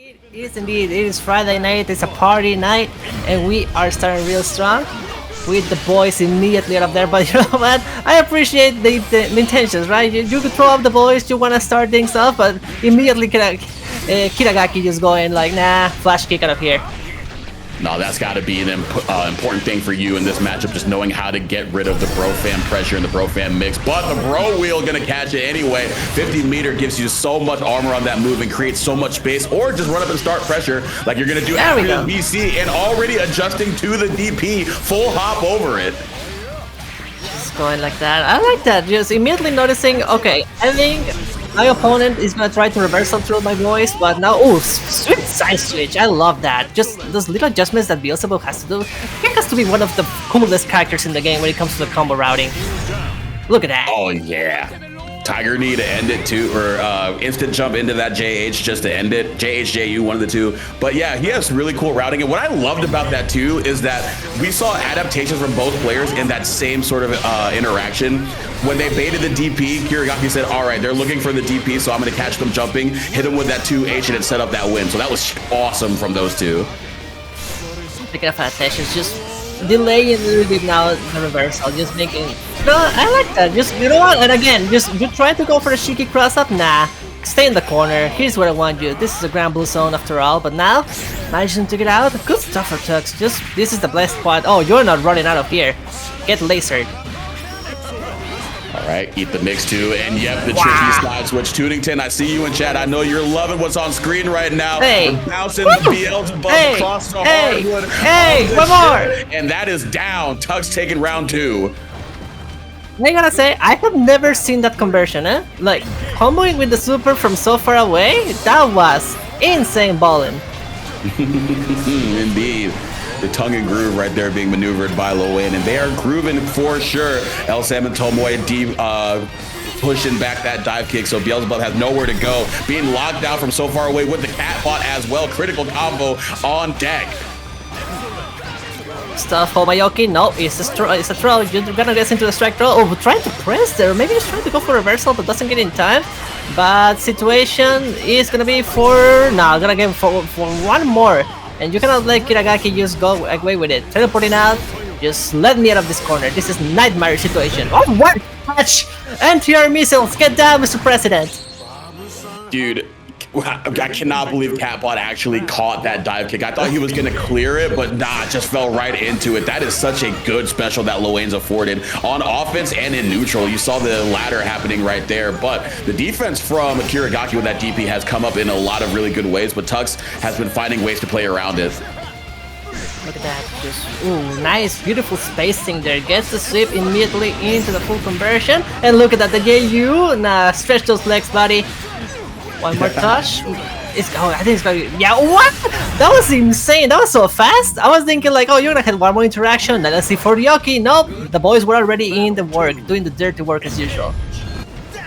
It is indeed. It is Friday night. It's a party night, and we are starting real strong with the boys immediately up there. But you know what? I appreciate the intentions, right? You could throw up the boys. You want to start things off, but immediately Kiragaki just going like, nah, flash kick out of here. No, that's got to be an important thing for you in this matchup, just knowing how to get rid of the bro fam pressure and the bro fam mix. But the bro wheel gonna catch it anyway. 50 meter gives you so much armor on that move and creates so much space, or just run up and start pressure like you're gonna do after the BC and already adjusting to the DP. Full hop over it. Just going like that. I like that. Just immediately noticing, okay, I think my opponent is gonna try to reversal through my voice, but now, oh, sweet side switch. I love that. Just those little adjustments that Beelzebub has to do. He has to be one of the coolest characters in the game when it comes to the combo routing. Look at that. Oh yeah. Tiger knee to end it too, or instant jump into that JH just to end it. JHJU, one of the two. But yeah, he has really cool routing. And what I loved about that too is that we saw adaptations from both players in that same sort of interaction. When they baited the DP, Kiragaki said, all right, they're looking for the DP, so I'm going to catch them jumping, hit them with that 2H, and it set up that win. So that was awesome from those two. Speaking of adaptations, just delaying a little bit now the reversal, just making... No, I like that. Just, you know what? And again, just you trying to go for a cheeky cross-up? Nah. Stay in the corner. Here's where I want you. This is a Granblue zone after all. But now, managing to get out. Good stuff for Tux. Just, this is the blessed spot. Oh, you're not running out of here. Get lasered. All right, eat the mix too, and yep, the tricky slide switch. Tunington, I see you in chat. I know you're loving what's on screen right now. Hey, we're bouncing the Beelzebub across the hardwood. Hey, one more! And that is down. Tux taking round 2. I gotta say, I have never seen that conversion, eh? Like, comboing with the super from so far away? That was insane ballin'. Indeed. The tongue and groove right there being maneuvered by Lowain, and they are grooving for sure. El Sam and Tomoe pushing back that dive kick, so Beelzebub has nowhere to go. Being locked down from so far away with the cat bot as well. Critical combo on deck. Stuff for Mayoki. No, it's a throw. You're gonna get into the strike throw. Oh, trying to press there. Maybe he's trying to go for reversal, but doesn't get in time. But situation is gonna be for... No, gonna get for one more. And you cannot let Kiragaki just go away with it. Teleporting out, just let me out of this corner. This is nightmare situation. Oh, what catch! Anti-air missiles, get down, Mr. President! Dude, I cannot believe Catbot actually caught that dive kick. I thought he was going to clear it, but nah, just fell right into it. That is such a good special that Lowain's afforded on offense and in neutral. You saw the ladder happening right there, but the defense from Kiragaki with that DP has come up in a lot of really good ways, but Tux has been finding ways to play around it. Look at that, just, ooh, nice, beautiful spacing there. Gets the sweep immediately into the full conversion, and look at that, the JU, nah, stretch those legs, buddy. One more touch. It's, oh, I think it's gonna be, yeah, what? That was insane. That was so fast. I was thinking like, oh, you're gonna have one more interaction. Then let's see for Ryoki. Nope. The boys were already in the work, doing the dirty work as usual.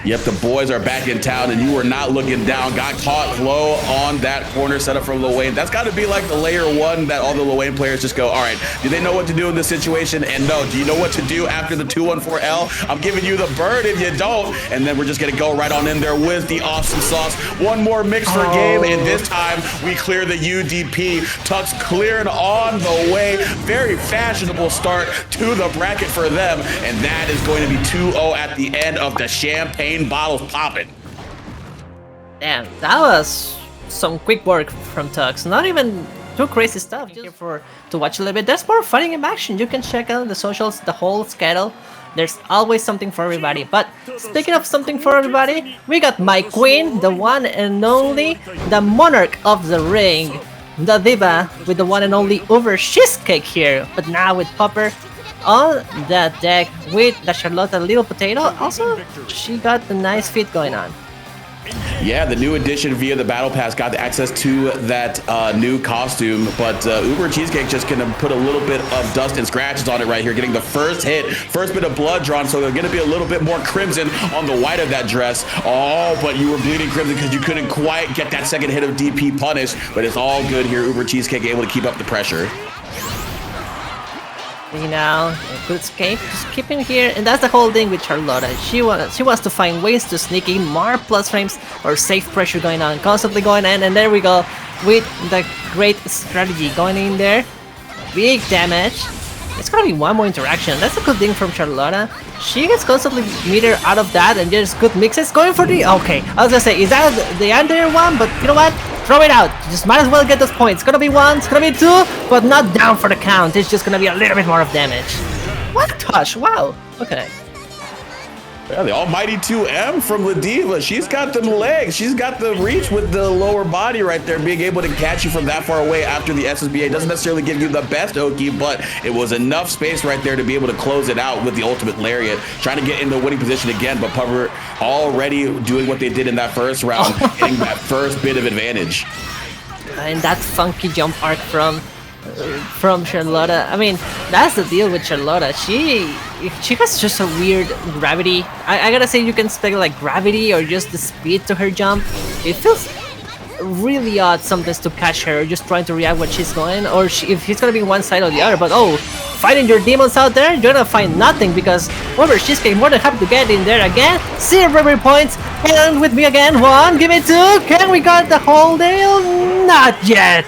Yep, the boys are back in town, and you were not looking down. Got caught low on that corner setup from Lowain. That's got to be like the layer 1 that all the Lowain players just go, all right, do they know what to do in this situation? And no, do you know what to do after the 214L? I'm giving you the bird if you don't. And then we're just going to go right on in there with the awesome sauce. One more mix for game, and this time we clear the UDP. Tux clearing on the way. Very fashionable start to the bracket for them, and that is going to be 2-0 at the end of the champagne bottles popping. Damn, that was some quick work from Tux. Not even too crazy stuff. Just for to watch a little bit. There's more fighting in action. You can check out the socials, the whole schedule. There's always something for everybody. But speaking of something for everybody, we got my queen, the one and only, the monarch of the ring, the diva with the one and only UberCheesecake here. But now with Popper on that deck with the Charlotta little potato. Also, she got the nice feat going on. Yeah, the new addition via the battle pass got access to that new costume, but UberCheesecake just gonna put a little bit of dust and scratches on it right here, getting the first hit, first bit of blood drawn, so they're gonna be a little bit more crimson on the white of that dress. Oh, but you were bleeding crimson because you couldn't quite get that second hit of DP punished, but it's all good here. UberCheesecake able to keep up the pressure. You know, a good escape, just keep him here, and that's the whole thing with Charlotta. She wants to find ways to sneak in more plus frames or safe pressure going on, constantly going in, and there we go. with the great strategy going in there. Big damage. It's gonna be one more interaction. That's a good thing from Charlotta. She gets constantly meter out of that and just good mixes going for the... Okay, I was gonna say, is that the entire one? But you know what? Throw it out. You just might as well get those points. It's gonna be one, it's gonna be two, but not down for the count. It's just gonna be a little bit more of damage. What a touch, wow. Okay. Yeah, the almighty 2M from Ladiva. She's got them legs. She's got the reach with the lower body right there, being able to catch you from that far away after the SSBA. Doesn't necessarily give you the best Oki, but it was enough space right there to be able to close it out with the ultimate lariat. Trying to get in the winning position again, but Pupper already doing what they did in that first round, getting that first bit of advantage. And that funky jump arc from Charlotta. I mean, that's the deal with Charlotta. She has just a weird gravity. I gotta say, you can expect like gravity or just the speed to her jump. It feels really odd sometimes to catch her just trying to react when she's going, or if he's gonna be one side or the other. But oh, fighting your demons out there, you're gonna find nothing because UberCheesecake more than happy to get in there again. 0 bravery points, and with me again. 1, give me 2. Can we got the whole deal? Not yet.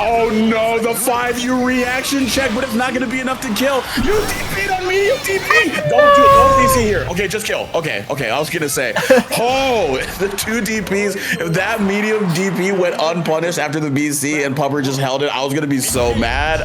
Oh no, the 5U reaction check, but it's not going to be enough to kill. You TP'd on me, you TP! Don't DC here. Okay, just kill. Okay, I was going to say. Oh, the 2 DPs. If that medium DP went unpunished after the BC and Pupper just held it, I was going to be so mad.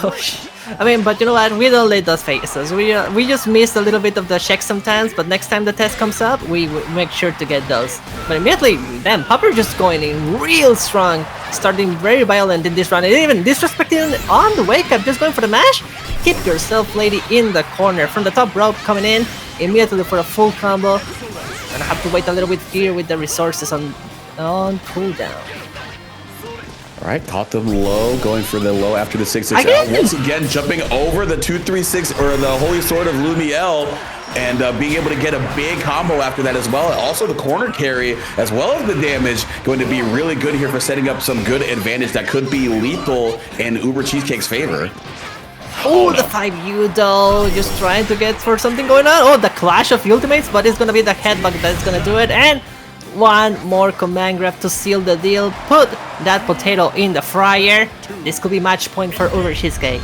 Oh, shit. I mean, but you know what? We don't let those faces. We just missed a little bit of the check sometimes, but next time the test comes up, we make sure to get those. But immediately, damn, Pupper just going in real strong, starting very violent in this round, and even disrespecting on the wake up, just going for the mash. Keep yourself, lady, in the corner from the top rope coming in immediately for a full combo. Gonna have to wait a little bit here with the resources on cooldown. All right, caught them low, going for the low after the 6-6. Once again, jumping over the 2-3-6 or the Holy Sword of Lumiel, and being able to get a big combo after that as well. Also, the corner carry, as well as the damage, going to be really good here for setting up some good advantage that could be lethal in UberCheesecake's favor. Oh, the 5U though, just trying to get for something going on. Oh, the clash of ultimates, but it's gonna be the headbutt that's gonna do it, and one more command grab to seal the deal. Put that potato in the fryer. This could be match point for UberCheesecake.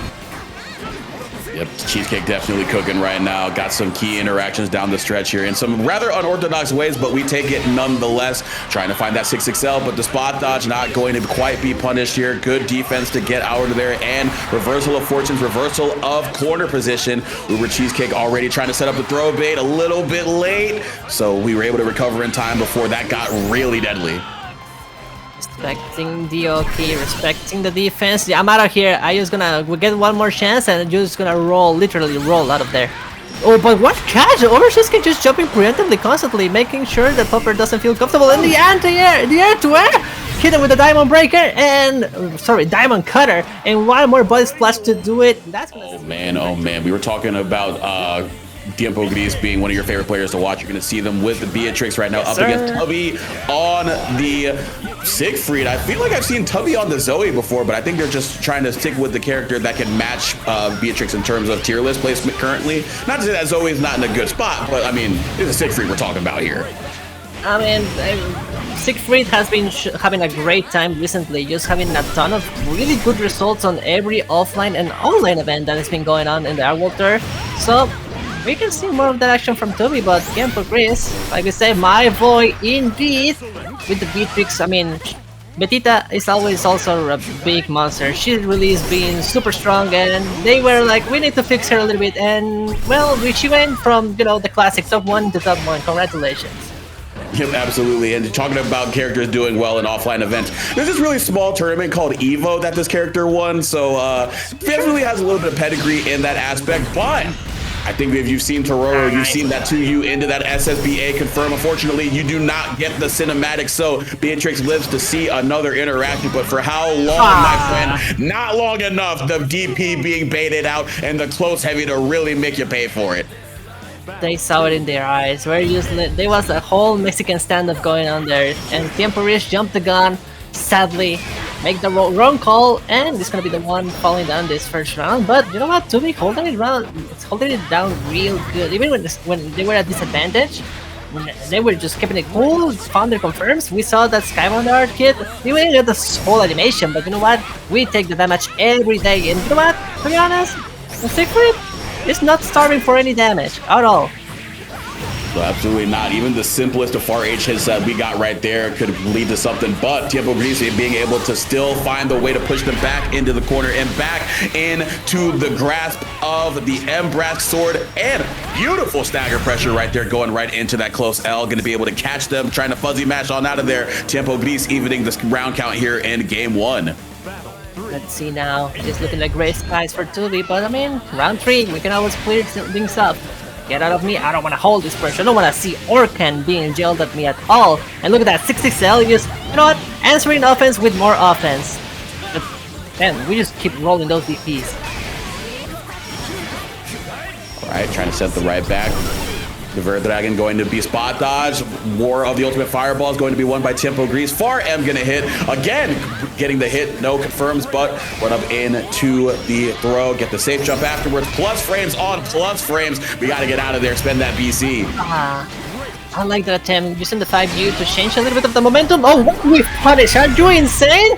Yep, Cheesecake definitely cooking right now. Got some key interactions down the stretch here in some rather unorthodox ways, but we take it nonetheless. Trying to find that 6XL, but the spot dodge not going to quite be punished here. Good defense to get out of there, and reversal of fortunes, reversal of corner position. UberCheesecake already trying to set up the throw bait a little bit late, so we were able to recover in time before that got really deadly. Respecting the OK, respecting the defense. Yeah, I'm out of here. I just gonna get one more chance and just gonna roll, literally roll out of there. Oh, but what catch? UberCheesecake just jumping preemptively, constantly making sure that Pupper doesn't feel comfortable in the anti-air, the air-to-air. Hit him with the diamond breaker and diamond cutter, and one more body splash to do it. That's gonna oh man. We were talking about TiempoGris being one of your favorite players to watch. You're going to see them with the Beatrix right now, yes, up against Tubbie on the Siegfried. I feel like I've seen Tubbie on the Zoe before, but I think they're just trying to stick with the character that can match Beatrix in terms of tier list placement currently. Not to say that Zoe is not in a good spot, but I mean, it's a Siegfried we're talking about here. I mean, Siegfried has been having a great time recently, just having a ton of really good results on every offline and online event that has been going on in the Airwater. So we can see more of that action from Tubbie, but TiempoGris, like we say, my boy indeed, with the Beatrix. I mean, Djeeta is always also a big monster. She really is being super strong, and they were like, we need to fix her a little bit, and well, she went from, you know, the classic top 1 to top 1. Congratulations. Yep, absolutely. And talking about characters doing well in offline events, there's this really small tournament called Evo that this character won, so definitely has a little bit of pedigree in that aspect, but I think if you've seen Tororo, you've seen that 2U into that SSBA confirm. Unfortunately, you do not get the cinematic, so Beatrix lives to see another interaction. But for how long, my friend? Not long enough. The DP being baited out and the close heavy to really make you pay for it. They saw it in their eyes. Very useless. There was a whole Mexican standoff going on there, and TiempoGris jumped the gun. Sadly, make the wrong call, and it's gonna be the one falling down this first round. But you know what, Tubbie holding it down real good. Even when they were at disadvantage, they were just keeping it cool. Founder confirms. We saw that Skybound Art kid. We didn't get this whole animation, but you know what? We take the damage every day, and you know what? To be honest, Siegfried is not starving for any damage at all. So absolutely not. Even the simplest of far H hits that we got right there could lead to something, but TiempoGris being able to still find the way to push them back into the corner and back into the grasp of the Embrask sword, and beautiful stagger pressure right there going right into that close L. Going to be able to catch them, trying to fuzzy mash on out of there. TiempoGris evening this round count here in game 1. Let's see now. It's looking like gray skies for Tubbie, but I mean, round 3, we can always clear things up. Get out of me, I don't want to hold this pressure. I don't want to see Orkan being jailed at me at all. And look at that, 6-6 Elius. You know what? Answering offense with more offense. But man, we just keep rolling those DPs. Alright, trying to set the right back. The Verdragon going to be spot dodge. War of the Ultimate Fireball is going to be won by TiempoGris. Far M going to hit. Again, getting the hit. No confirms, but run up into the throw. Get the safe jump afterwards. Plus frames on plus frames. We got to get out of there. Spend that BC. I like that attempt. Using the 5U to change a little bit of the momentum. Oh, what we punish? Are you insane?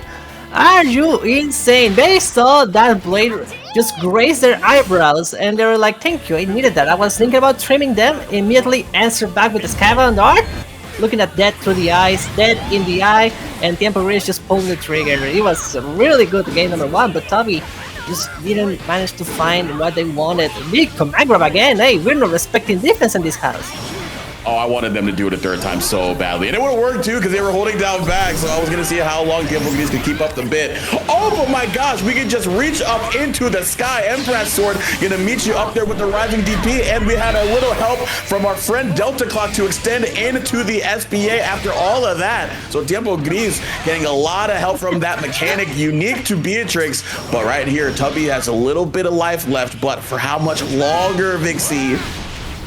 Are you insane? They saw that blade just graze their eyebrows and they were like, thank you, I needed that. I was thinking about trimming them. Immediately answered back with the Skybound Art. Looking at death through the eyes, dead in the eye, and TiempoGris just pulled the trigger. It was a really good game number 1, but Tubbie just didn't manage to find what they wanted. Big command grab again. Hey, we're not respecting defense in this house. Oh, I wanted them to do it a third time so badly. And it would have worked too, because they were holding down back. So I was going to see how long TiempoGris could keep up the bit. Oh, but my gosh, we can just reach up into the sky. Embrask sword going to meet you up there with the rising DP. And we had a little help from our friend Delta Clock to extend into the SPA after all of that. So TiempoGris getting a lot of help from that mechanic unique to Beatrix. But right here, Tubbie has a little bit of life left. But for how much longer, Vixie?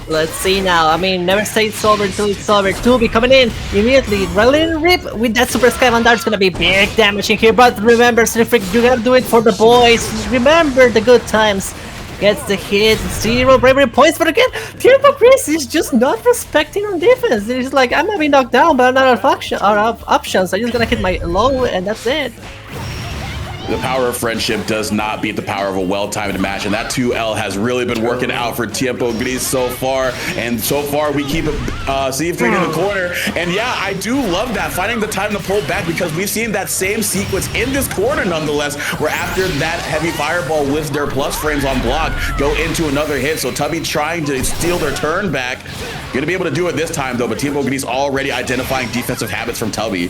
Let's see now. I mean, never say it's over until it's over. Tubbie coming in immediately. Rolling rip with that Super Skybound Dart. It's gonna be big damage in here. But remember, Siegfried, you gotta do it for the boys. Remember the good times. Gets the hit. 0 bravery points. But again, TiempoGris is just not respecting on defense. It's like, I'm gonna be knocked down, but I'm not out of options. I'm just gonna hit my low, and that's it. The power of friendship does not beat the power of a well-timed match, and that 2L has really been working out for TiempoGris so far. And so far, we keep Siegfried in the corner. And yeah, I do love that, finding the time to pull back, because we've seen that same sequence in this corner nonetheless, where after that heavy fireball with their plus frames on block, go into another hit. So Tubbie trying to steal their turn back. Gonna be able to do it this time though, but TiempoGris already identifying defensive habits from Tubbie.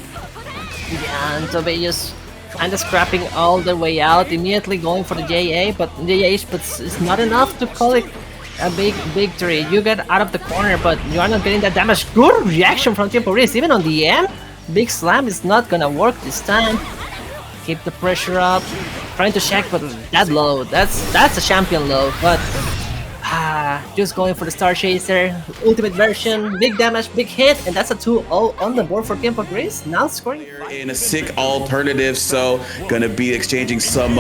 Yeah, and Tubbie just kind of scrapping all the way out, immediately going for the JA, but it's not enough to call it a big victory. You get out of the corner, but you are not getting that damage. Good reaction from TiempoGris, even on the M. Big slam is not gonna work this time. Keep the pressure up, trying to check, but that low, that's a champion low, but just going for the Star Chaser, ultimate version, big damage, big hit, and that's a 2-0 on the board for TiempoGris. Now scoring in a SickAlternative, so gonna be exchanging some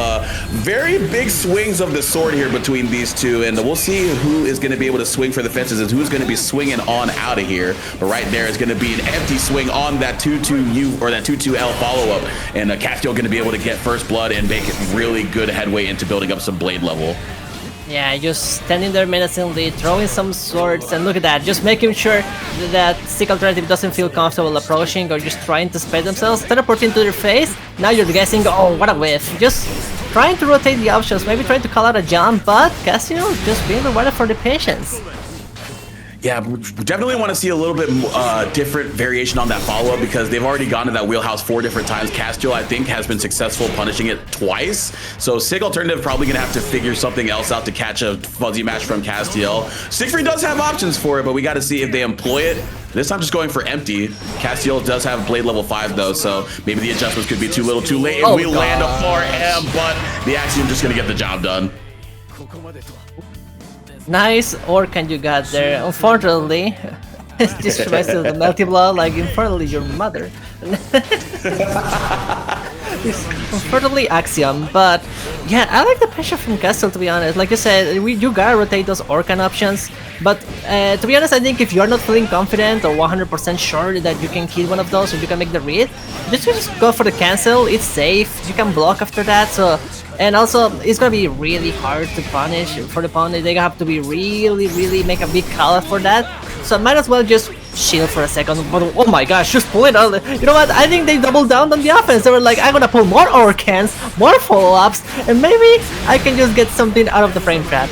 very big swings of the sword here between these two, and we'll see who is gonna be able to swing for the fences and who's gonna be swinging on out of here. But right there is gonna be an empty swing on that 2-2U or that 2-2L follow-up, and Castiel gonna be able to get first blood and make really good headway into building up some blade level. Yeah, just standing there menacingly, throwing some swords, and look at that, just making sure that SickAlternative doesn't feel comfortable approaching or just trying to spread themselves, teleporting to their face. Now you're guessing, oh, what a whiff. Just trying to rotate the options, maybe trying to call out a jump, but Castiel just being rewarded for the patience. Yeah, we definitely want to see a little bit different variation on that follow-up, because they've already gone to that wheelhouse 4 different times. Castiel, I think, has been successful punishing it twice. So SickAlternative probably going to have to figure something else out to catch a fuzzy match from Castiel. Siegfried does have options for it, but we got to see if they employ it. This time just going for empty. Castiel does have blade level 5 though, so maybe the adjustments could be too little too late, and we land a far M, but the Axiom just going to get the job done. Nice Orkan you got there. Unfortunately, it just reminds me of the Melty Blood, like unfortunately your mother. It's comfortably Axiom, but yeah, I like the pressure from Castiel, to be honest. Like you said, you gotta rotate those Orcan options, but to be honest, I think if you're not feeling confident or 100% sure that you can kill one of those or you can make the read, just go for the cancel. It's safe, you can block after that, so... And also, it's gonna be really hard to punish for the opponent. They have to be really make a big call out for that. So might as well just shield for a second. But oh my gosh, just pull it out. You know what? I think they doubled down on the offense. They were like, I'm gonna pull more Orcans, more follow-ups, and maybe I can just get something out of the frame trap.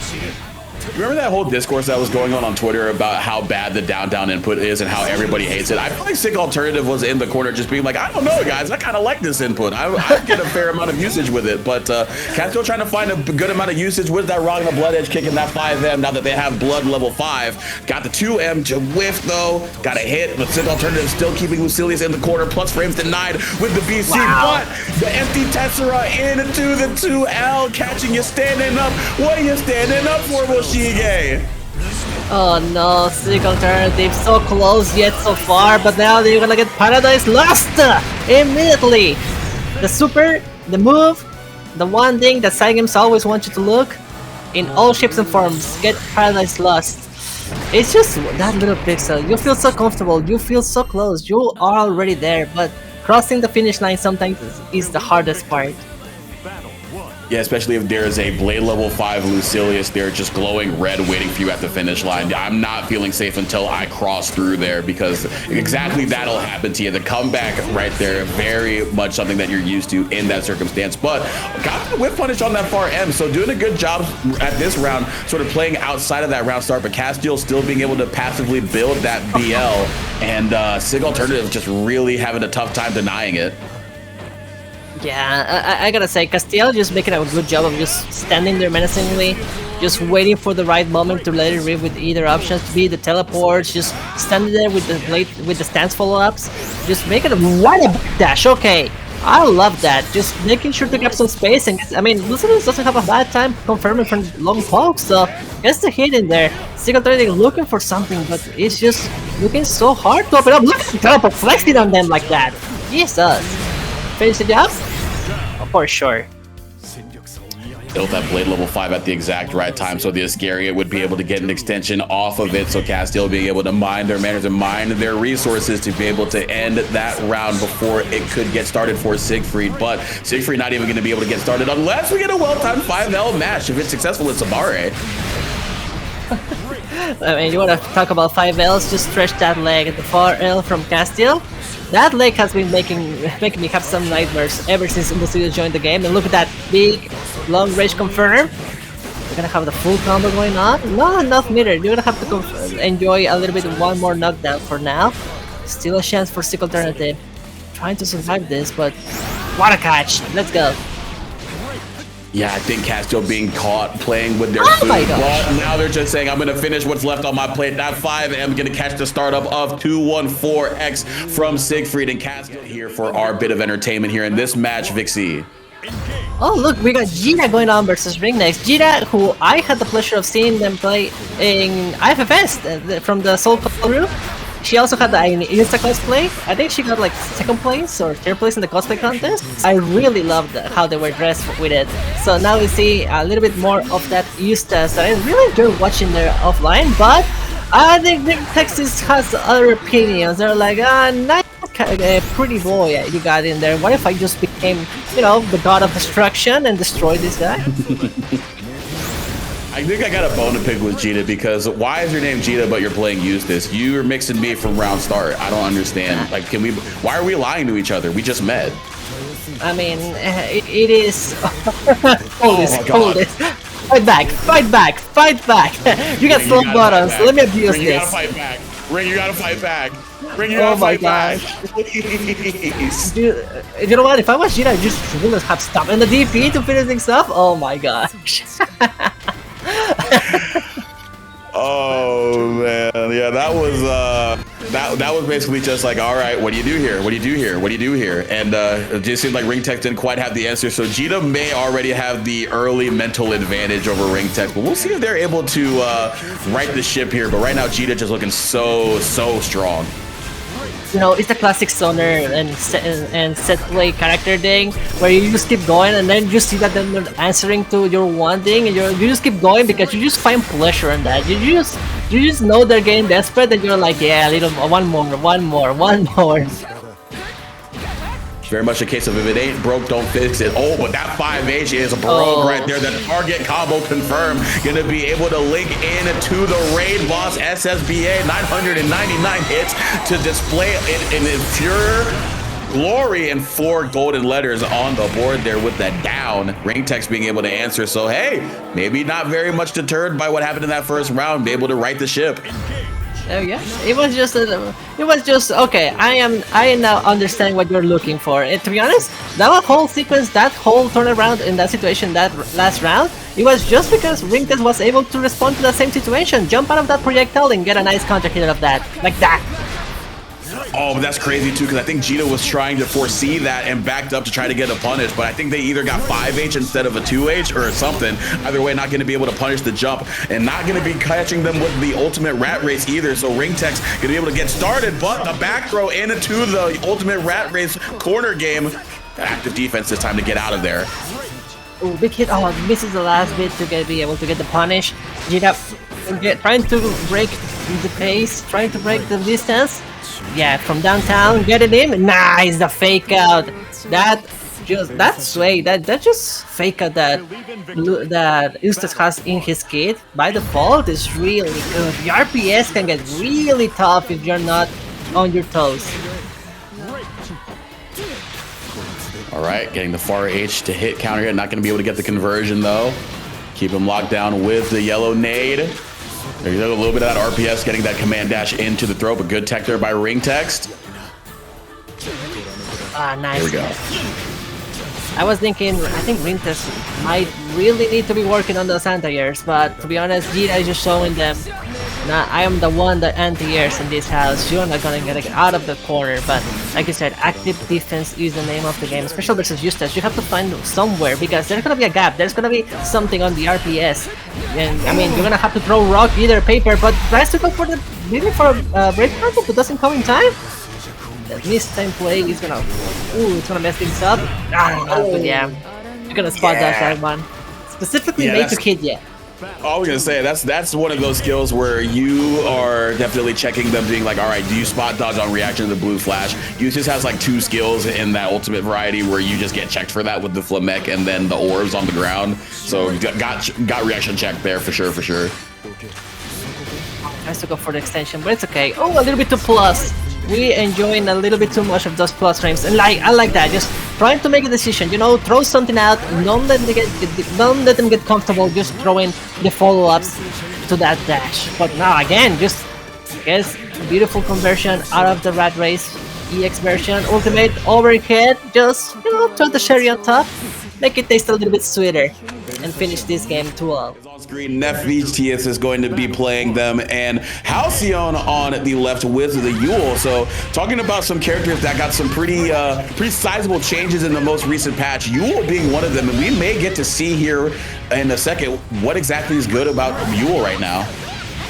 Remember that whole discourse that was going on Twitter about how bad the down input is and how everybody hates it? I feel like SickAlternative was in the corner just being like, I don't know, guys, I kind of like this input. I get a fair amount of usage with it, but Castiel trying to find a good amount of usage with that Ragna Blood Edge kicking that 5M now that they have Blood level 5. Got the 2M to whiff, though. Got a hit, but SickAlternative still keeping Lucilius in the corner, plus frames denied with the BC, wow. But the empty Tessera into the 2L, catching you standing up. What are you standing up for, Wilshige? Oh no, SickAlternative so close yet so far, but now they're gonna get Paradise Lost immediately. The super, the move, the one thing that side games always want you to look in all shapes and forms, get Paradise Lost. It's just that little pixel. You feel so comfortable, you feel so close, you are already there, but crossing the finish line sometimes is the hardest part. Yeah, especially if there's a Blade level 5 Lucilius there just glowing red waiting for you at the finish line. I'm not feeling safe until I cross through there because exactly that'll happen to you. The comeback right there, very much something that you're used to in that circumstance. But got the whip punish on that far M, so doing a good job at this round, sort of playing outside of that round start, but Castiel still being able to passively build that BL, and SickAlternative just really having a tough time denying it. Yeah, I gotta say, Castiel just making a good job of just standing there menacingly, just waiting for the right moment to let it rip with either options, to be the teleports, just standing there with the blade, with the stance follow-ups, just making a right dash. Okay, I love that. Just making sure to grab some space, and I mean, Lucilius doesn't have a bad time confirming from long pokes, so gets the hit in there. SickAlternative looking for something, but it's just looking so hard to open up. Look at the teleport flexing on them like that. Jesus. Finish the job? Oh, for sure. Built that Blade level 5 at the exact right time, so the Iscariot would be able to get an extension off of it, so Castiel being able to mine their manners and mine their resources to be able to end that round before it could get started for Siegfried. But Siegfried not even going to be able to get started unless we get a well-timed 5L match. If it's successful with Sabare. I mean, you want to talk about 5Ls, just stretch that leg at the far L from Castiel. That leg has been making me have some nightmares ever since Lucilius joined the game. And look at that big, long range confirm. We're gonna have the full combo going on. Not enough meter. You're gonna have to enjoy a little bit of one more knockdown for now. Still a chance for SickAlternative. Trying to survive this, but what a catch. Let's go. Yeah, I think Castiel being caught playing with their food. Well, now they're just saying, I'm going to finish what's left on my plate. That 5M going to catch the startup of 214X from Siegfried, and Castiel here for our bit of entertainment here in this match, Vixie. Oh, look, we got Djeeta going on versus Ringtext. Djeeta, who I had the pleasure of seeing them play in IFFS from the Soul crew. She also had an Insta cosplay. I think she got like 2nd place or 3rd place in the cosplay contest. I really loved how they were dressed with it. So now we see a little bit more of that Eustace that I really enjoy watching there offline. But I think Ringtext has other opinions. They're like, nice pretty boy you got in there. What if I just became, you know, the god of destruction and destroyed this guy? I think I got a bone to pick with Djeeta, because why is your name Djeeta but you're playing Eustace? You're mixing me from round start. I don't understand. Like, why are we lying to each other? We just met. I mean, it is... hold this. Fight back. You got slow buttons. Let me abuse this. You gotta fight back. Ring, you gotta fight back. Ring, you gotta fight back. Please. Dude, you know what? If I was Djeeta, I just wouldn't have stopped in the DP to finish things up. Oh my gosh. Oh man, yeah, that was basically just like, all right, what do you do here? What do you do here? What do you do here? And it just seemed like Ringtext didn't quite have the answer, so Djeeta may already have the early mental advantage over Ringtext, but we'll see if they're able to right the ship here. But right now, Djeeta just looking so strong. you know, it's the classic stoner and set play character thing where you just keep going and then you see that they're answering to your wanting and you just keep going because you just find pleasure in that. You just know they're getting desperate and you're like, yeah, a little one more. Very much a case of if it ain't broke, don't fix it. Oh, but that 5H is broke right there. The target combo confirmed. Gonna be able to link in to the raid boss SSBA. 999 hits to display it in pure glory and 4 golden letters on the board there with that down. Ringtext being able to answer. So hey, maybe not very much deterred by what happened in that first round. Be able to right the ship. Oh yeah, it was just okay. I now understand what you're looking for. And to be honest, that whole sequence, that whole turnaround in that situation, that last round, it was just because Ringtext was able to respond to the same situation, jump out of that projectile and get a nice counter hit of that, like that. Oh, but that's crazy too, because I think Djeeta was trying to foresee that and backed up to try to get a punish, but I think they either got 5H instead of a 2H or something. Either way, not going to be able to punish the jump and not going to be catching them with the ultimate rat race either. So Ringtext going to be able to get started, but the back throw into the ultimate rat race corner game. Active defense this time to get out of there. Oh, big hit. Oh, misses the last bit to be able to get the punish. Djeeta trying to break the pace, trying to break the distance. Yeah, from downtown, get it in. Nice, the fake out. That just fake out that Eustace has in his kit by default is really good. The RPS can get really tough if you're not on your toes. All right, getting the far H to hit counter hit. Not going to be able to get the conversion though. Keep him locked down with the yellow nade. There's a little bit of that RPS getting that command dash into the throw, but good tech there by Ringtext. Ah, nice. Here we go. I was thinking, I think Ringtext might really need to be working on those anti-airs, but to be honest, Djeeta is just showing them, nah, I am the one that anti-airs in this house. You're not gonna get out of the corner, but like you said, active defense is the name of the game, especially versus Eustace. You have to find somewhere because there's gonna be a gap, there's gonna be something on the RPS. And I mean, you're gonna have to throw rock, either paper, but tries to go for the, maybe for a break target, but doesn't come in time. That missed time play is gonna, it's gonna mess things up. But yeah, you're gonna spot dash that one. Specifically made to hit you. I was gonna say that's one of those skills where you are definitely checking them, being like, all right, do you spot dodge on reaction to the blue flash? Eustace has like 2 skills in that ultimate variety where you just get checked for that with the Flamek and then the orbs on the ground. So you got reaction check there for sure. Tries to go for the extension, but it's okay. Oh, a little bit too plus. We enjoying a little bit too much of those plus frames, and I like that. Just trying to make a decision, you know, throw something out, don't let them get comfortable. Just throwing the follow-ups to that dash. But now again, just guess beautiful conversion out of the rat race EX version, ultimate overhead. Just throw the cherry on top, make it taste a little bit sweeter, and finish this game 2-0. On screen, Nephetheus is going to be playing them, and Halcione on the left with the Yuel. So talking about some characters that got some pretty sizable changes in the most recent patch, Yuel being one of them, and we may get to see here in a second what exactly is good about Yuel right now.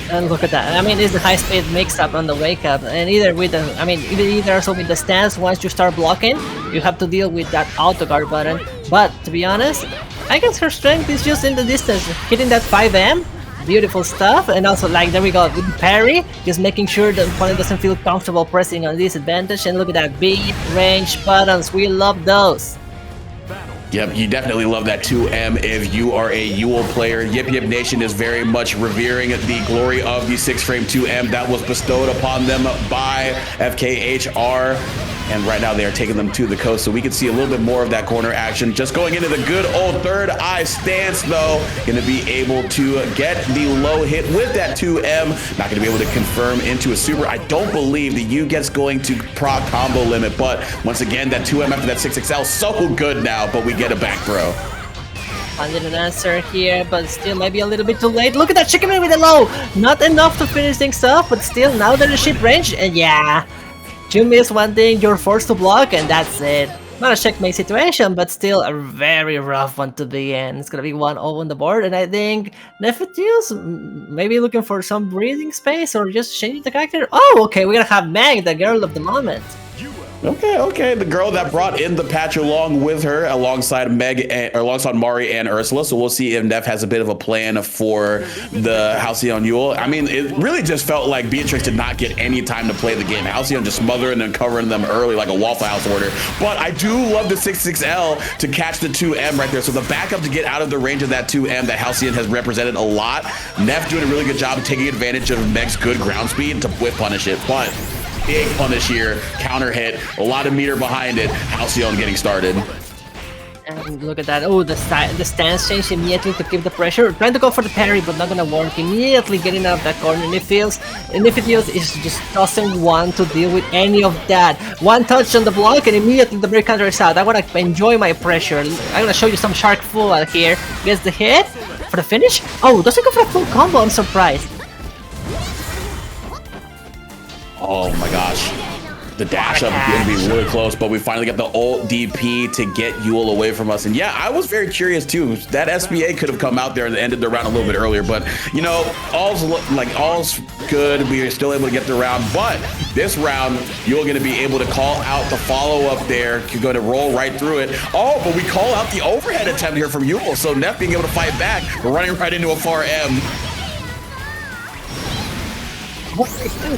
And look at that. I mean, it's the high speed mix up on the wake up, and either with the, I mean, either also with the stance. Once you start blocking, you have to deal with that auto guard button. But to be honest, I guess her strength is just in the distance, hitting that 5M. Beautiful stuff, and also like there we go with parry, just making sure the opponent doesn't feel comfortable pressing on disadvantage. And look at that, beat range buttons. We love those. Yep, you definitely love that 2M if you are a Yuel player. Yip Yip Nation is very much revering the glory of the 6-frame 2M that was bestowed upon them by FKHR. And right now they are taking them to the coast, so we can see a little bit more of that corner action. Just going into the good old third eye stance though. Gonna be able to get the low hit with that 2M. Not gonna be able to confirm into a super. I don't believe the U gets going to proc combo limit, but once again, that 2M after that 6XL, so good now, but we get a back throw. I didn't answer here, but still maybe a little bit too late. Look at that, chicken in with the low. Not enough to finish things off, but still now they're in ship range, and yeah. You miss one thing, you're forced to block, and that's it. Not a checkmate situation, but still a very rough one to the end. It's gonna be 1-0 on the board, and I think Nephetheus maybe looking for some breathing space or just changing the character. Oh, okay, we're gonna have Meg, the girl of the moment. Okay. The girl that brought in the patch along with her, alongside alongside Mari and Ursula. So we'll see if Neff has a bit of a plan for the Halcione Yuel. I mean, it really just felt like Beatrix did not get any time to play the game. Halcione just smothering and covering them early like a Waffle House order. But I do love the 6-6L to catch the 2M right there. So the backup to get out of the range of that 2M that Halcione has represented a lot. Neff doing a really good job of taking advantage of Meg's good ground speed to whip punish it. But big punish here, counter hit, a lot of meter behind it. Halcione getting started. And look at that. Oh, the stance change immediately to keep the pressure. Trying to go for the parry, but not gonna work. Immediately getting out of that corner. Nephetheus is just doesn't want to deal with any of that. One touch on the block, and immediately the break counter is out. I wanna enjoy my pressure. I'm gonna show you some shark full out here. Gets the hit for the finish. Oh, doesn't go for a full combo. I'm surprised. Oh my gosh. The dash up is going to be really close, but we finally got the ult DP to get Yuel away from us. And yeah, I was very curious too. That SBA could have come out there and ended the round a little bit earlier, but you know, all's good. We are still able to get the round, but this round, Yuel going to be able to call out the follow-up there. You're going to roll right through it. Oh, but we call out the overhead attempt here from Yuel, so Neff being able to fight back. We're running right into a far M.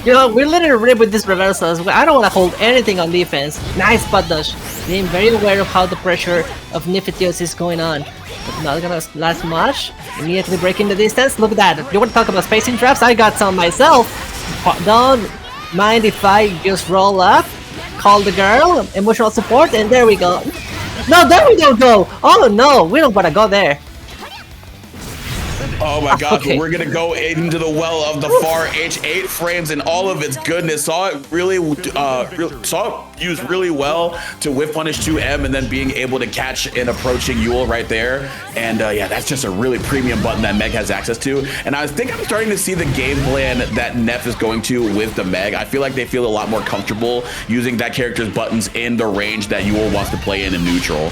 You know, we're letting it rip with this reversals. I don't want to hold anything on defense. Nice butt dodge. Being very aware of how the pressure of Nephetheus is going on. But not gonna last much. Immediately breaking the distance. Look at that. You want to talk about spacing traps? I got some myself. Don't mind if I just roll up, call the girl, emotional support, and there we go. No, there we don't go. Oh no, we don't want to go there. Oh my god, okay. We're gonna go into the well of the far H, 8 frames and all of its goodness. Saw it used really well to whiff punish 2M and then being able to catch an approaching Yuel right there. And yeah, that's just a really premium button that Meg has access to. And I think I'm starting to see the game plan that Neff is going to with the Meg. I feel like they feel a lot more comfortable using that character's buttons in the range that Yuel wants to play in neutral.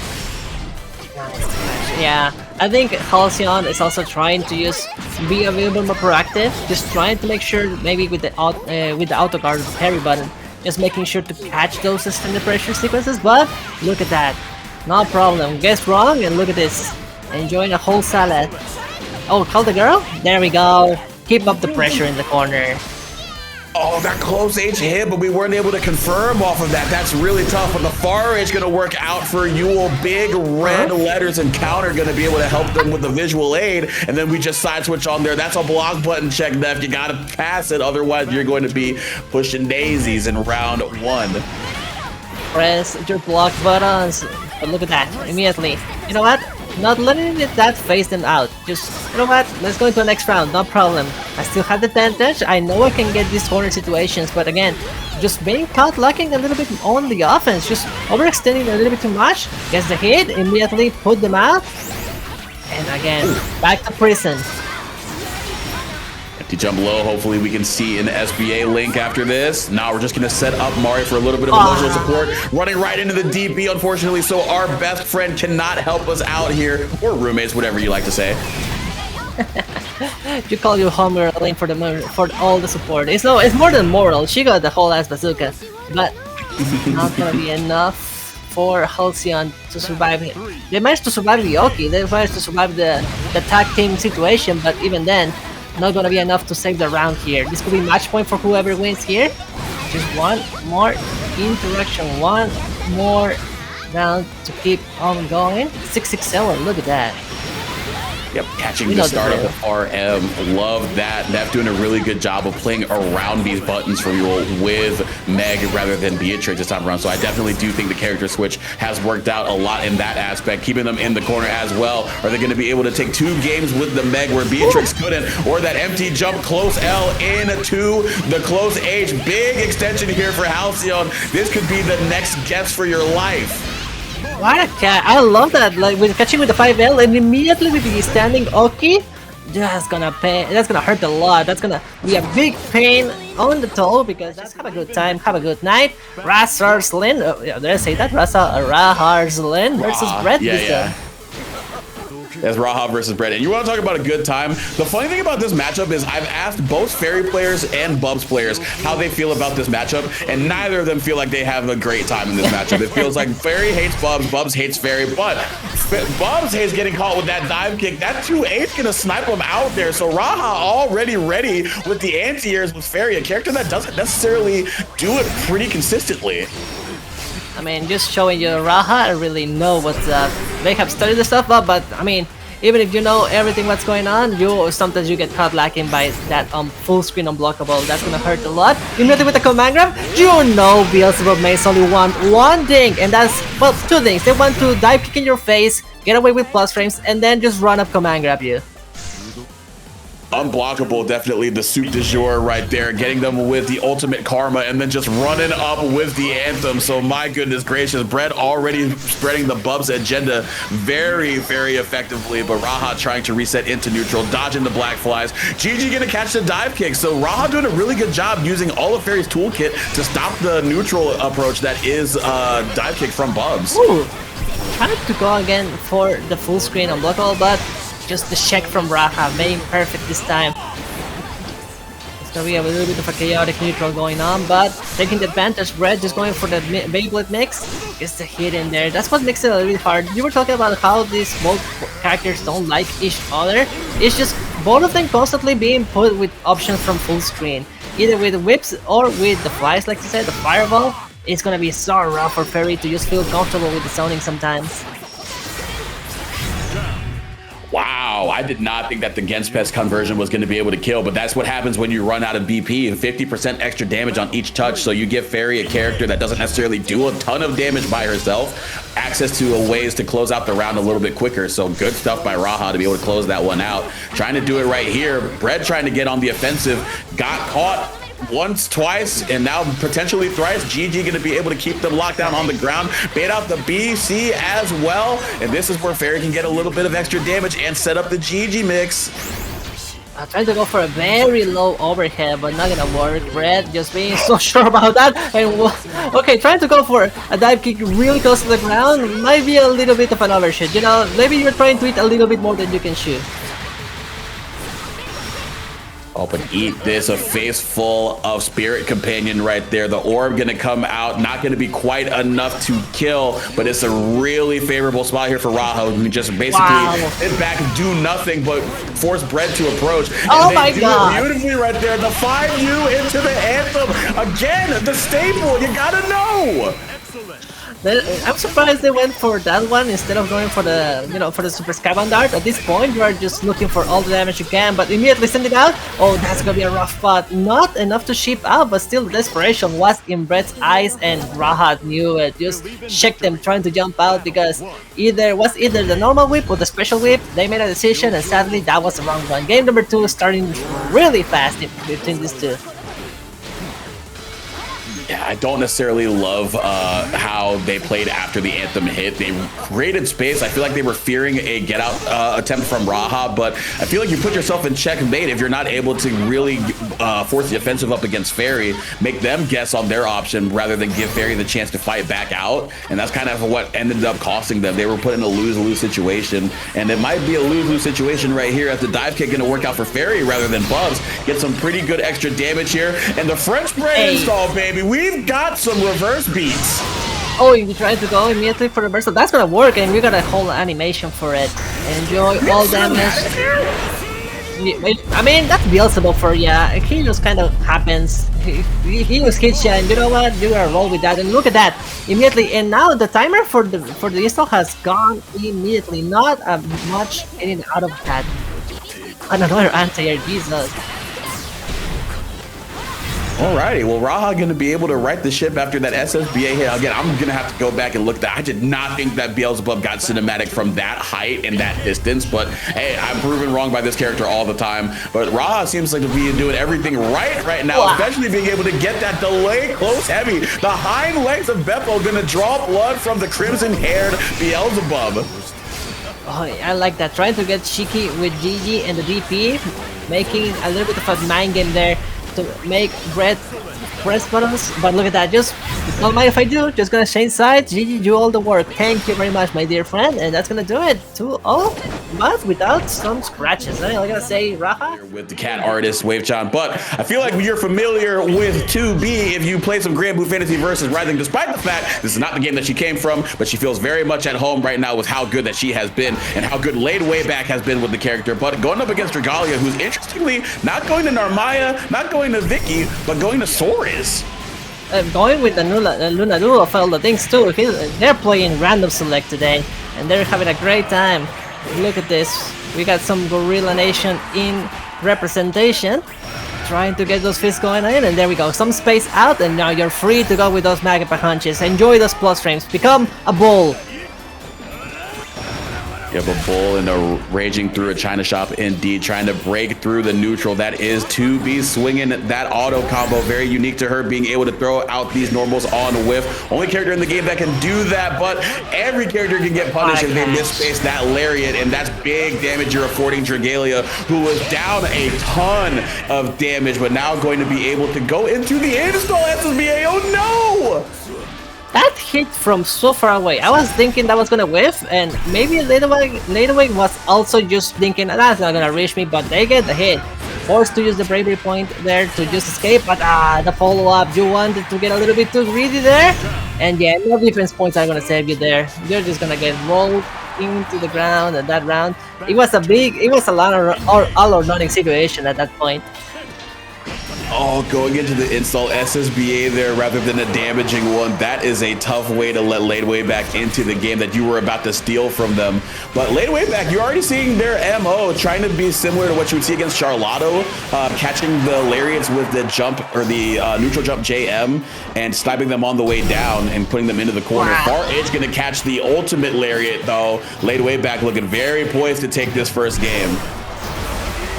Yeah, I think Halcione is also trying to just be a little bit more proactive, just trying to make sure maybe with the auto guard parry button, just making sure to catch those extended pressure sequences. But look at that, no problem. Guess wrong, and look at this, enjoying a whole salad. Oh, call the girl. There we go. Keep up the pressure in the corner. Oh, that close H hit, but we weren't able to confirm off of that. That's really tough, but the far H gonna work out for Yuel. Big red letters and counter gonna be able to help them with the visual aid, and then we just side switch on there. That's a block button check, Neff. You gotta pass it, otherwise you're going to be pushing daisies in round 1. Press your block buttons, but look at that, immediately. You know what? Not letting that phase them out. Just, you know what? Let's go into the next round, no problem. I still have the advantage. I know I can get these corner situations, but again, just being caught lacking a little bit on the offense, just overextending a little bit too much. Gets the hit, immediately put them out, and again, back to prison. To jump low, hopefully we can see an SBA link after this. Now we're just gonna set up Mari for a little bit of emotional support. Running right into the DP, unfortunately, so our best friend cannot help us out here. Or roommates, whatever you like to say. You call your Homer lane for all the support. It's more than moral. She got the whole ass bazooka, but not gonna be enough for Halcione to survive it. They managed to survive the Oki. They managed to survive the tag team situation, but even then, not gonna be enough to save the round here. This could be match point for whoever wins here. Just one more interaction, one more round to keep on going. 6-6-7, look at that. Yep, catching the start of the RM. Love that. Neff doing a really good job of playing around these buttons for Yuel with Meg rather than Beatrix this time around. So I definitely do think the character switch has worked out a lot in that aspect, keeping them in the corner as well. Are they going to be able to take 2 games with the Meg where Beatrix couldn't, or that empty jump close L into the close H? Big extension here for Halcione. This could be the next guess for your life. What a cat! I love that. Like with catching with the 5L and immediately with the standing Oki, that's gonna pain. That's gonna hurt a lot. That's gonna be a big pain on the toe because just have a good time, have a good night. RahhahRZLN. Oh, yeah, did I say that? RahhahRZLN versus BreadisDum. That's Rahha versus Bread. And you want to talk about a good time? The funny thing about this matchup is I've asked both Ferry players and Bubs players how they feel about this matchup, and neither of them feel like they have a great time in this matchup. It feels like Ferry hates Bubs, Bubs hates Ferry, but Bubs hates getting caught with that dive kick. That 2-8's gonna snipe him out there. So Rahha already ready with the anti-airs with Ferry, a character that doesn't necessarily do it pretty consistently. I mean, just showing you Rahha, I really know what's up. They have studied the stuff up, but I mean, even if you know everything what's going on, sometimes you get caught lacking by that full screen unblockable. That's gonna hurt a lot. You know with the command grab, you know Beelzebub makes only want one thing, and that's, well, two things. They want to dive kick in your face, get away with plus frames, and then just run up command grab you. Unblockable, definitely the suit du jour right there, getting them with the ultimate karma and then just running up with the anthem. So my goodness gracious, Bread already spreading the Bubs agenda very, very effectively, but Rahha trying to reset into neutral, dodging the black flies. GG gonna catch the dive kick. So Rahha doing a really good job using all of Ferry's toolkit to stop the neutral approach that is dive kick from Bubs. Ooh, trying to go again for the full screen unblockable, but just the check from Rahha, being perfect this time. It's gonna be a little bit of a chaotic neutral going on, but taking the advantage. Bread just going for the Beyblade mix. Gets the hit in there. That's what makes it a little bit hard. You were talking about how these both characters don't like each other. It's just both of them constantly being put with options from full screen. Either with whips or with the flies, like you said, the fireball. It's gonna be so rough for Ferry to just feel comfortable with the zoning sometimes. Wow, I did not think that the Genspest conversion was going to be able to kill, but that's what happens when you run out of BP and 50% extra damage on each touch. So you give Ferry a character that doesn't necessarily do a ton of damage by herself, access to ways to close out the round a little bit quicker. So good stuff by Rahha to be able to close that one out. Trying to do it right here. Bread trying to get on the offensive, got caught once, twice, and now potentially thrice. GG gonna be able to keep them locked down on the ground, bait out the BC as well, and this is where Ferry can get a little bit of extra damage and set up the GG mix. I'm trying to go for a very low overhead, but not gonna work. Bread just being so sure about that. And okay, trying to go for a dive kick really close to the ground might be a little bit of an overshoot. You know, maybe you're trying to eat a little bit more than you can shoot. Oh, but eat this, a face full of Spirit Companion right there. The orb gonna come out, not gonna be quite enough to kill, but it's a really favorable spot here for Rahha. We can just basically sit back and do nothing but force Bread to approach. And oh they my do god! It beautifully right there. The 5U into the anthem. Again, the staple, you gotta know! I'm surprised they went for that one instead of going for the, you know, for the Super Skybound Dart. At this point, you are just looking for all the damage you can, but immediately send it out. Oh, that's gonna be a rough spot. Not enough to ship out, but still the desperation was in Brett's eyes, and Rahha knew it. Just checked them trying to jump out because either the normal whip or the special whip. They made a decision, and sadly, that was the wrong one. Game number 2 starting really fast between these two. Yeah, I don't necessarily love how they played after the anthem hit. They created space. I feel like they were fearing a get out attempt from Rahha, but I feel like you put yourself in checkmate if you're not able to really force the offensive up against Ferry, make them guess on their option rather than give Ferry the chance to fight back out. And that's kind of what ended up costing them. They were put in a lose-lose situation, and it might be a lose-lose situation right here as the dive kick going to work out for Ferry rather than Bubs. Get some pretty good extra damage here, and the French brain install, baby. We've got some reverse beats. Oh, you tried to go immediately for reversal. That's gonna work, and we got a whole animation for it. Enjoy all damage. I mean, that's Beelzebub for ya. He just kind of happens. He just hits ya, and you know what? You gotta roll with that. And look at that immediately. And now the timer for the install has gone immediately. Not much getting out of that. And another anti-air, Jesus. Alrighty, well, Rahha going to be able to right the ship after that SSBA hit. Again, I'm going to have to go back and look at that. I did not think that Beelzebub got cinematic from that height and that distance, but hey, I'm proven wrong by this character all the time. But Rahha seems like to be doing everything right now, especially being able to get that delay close heavy. The hind legs of Beppo going to draw blood from the crimson-haired Beelzebub. Oh, I like that. Trying to get cheeky with GG and the DP, making a little bit of a mind game there to make Brett press buttons. But look at that, just it's not mind if I do. Just gonna change sides. GG, do all the work. Thank you very much, my dear friend, and that's gonna do it. 2-0, but without some scratches. I'm gonna say Raha with the cat artist Wavechan, but I feel like you're familiar with 2B if you play some Granblue Fantasy versus Rising, despite the fact this is not the game that she came from, but she feels very much at home right now with how good that she has been and how good Ladewaybac has been with the character. But going up against Dragalia, who's interestingly not going to Narmaya, not going to Vicky, but going to Soris. Going with the Lunalu of all the things too. They're playing random select today, and they're having a great time. Look at this. We got some Gorilla Nation in representation, trying to get those fists going in, and there we go. Some space out, and now you're free to go with those Mega punches. Enjoy those plus frames. Become a bull. You have a bull and a raging through a China shop indeed, trying to break through the neutral. That is 2B swinging that auto combo, very unique to her, being able to throw out these normals on whiff. Only character in the game that can do that, but every character can get punished if they misspace that lariat, and that's big damage you're affording Dragalia, who was down a ton of damage, but now going to be able to go into the install SSBA. Oh no! That hit from so far away. I was thinking that was gonna whiff, and maybe Ladewaybac was also just thinking that's not gonna reach me, but they get the hit. Forced to use the bravery point there to just escape, but the follow-up, you wanted to get a little bit too greedy there, and yeah, no defense points are gonna save you there. You're just gonna get rolled into the ground at that round. It was a lot of all or nothing situation at that point. Oh, going into the install SSBA there rather than a damaging one. That is a tough way to let Ladewaybac into the game that you were about to steal from them. But Ladewaybac, you're already seeing their MO trying to be similar to what you would see against Charlotta, catching the lariats with the jump or the neutral jump JM and sniping them on the way down and putting them into the corner. Wow. Far Edge going to catch the ultimate lariat though. Ladewaybac looking very poised to take this first game.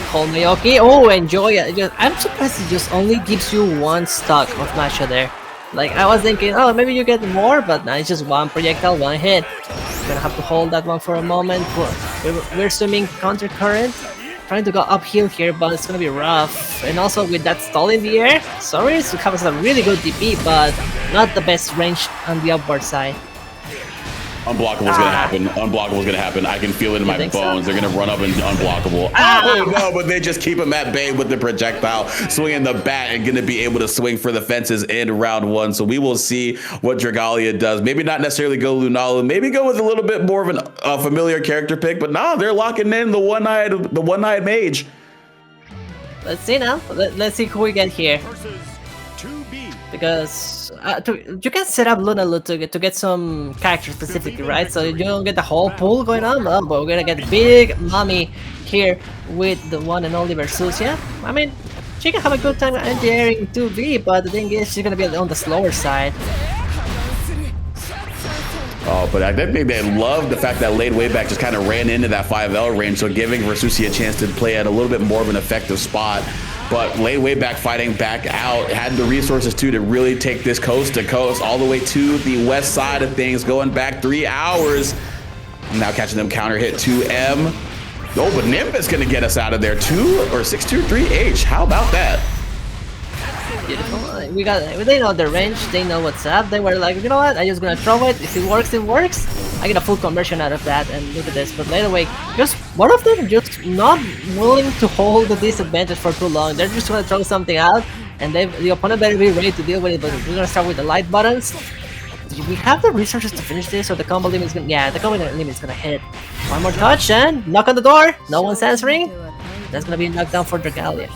Holmeyoki, oh, enjoy it. I'm surprised it just only gives you one stock of Masha there. Like, I was thinking, oh, maybe you get more, but no, it's just one projectile, one hit. Gonna have to hold that one for a moment. We're swimming counter current, trying to go uphill here, but it's gonna be rough. And also with that stall in the air, Soris has a really good DP, but not the best range on the upward side. Unblockable is gonna happen. Unblockable is gonna happen. I can feel it in my bones. So? They're gonna run up and unblockable. Oh no, but they just keep him at bay with the projectile, swinging the bat and gonna be able to swing for the fences in round one. So we will see what Dragalia does. Maybe not necessarily go Lunalu. Maybe go with a little bit more of a familiar character pick. But nah, they're locking in the one-eyed mage. Let's see now. Let's see who we get here. Because you can set up Lunalu to get some characters specifically, right? So you don't get the whole pool going on, but we're gonna get Big Mommy here with the one and only Versusia. I mean, she can have a good time anti-airing 2B, but the thing is, she's gonna be on the slower side. Oh, but I think they love the fact that Ladewaybac just kind of ran into that 5L range, so giving Versusia a chance to play at a little bit more of an effective spot. But Ladewaybac fighting back out, had the resources too to really take this coast to coast all the way to the west side of things, going back 3 hours. Now catching them counter hit 2M. Oh, but Nimbus gonna get us out of there. 623H. How about that? Beautiful. They know the range, they know what's up. They were like, you know what, I'm just gonna throw it. If it works, it works. I get a full conversion out of that, and look at this. But later, just one of them just not willing to hold the disadvantage for too long. They're just gonna throw something out, and the opponent better be ready to deal with it. But we're gonna start with the light buttons. Do we have the resources to finish this, or the combo limit is gonna? Yeah, the combo limit is gonna hit. One more touch and knock on the door. No one's answering. That's gonna be a knockdown for Dragalia.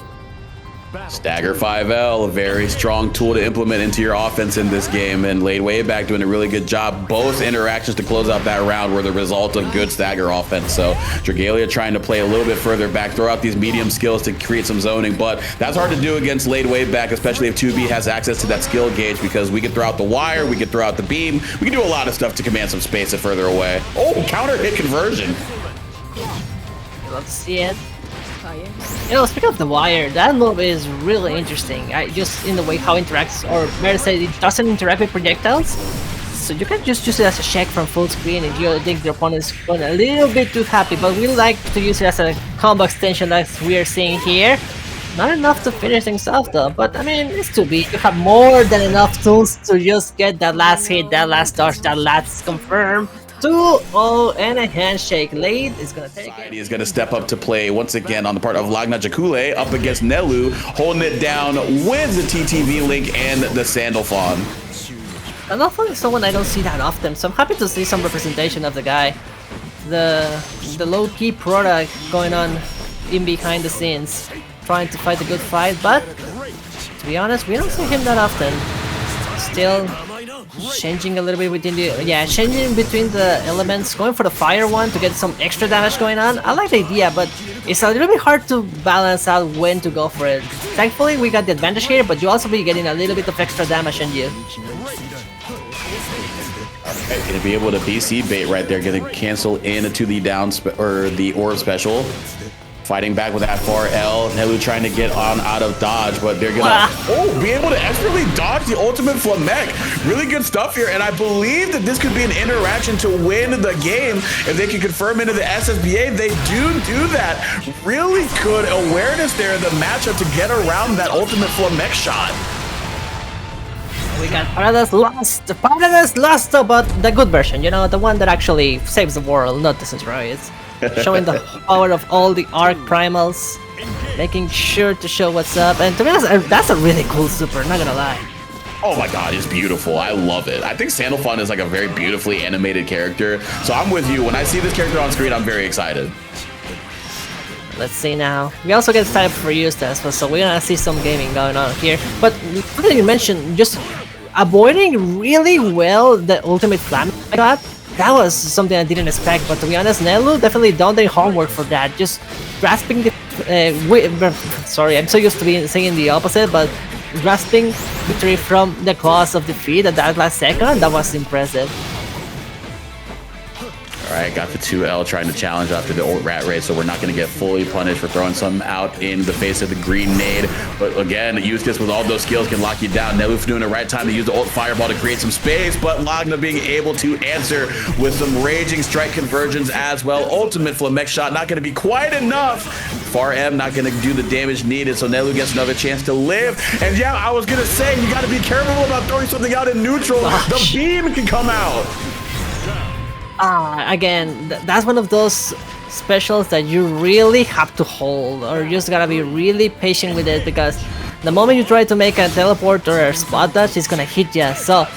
Stagger 5L, a very strong tool to implement into your offense in this game, and Ladewaybac doing a really good job. Both interactions to close out that round were the result of good stagger offense. So Dragalia trying to play a little bit further back, throw out these medium skills to create some zoning, but that's hard to do against Ladewaybac, especially if 2B has access to that skill gauge, because we can throw out the wire, we can throw out the beam, we can do a lot of stuff to command some space further away. Oh, counter hit conversion. Love to see it. You know, speaking of the wire, that move is really interesting. Just in the way how it interacts, or better say, it doesn't interact with projectiles. so you can just use it as a check from full screen if you think your opponent is going a little bit too happy, but we like to use it as a combo extension as we are seeing here. Not enough to finish things off though, but I mean, it's to be. You have more than enough tools to just get that last hit, that last dodge, that last confirm. 2-0 and a handshake. Lade is gonna take it. He is gonna step up to play once again on the part of LagnaJakulei up against Nelu, holding it down with the TTV link and the Sandalphon. Sandalphon is someone I don't see that often, so I'm happy to see some representation of the guy. The low-key product going on in behind the scenes, trying to fight a good fight, but to be honest, we don't see him that often. Still changing a little bit within the changing between the elements, going for the fire one to get some extra damage going on. I like the idea, but it's a little bit hard to balance out when to go for it. Thankfully we got the advantage here, but you also be getting a little bit of extra damage on you. Alright, gonna be able to BC bait right there, gonna cancel into the down or the orb special. Fighting back with that far L. Nelu trying to get on out of dodge, but they're gonna be able to expertly dodge the ultimate Flamek. Really good stuff here, and I believe that this could be an interaction to win the game. If they can confirm into the SSBA, they do that. Really good awareness there in the matchup to get around that ultimate Flamek shot. We got Paradise Lost, but the good version, you know, the one that actually saves the world, not destroys. Showing the power of all the Arc Primals, making sure to show what's up, and to be honest, that's a really cool super, not gonna lie. Oh my god, it's beautiful. I love it. I think Sandalphon is like a very beautifully animated character, so I'm with you. When I see this character on screen, I'm very excited. Let's see now. We also get excited for Eustace, so we're gonna see some gaming going on here. But what you mentioned, just avoiding really well the ultimate flam shot. That was something I didn't expect, but to be honest, Nelu definitely done their homework for that. Just grasping the... sorry, I'm so used to saying the opposite, but grasping victory from the claws of defeat at that last second, that was impressive. Alright, got the 2L trying to challenge after the ult rat race, so we're not going to get fully punished for throwing something out in the face of the green nade. But again, Eustace with all those skills can lock you down. Nelu doing the right time to use the ult fireball to create some space, but Lagna being able to answer with some raging strike conversions as well. Ultimate Flamek shot not going to be quite enough. Far M not going to do the damage needed, so Nelu gets another chance to live. And yeah, I was going to say, you got to be careful about throwing something out in neutral. The beam can come out. Again, that's one of those specials that you really have to hold, or you just gotta be really patient with it, because the moment you try to make a teleport or a spot dodge, it's gonna hit you. So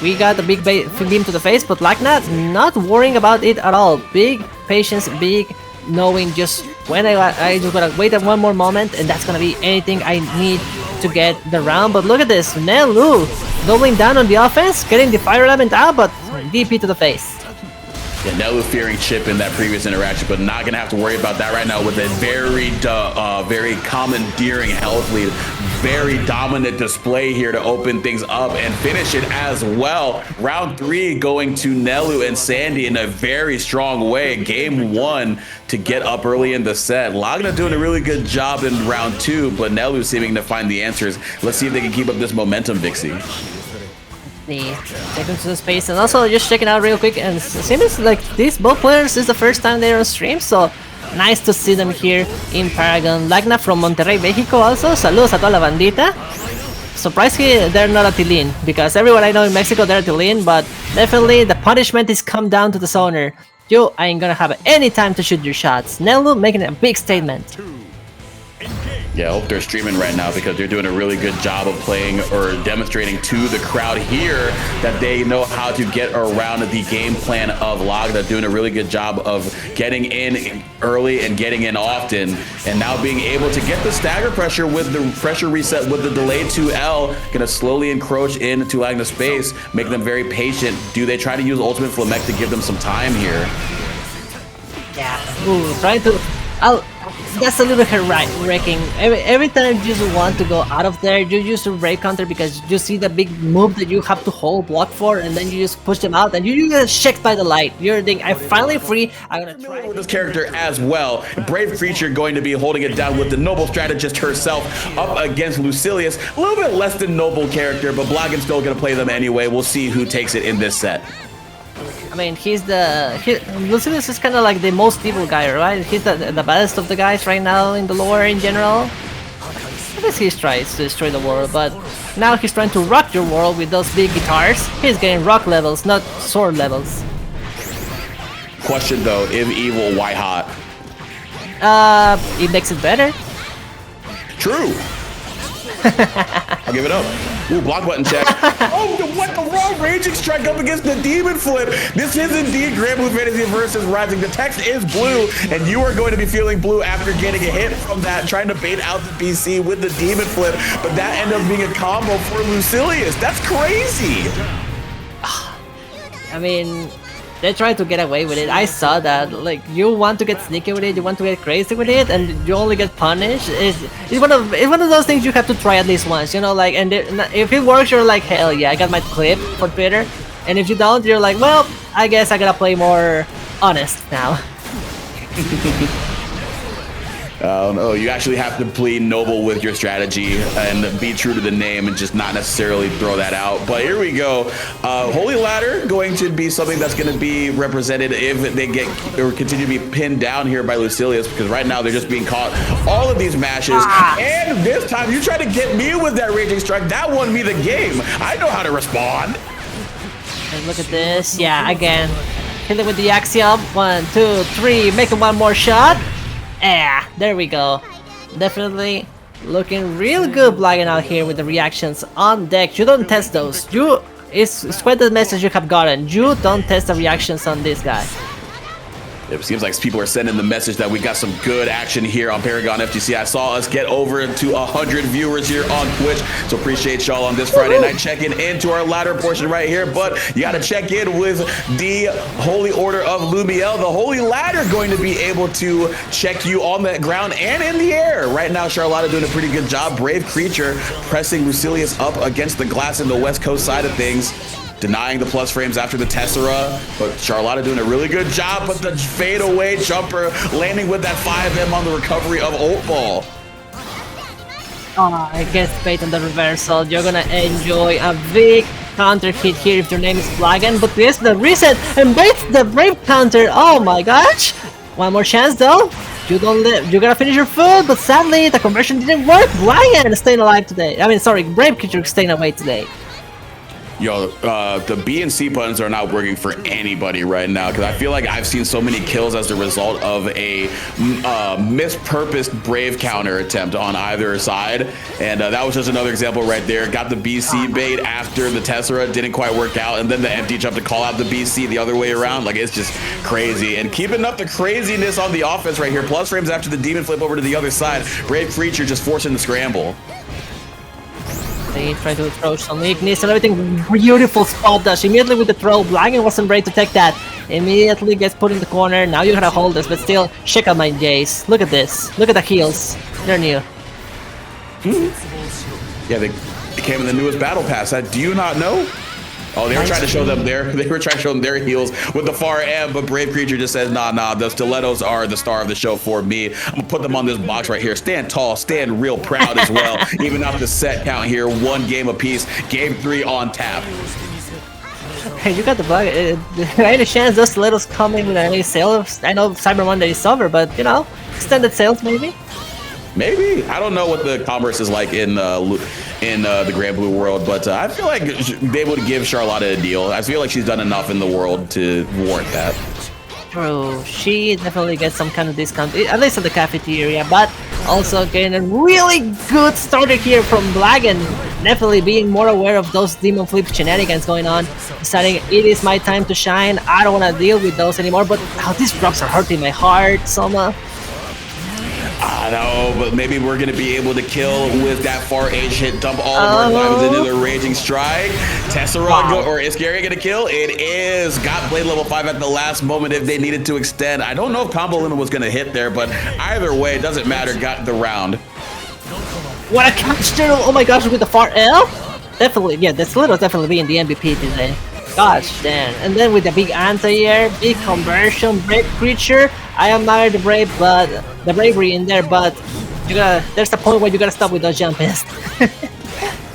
we got a big beam to the face, but Lagna not worrying about it at all. Big patience, big knowing just when I just gotta wait one more moment, and that's gonna be anything I need to get the round. But look at this, Nelu doubling down on the offense, getting the fire element out, but DP to the face. Yeah, Nelu fearing chip in that previous interaction, but not gonna have to worry about that right now with a very commandeering health lead. Very dominant display here to open things up and finish it as well. Round 3 going to Nelu and Sandy in a very strong way. Game 1 to get up early in the set. Lagna doing a really good job in round 2, but Nelu seeming to find the answers. Let's see if they can keep up this momentum, Vixie. Take them to the space, and also just checking out real quick, and it seems like these both players is the first time they're on stream, so nice to see them here in Paragon. Lagna from Monterrey, Mexico also. Saludos a toda la bandita. Surprisingly, they're not a Tilín, because everyone I know in Mexico, they're a Tilín, but definitely the punishment is come down to the zoner. You ain't gonna have any time to shoot your shots. Nelu making a big statement. Yeah, I hope they're streaming right now, because they're doing a really good job of playing or demonstrating to the crowd here that they know how to get around the game plan of Lagna, doing a really good job of getting in early and getting in often, and now being able to get the stagger pressure with the pressure reset with the delayed 2L, gonna slowly encroach into Lagna's space, make them very patient. Do they try to use ultimate Flamek to give them some time here? Yeah, ooh, trying to... that's a little wrecking. Every time you just want to go out of there, you use a raid counter because you see the big move that you have to hold block for, and then you just push them out, and you get checked by the light. You're thinking, I'm finally free. I'm gonna try with this character as well. Brave Creature going to be holding it down with the noble strategist herself up against Lucilius. A little bit less than noble character, but Blagen's still gonna play them anyway. We'll see who takes it in this set. I mean, Lucilius is kind of like the most evil guy, right? He's the baddest of the guys right now in the lore in general. I guess he tries to destroy the world, but now he's trying to rock your world with those big guitars. He's getting rock levels, not sword levels. Question though, if evil, why hot? It makes it better. True. I'll give it up. Ooh, block button check. Oh, what the wrong raging strike up against the demon flip. This is indeed Granblue Fantasy versus Rising. The text is blue, and you are going to be feeling blue after getting a hit from that, trying to bait out the BC with the demon flip, but that ended up being a combo for Lucilius. That's crazy. I mean, they try to get away with it. I saw that. Like, you want to get sneaky with it, you want to get crazy with it, and you only get punished. It's one of those things you have to try at least once, you know. Like, and if it works, you're like, hell yeah, I got my clip for Twitter. And if you don't, you're like, well, I guess I gotta play more honest now. No, you actually have to play noble with your strategy and be true to the name and just not necessarily throw that out. But here we go. Holy Ladder going to be something that's going to be represented if they get or continue to be pinned down here by Lucilius, because right now they're just being caught all of these mashes. And this time you try to get me with that raging strike. That won me the game. I know how to respond. And look at this. Yeah, again. Hit it with the axiom. 1, 2, 3. Make him one more shot. Yeah, there we go. Definitely looking real good Blagen out here with the reactions on deck. You don't test those. It's quite the message you have gotten. You don't test the reactions on this guy. It seems like people are sending the message that we got some good action here on Paragon FGC. I saw us get over to 100 viewers here on Twitch, so appreciate y'all on this Friday night checking into our ladder portion right here. But you got to check in with the Holy Order of Lumiel. The Holy Ladder going to be able to check you on the ground and in the air. Right now, Charlotta doing a pretty good job. Brave Creature pressing Lucilius up against the glass in the West Coast side of things, denying the plus frames after the Tessera, but Charlotta doing a really good job. But the fade away jumper landing with that 5M on the recovery of Ult Ball. Oh, I guess bait on the reversal. You're gonna enjoy a big counter hit here if your name is Blagen, but this the reset and bait the brave counter. Oh my gosh! One more chance though. You don't live. You gotta finish your food, but sadly the conversion didn't work. Blagen is staying alive today. I mean, sorry, Brave Creature is staying away today. Yo, the B and C buttons are not working for anybody right now, because I feel like I've seen so many kills as a result of a mispurposed Brave counter attempt on either side. And that was just another example right there. Got the BC bait after the Tessera, didn't quite work out, and then the empty jump to call out the BC the other way around. Like, it's just crazy. And keeping up the craziness on the offense right here. Plus frames after the demon flip over to the other side. Brave Creature just forcing the scramble. They try to throw some weakness and everything. Beautiful spot dash immediately with the throw. Blagen wasn't ready to take that. Immediately gets put in the corner. Now you gotta hold this, but still, check out my Jace. Look at this. Look at the heals. They're new. Yeah, they came in the newest battle pass. Do you not know? Oh, they were trying to show them their heals with the far M, but Brave Creature just says, nah, the stilettos are the star of the show for me. I'm gonna put them on this box right here. Stand tall, stand real proud as well. Even off the set count here, 1 game apiece. Game 3 on tap. Hey, you got the bug. Any chance those stilettos coming with any sales? I know Cyber Monday is over, but you know, extended sales maybe? Maybe. I don't know what the commerce is like in the Granblue world, but I feel like they would give Charlotta a deal. I feel like she's done enough in the world to warrant that. True. She definitely gets some kind of discount, at least at the cafeteria, but also getting a really good starter here from Blagen. Definitely being more aware of those demon flip shenanigans going on. Deciding it is my time to shine. I don't want to deal with those anymore, but these drops are hurting my heart, Soma. I know, but maybe we're going to be able to kill with that far H hit, dump all of our diamonds into the Raging Strike. Tesseract or Iscaria going to kill? It is. Got blade level 5 at the last moment if they needed to extend. I don't know if combo limit was going to hit there, but either way, it doesn't matter. Got the round. What a catch there! Oh my gosh, with the far L? Definitely, yeah, this little definitely be in the MVP today. Gosh damn. And then with the big anti-air, big conversion, brave creature. I admire the brave, but the bravery in there, but you gotta, there's a point where you gotta stop with those jumps.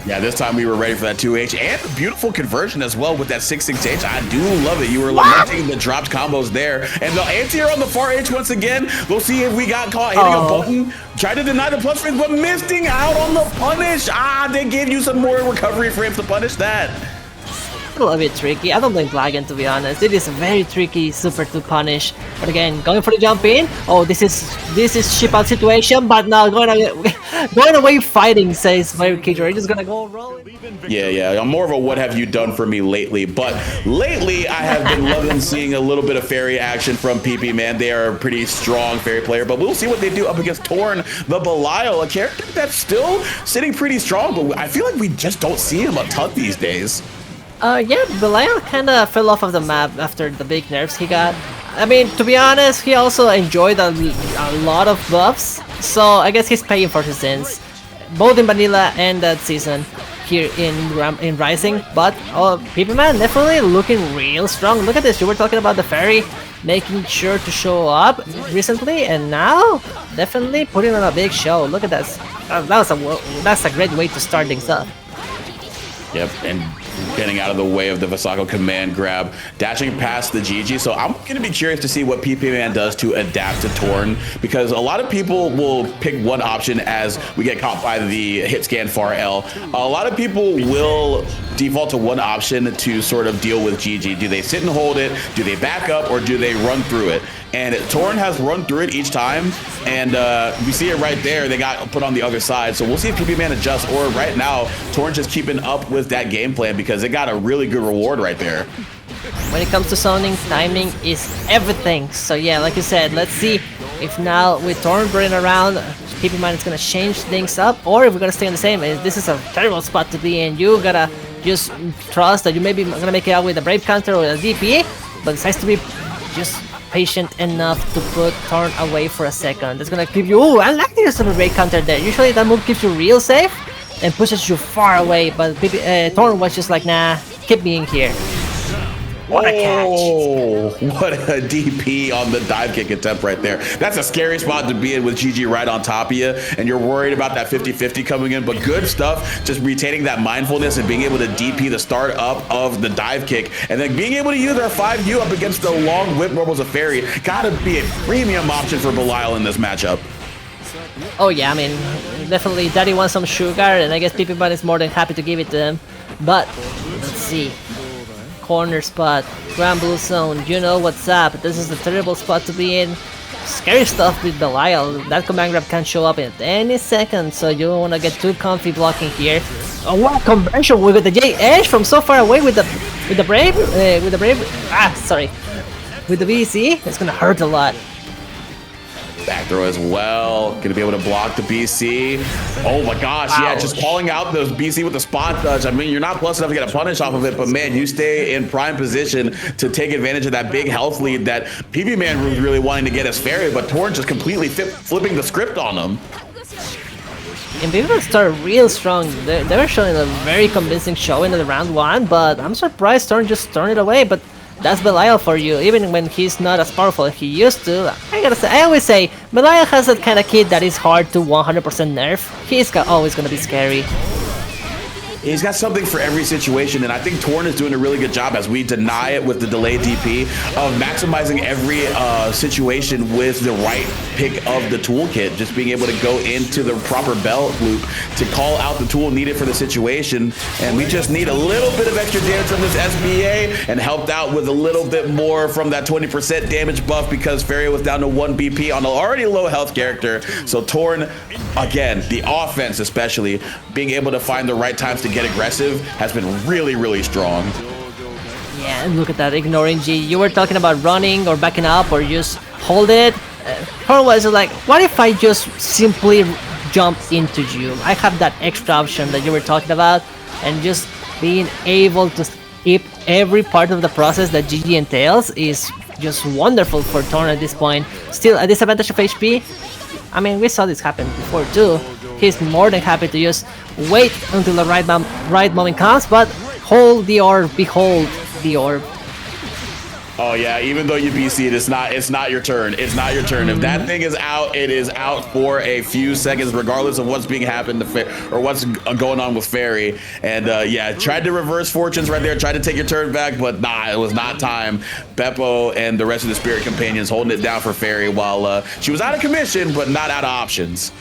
Yeah, this time we were ready for that 2H and a beautiful conversion as well with that 6-6H. I do love it. You were lamenting the dropped combos there. And the anti-air on the far H once again. We'll see if we got caught hitting a button. Tried to deny the plus frames, but missing out on the punish. They gave you some more recovery frames to punish that. A little bit tricky. I don't blame Blagan, to be honest. It is very tricky super to punish. But again, going for the jump in. Oh, this is ship out situation, but now going away fighting, says my Kicker. Just gonna go roll. Yeah. I'm more of a what have you done for me lately, but lately I have been loving seeing a little bit of Ferry action from PP, man. They are a pretty strong Ferry player, but we'll see what they do up against Torn the Belial, a character that's still sitting pretty strong, but I feel like we just don't see him a ton these days. Yeah, Belial kind of fell off of the map after the big nerfs he got. I mean, to be honest, he also enjoyed a lot of buffs, so I guess he's paying for his sins, both in Vanilla and that season here in Rising. But PP Man definitely looking real strong. Look at this, you were talking about the Ferry making sure to show up recently, and now definitely putting on a big show. Look at that. That's a great way to start things up. Yep, and getting out of the way of the Vasako command grab, dashing past the GG. So I'm going to be curious to see what PP Man does to adapt to Torn, because a lot of people will pick one option as we get caught by the hit scan far L. A lot of people will default to one option to sort of deal with GG. Do they sit and hold it? Do they back up, or do they run through it? And Torn has run through it each time, and we see it right there. They got put on the other side, so we'll see if PP Man adjusts, or right now Torn just keeping up with that game plan because it got a really good reward right there. When it comes to zoning, timing is everything. So yeah, like you said, let's see if now with Torn running around, PP Man is gonna change things up, or if we're gonna stay on the same. This is a terrible spot to be in. You gotta just trust that you maybe gonna make it out with a Brave counter or a DP, but it has to be just patient enough to put Torn away for a second. That's gonna give you, oh, I like the use of a Brave counter there. Usually that move keeps you real safe and pushes you far away, but Torn was just like, nah, keep being here. What a catch. Oh, what a DP on the dive kick attempt right there. That's a scary spot to be in with GG right on top of you, and you're worried about that 50-50 coming in, but good stuff, just retaining that mindfulness and being able to DP the start up of the dive kick, and then being able to use our 5U up against the long whip normals of Ferry. Gotta be a premium option for Belial in this matchup. Oh yeah, I mean, definitely Daddy wants some sugar, and I guess PP Man is more than happy to give it to him. But, let's see. Corner spot, Granblue zone, you know what's up. This is a terrible spot to be in. Scary stuff with Belial. That command grab can show up at any second, so you don't want to get too comfy blocking here. Oh, what a conversion with the J Edge from so far away with the Brave, with the BC. It's gonna hurt a lot. Back throw as well. Gonna be able to block the BC. Oh my gosh, yeah, just calling out those BC with the spot touch. I mean, you're not plus enough to get a punish off of it, but man, you stay in prime position to take advantage of that big health lead that PP Man was really wanting to get as Ferry, but Torn just completely flipping the script on him. And people start real strong. They were showing a very convincing showing in the round 1, but I'm surprised Torn just turned it away. But that's Belial for you, even when he's not as powerful as he used to. I always say, Belial has that kind of kid that is hard to 100% nerf. He's always gonna be scary. He's got something for every situation, and I think Torn is doing a really good job as we deny it with the delayed DP of maximizing every situation with the right pick of the toolkit, just being able to go into the proper belt loop to call out the tool needed for the situation. And we just need a little bit of extra damage from this SBA and helped out with a little bit more from that 20% damage buff because Ferry was down to 1 BP on an already low health character. So Torn, again, the offense especially, being able to find the right times to get aggressive has been really, really strong. Yeah, and look at that, ignoring G. You were talking about running or backing up or just hold it. Torn was like, what if I just simply jump into you? I have that extra option that you were talking about, and just being able to skip every part of the process that GG entails is just wonderful for Torn at this point. Still a disadvantage of HP. I mean, we saw this happen before too. He's more than happy to just wait until the right moment comes, but hold the orb, behold the orb. Oh yeah, even though you BC'd, it's not your turn. It's not your turn. If that thing is out, it is out for a few seconds, regardless of what's being happened or what's going on with Ferry. And yeah, tried to reverse fortunes right there, tried to take your turn back, but nah, it was not time. Beppo and the rest of the Spirit Companions holding it down for Ferry while she was out of commission, but not out of options.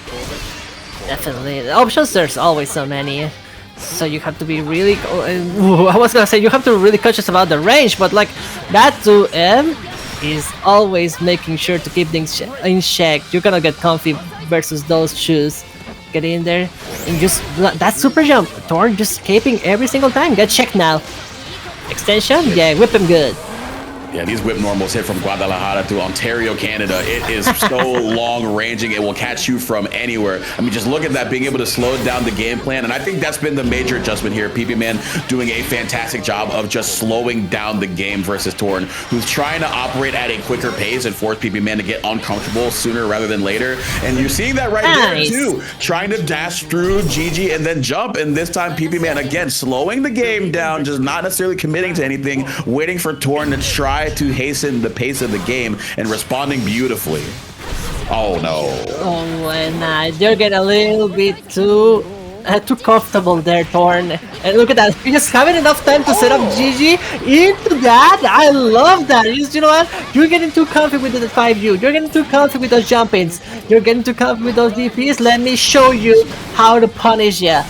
Definitely, the options, there's always so many. So you have to be really, I was gonna say you have to be really cautious about the range, but like that 2M is always making sure to keep things in check. You're gonna get comfy versus those shoes. Get in there and just that super jump. Torn just escaping every single time. Get checked now. Extension, yeah, whip him good. Yeah, these whip normals hit from Guadalajara to Ontario, Canada. It is so long ranging, it will catch you from anywhere. I mean, just look at that, being able to slow down the game plan. And I think that's been the major adjustment here. PP-Man doing a fantastic job of just slowing down the game versus Torn, who's trying to operate at a quicker pace and force PP-Man to get uncomfortable sooner rather than later. And you're seeing that right there too. Trying to dash through GG and then jump. And this time PP-Man, again, slowing the game down, just not necessarily committing to anything, waiting for Torn to try to hasten the pace of the game and responding beautifully. Oh no. Oh, and you're getting a little bit too comfortable there, Torn. And look at that, you just having enough time to set up GG into that. I love that. You know what? You're getting too comfy with the 5U. You're getting too comfy with those jump-ins. You're getting too comfy with those DPs. Let me show you how to punish you.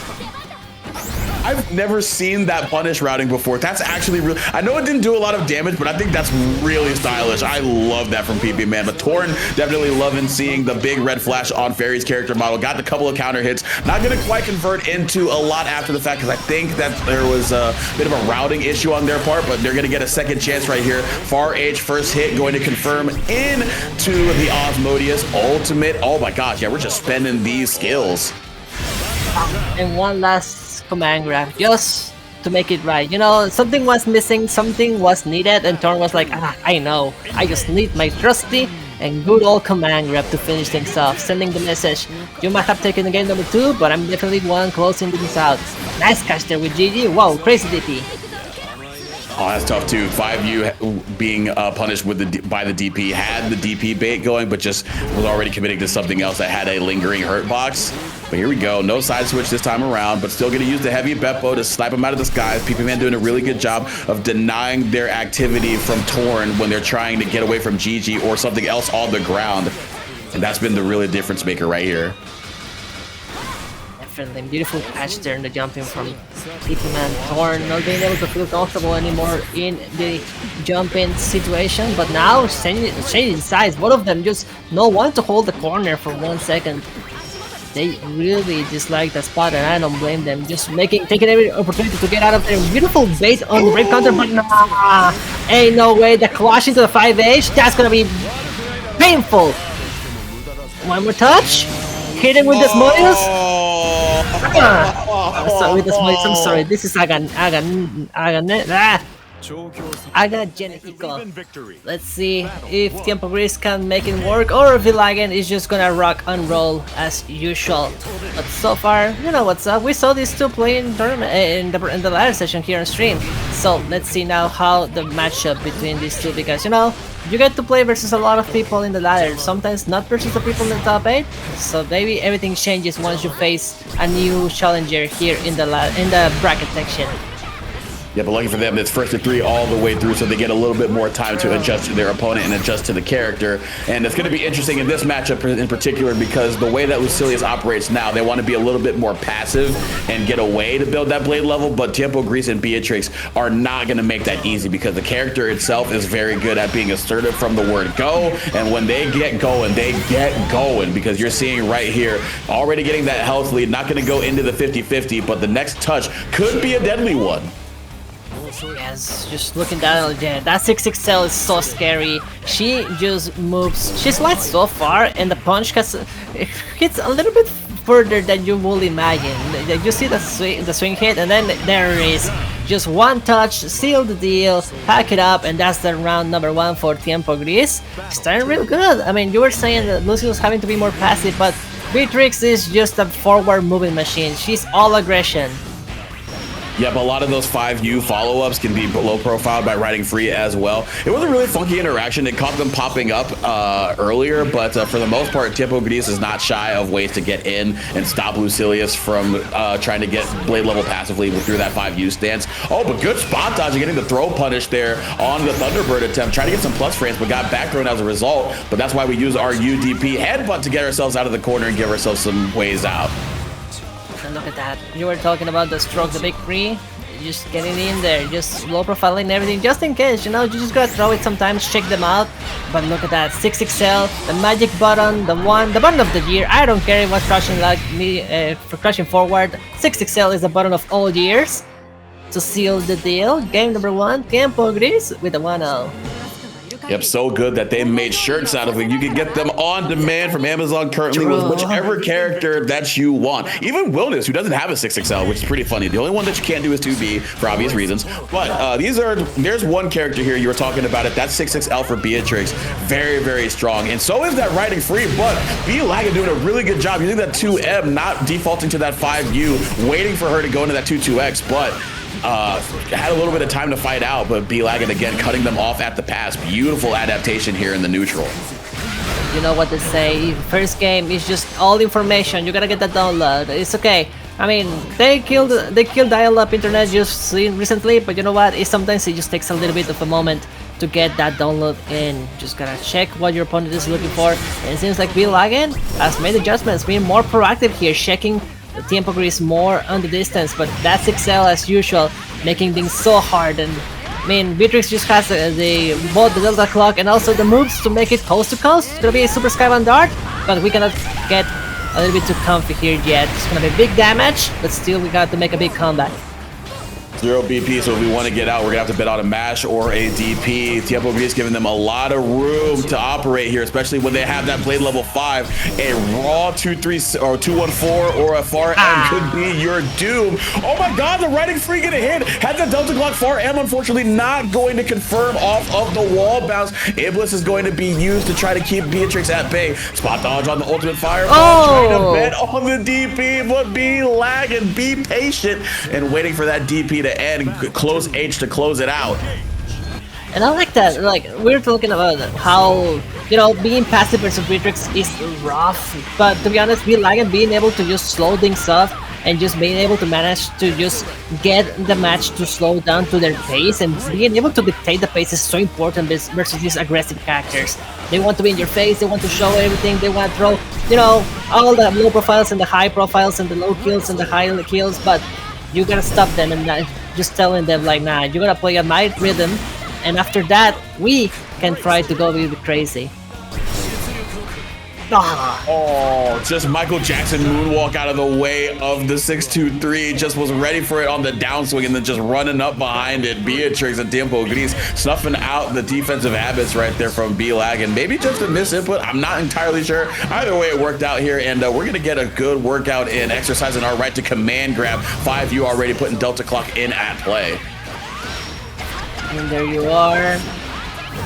I've never seen that punish routing before. That's actually really, I know it didn't do a lot of damage, but I think that's really stylish. I love that from PP-Man. But Torn definitely loving seeing the big red flash on Ferry's character model. Got a couple of counter hits. Not going to quite convert into a lot after the fact, because I think that there was a bit of a routing issue on their part, but they're going to get a second chance right here. Far H first hit going to confirm into the Osmodeus ultimate. Oh my gosh, yeah, we're just spending these skills. And one last command grab just to make it right. You know, something was missing, something was needed, and Torn was like, I know, I just need my trusty and good old command grab to finish things off, sending the message. You might have taken the game number 2, but I'm definitely one closing things out. Nice catch there with GG. Wow, crazy DP. Oh, that's tough too. 5U being punished with by the DP, had the DP bait going, but just was already committing to something else that had a lingering hurt box. But here we go, no side switch this time around, but still gonna use the heavy Beppo to snipe him out of the skies. PP-Man doing a really good job of denying their activity from Torn when they're trying to get away from GG or something else on the ground. And that's been the really difference maker right here. Definitely beautiful catch there in the jumping from PP-Man. Torn not being able to feel comfortable anymore in the jumping situation, but now changing sides. Both of them just no one to hold the corner for 1 second. They really dislike the spot, and I don't blame them. Just taking every opportunity to get out of there. Beautiful bait on the brave counter, but nah, ain't no way. The clash into the 5H, that's gonna be painful. One more touch, hit him with the Asmodeus. Sorry, with the Asmodeus. I'm sorry. This is Genetico. Let's see if TiempoGris can make it work, or if Villagen is just gonna rock and roll as usual. But so far, you know what's up. We saw these two play in tournament in the ladder session here on stream. So let's see now how the matchup between these two, because you know you get to play versus a lot of people in the ladder, sometimes not versus the people in the top 8. So maybe everything changes once you face a new challenger here in the bracket section. Yeah, but lucky for them, it's first to 3 all the way through, so they get a little bit more time to adjust to their opponent and adjust to the character. And it's going to be interesting in this matchup in particular, because the way that Lucilius operates now, they want to be a little bit more passive and get away to build that blade level, but TiempoGris and Beatrix are not going to make that easy, because the character itself is very good at being assertive from the word go, and when they get going, because you're seeing right here, already getting that health lead, not going to go into the 50-50, but the next touch could be a deadly one. Yes, just looking down, yeah, that 6XL is so scary. She just moves, she slides so far, and the punch it hits a little bit further than you would imagine. You see the swing hit, and then there is just one touch, seal the deal, pack it up, and that's the round number 1 for TiempoGris. Starting real good. I mean, you were saying that Lucilius having to be more passive, but Beatrix is just a forward moving machine. She's all aggression. Yep, a lot of those 5U follow-ups can be low profile by riding free as well. It was a really funky interaction. It caught them popping up earlier, but for the most part, TiempoGris is not shy of ways to get in and stop Lucilius from trying to get blade level passively through that 5U stance. Oh, but good spot dodge, getting the throw punish there on the Thunderbird attempt. Trying to get some plus frames, but got back thrown as a result. But that's why we use our UDP headbutt to get ourselves out of the corner and give ourselves some ways out. And look at that. You were talking about the stroke, the big free. Just getting in there, just low profiling everything, just in case, you know, you just gotta throw it sometimes, check them out. But look at that, 6XL, the magic button, the button of the year. I don't care what's crushing like me for crushing forward. 6XL is the button of all years. To seal the deal, game number 1, TiempoGris with a 1-0. Yep, so good that they made shirts out of it. You can get them on demand from Amazon currently with whichever character that you want. Even Wilnas, who doesn't have a 6XL, which is pretty funny. The only one that you can't do is 2B for obvious reasons. But there's one character here, you were talking about it, that's 6XL for Beatrix. Very, very strong. And so is that riding free, but BeLagnaJakulei doing a really good job using that 2M, not defaulting to that 5U, waiting for her to go into that 2-2X, but had a little bit of time to fight out, but BeLagnaJakulei again cutting them off at the pass. Beautiful adaptation here in the neutral. You know what they say, first game is just all information, you gotta get that download. It's okay. I mean, they killed dial-up internet just recently, but you know what, sometimes it just takes a little bit of a moment to get that download in. Just gotta check what your opponent is looking for, and it seems like BeLagnaJakulei has made adjustments, being more proactive here, checking the TiempoGris more on the distance, but that's XL as usual, making things so hard. And I mean, Beatrix just has both the Delta Clock and also the moves to make it coast to coast. It's gonna be a Super Skybound Dart, but we cannot get a little bit too comfy here yet. It's gonna be big damage, but still we got to make a big comeback. 0 BP, so if we want to get out, we're gonna have to bet on a mash or a DP. TiempoGris giving them a lot of room to operate here, especially when they have that blade level 5. A raw 2-3 or 2-1-4 or a far M could be your doom. Oh my god, the riding free gonna hit. Had the Delta Clock far M, unfortunately not going to confirm off of the wall bounce. Iblis is going to be used to try to keep Beatrix at bay. Spot dodge on the ultimate fireball, trying to bet on the DP, but BeLagnaJakulei, be patient and waiting for that DP to end, close H to close it out. And I like that, like, we're talking about how, you know, being passive versus Beatrix is rough, but to be honest, BeLagnaJakulei being able to just slow things up and just being able to manage to just get the match to slow down to their pace, and being able to dictate the pace is so important versus these aggressive characters. They want to be in your face, they want to show everything, they want to throw, you know, all the low profiles and the high profiles and the low kills and the high kills, but you gotta stop them and just telling them like, nah, you gotta play a my rhythm, and after that we can try to go a little bit crazy. Oh, just Michael Jackson moonwalk out of the way of the 6-2-3. Just was ready for it on the downswing and then just running up behind it. Beatrix and TiempoGris snuffing out the defensive habits right there from BeLagnaJakulei. And maybe just a misinput. I'm not entirely sure. Either way, it worked out here. And we're going to get a good workout in exercising our right to command grab. 5U already putting Delta Clock in at play. And there you are.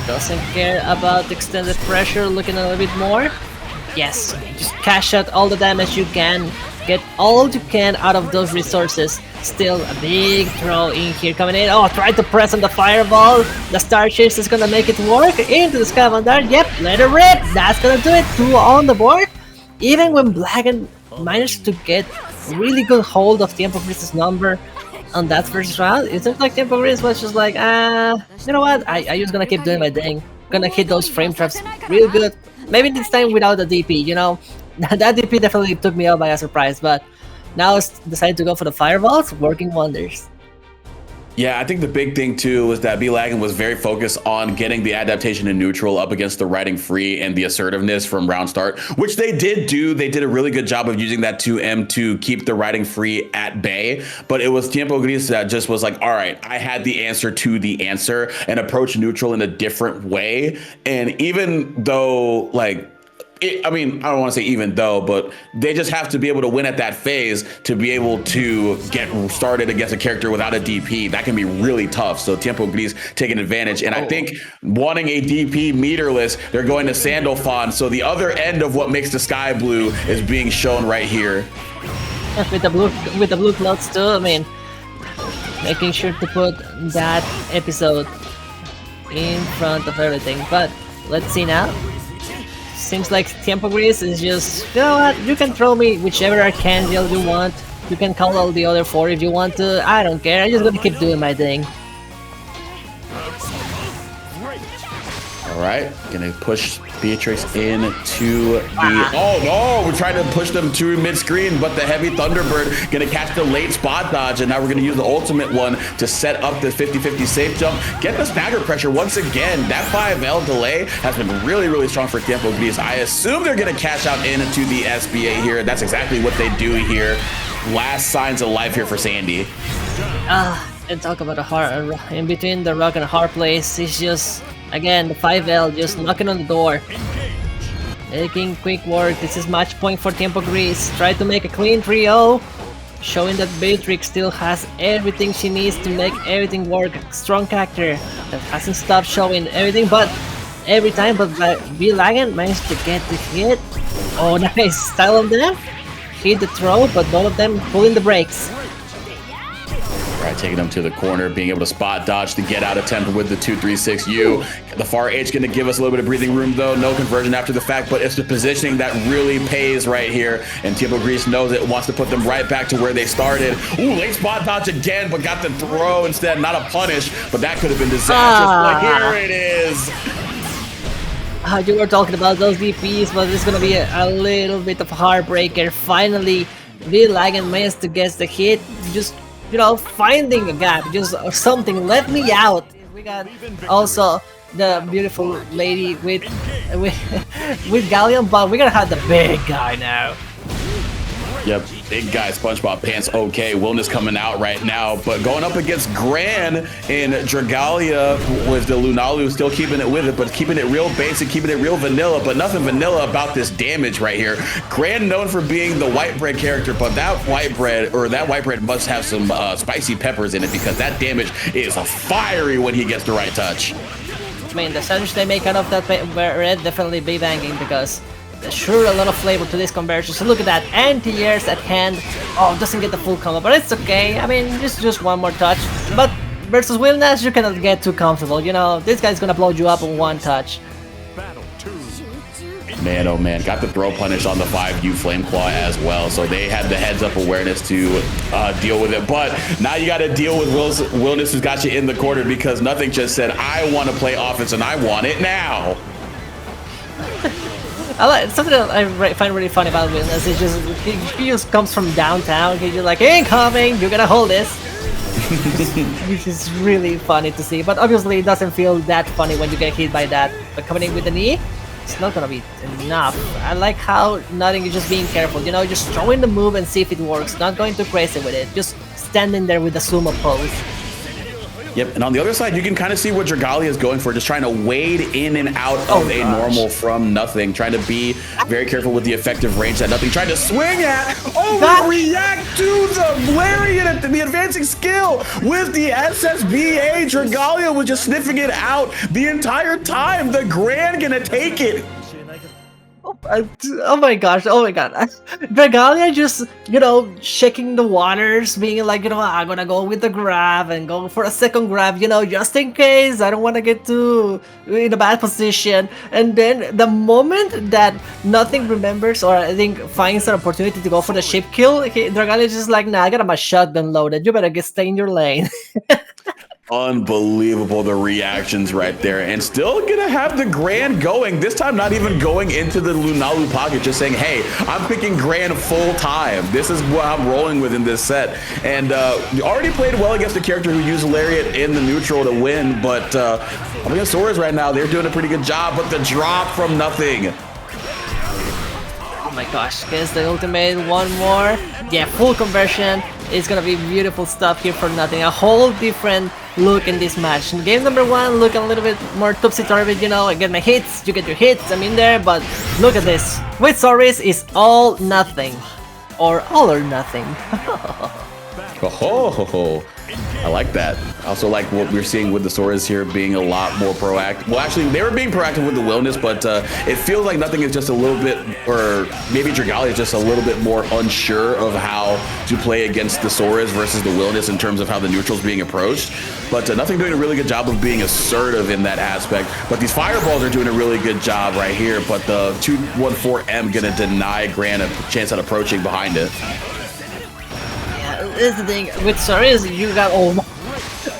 Doesn't care about extended pressure. Looking a little bit more. Yes, just cash out all the damage you can, get all you can out of those resources. Still a big throw in here coming in. Oh, try to press on the fireball. The Star Chase is gonna make it work into the Skybound Dart. Yep, let it rip. That's gonna do it. 2 on the board. Even when BeLagnaJakulei managed to get really good hold of TiempoGris' number on that first round, it looked like TiempoGris was just like, you know what? I just gonna keep doing my thing. Gonna hit those frame traps real good. Maybe this time without the DP, you know. That DP definitely took me out by a surprise, but now it's decided to go for the fireballs, working wonders. Yeah, I think the big thing too was that B-Lagan was very focused on getting the adaptation in neutral up against the riding free and the assertiveness from round start, which they did do. They did a really good job of using that 2M to keep the riding free at bay. But it was TiempoGris that just was like, all right, I had the answer to the answer and approach neutral in a different way. And even though like, I mean, I don't want to say even though, but they just have to be able to win at that phase to be able to get started against a character without a DP. That can be really tough. So TiempoGris taking advantage. And I think wanting a DP meterless, they're going to Sandalphon. So the other end of what makes the sky blue is being shown right here. With the blue clouds too, I mean, making sure to put that episode in front of everything. But let's see now. Seems like TiempoGris is just, you know what, you can throw me whichever Archangel you want. You can call all the other 4 if you want to. I don't care, I'm just gonna keep doing my thing. Alright, gonna push Beatrix into the... Oh no, we're trying to push them to mid-screen, but the heavy Thunderbird gonna catch the late spot dodge, and now we're gonna use the ultimate one to set up the 50-50 safe jump. Get the stagger pressure once again. That 5L delay has been really, really strong for TiempoGris. I assume they're gonna cash out into the SBA here. That's exactly what they do here. Last signs of life here for Sandy. And talk about a hard, in between the rock and hard place, it's just... Again, the 5L just knocking on the door. Making quick work. This is match point for TiempoGris. Try to make a clean 3-0. Showing that Beatrix still has everything she needs to make everything work. Strong character that hasn't stopped showing everything but every time. But B-Lagan managed to get the hit. Oh, nice style on them. Hit the throw, but both of them pulling the brakes. Right, taking them to the corner, being able to spot dodge to get out attempt with the 236U. The far H going to give us a little bit of breathing room though. No conversion after the fact, but it's the positioning that really pays right here. And TiempoGris knows it, wants to put them right back to where they started. Ooh, late spot dodge again, but got the throw instead. Not a punish, but that could have been disastrous. But here it is. You were talking about those DPs, but it's gonna be a little bit of a heartbreaker. Finally, B-Lagan managed to get the hit. Just, you know, finding a gap, just or something. Let me out. We got also the beautiful lady with Galleon, but we're gonna have the big guy now. Yep, big guy, SpongeBob pants. Okay, Wilnas coming out right now, but going up against Gran in Dragalia with the Lunalu, still keeping it with it, but keeping it real basic, keeping it real vanilla, but nothing vanilla about this damage right here. Gran known for being the white bread character, but that white bread must have some spicy peppers in it because that damage is fiery when he gets the right touch. I mean, the sandwich they make out of that bread definitely be banging because there's sure a lot of flavor to this conversion. So look at that, anti-airs at hand. Oh, doesn't get the full combo, but it's okay. I mean, just one more touch. But versus Wilnas, you cannot get too comfortable. You know, this guy's gonna blow you up in one touch. Man, oh man, got the throw punish on the 5U Flame Claw as well. So they had the heads up awareness to deal with it. But now you got to deal with Wilnas, who's got you in the corner because nothing just said, I want to play offense and I want it now. Something that I find really funny about Wilnas is just he just comes from downtown. He's just like, incoming, you gotta hold this. Which is really funny to see, but obviously it doesn't feel that funny when you get hit by that. But coming in with the knee, it's not gonna be enough. I like how nothing is just being careful, you know, just throwing the move and see if it works, not going too crazy with it, just standing there with the sumo pose. Yep, and on the other side, you can kind of see what Dragalia is going for, just trying to wade in and out of a normal from nothing, trying to be very careful with the effective range that nothing tried to swing at. Oh, react to the Lariat, the advancing skill with the SSBA. Dragalia was just sniffing it out the entire time. The Gran gonna take it. Oh my gosh, oh my god. Dragalia just, you know, shaking the waters, being like, you know, I'm gonna go with the grab and go for a second grab, you know, just in case I don't want to get too in a bad position. And then the moment that nothing remembers, or I think finds an opportunity to go for the ship kill, Dragalia is just like, nah, I got my shotgun loaded, you better stay in your lane. Unbelievable, the reactions right there. And still gonna have the Gran going. This time not even going into the Lunalu pocket, just saying, hey, I'm picking Gran full time. This is what I'm rolling with in this set. And already played well against the character who used Lariat in the neutral to win, but I'm against Soras right now. They're doing a pretty good job, but the drop from nothing. Oh my gosh, gets the ultimate, one more. Yeah, full conversion. It's gonna be beautiful stuff here for nothing. A whole different look in this match. In game number 1, look a little bit more topsy-turvy, you know, I get my hits, you get your hits, I'm in there, but look at this. With Soris, it's all nothing. Or all or nothing. Oh, I like that. I also like what we're seeing with the Soras here being a lot more proactive. Well, actually, they were being proactive with the Wilnas, but it feels like nothing is just a little bit, or maybe Dragalia is just a little bit more unsure of how to play against the Soras versus the Wilnas in terms of how the neutral's being approached. But nothing doing a really good job of being assertive in that aspect. But these fireballs are doing a really good job right here. But the 214M gonna deny Gran a chance at approaching behind it. This is the thing with Soris, you got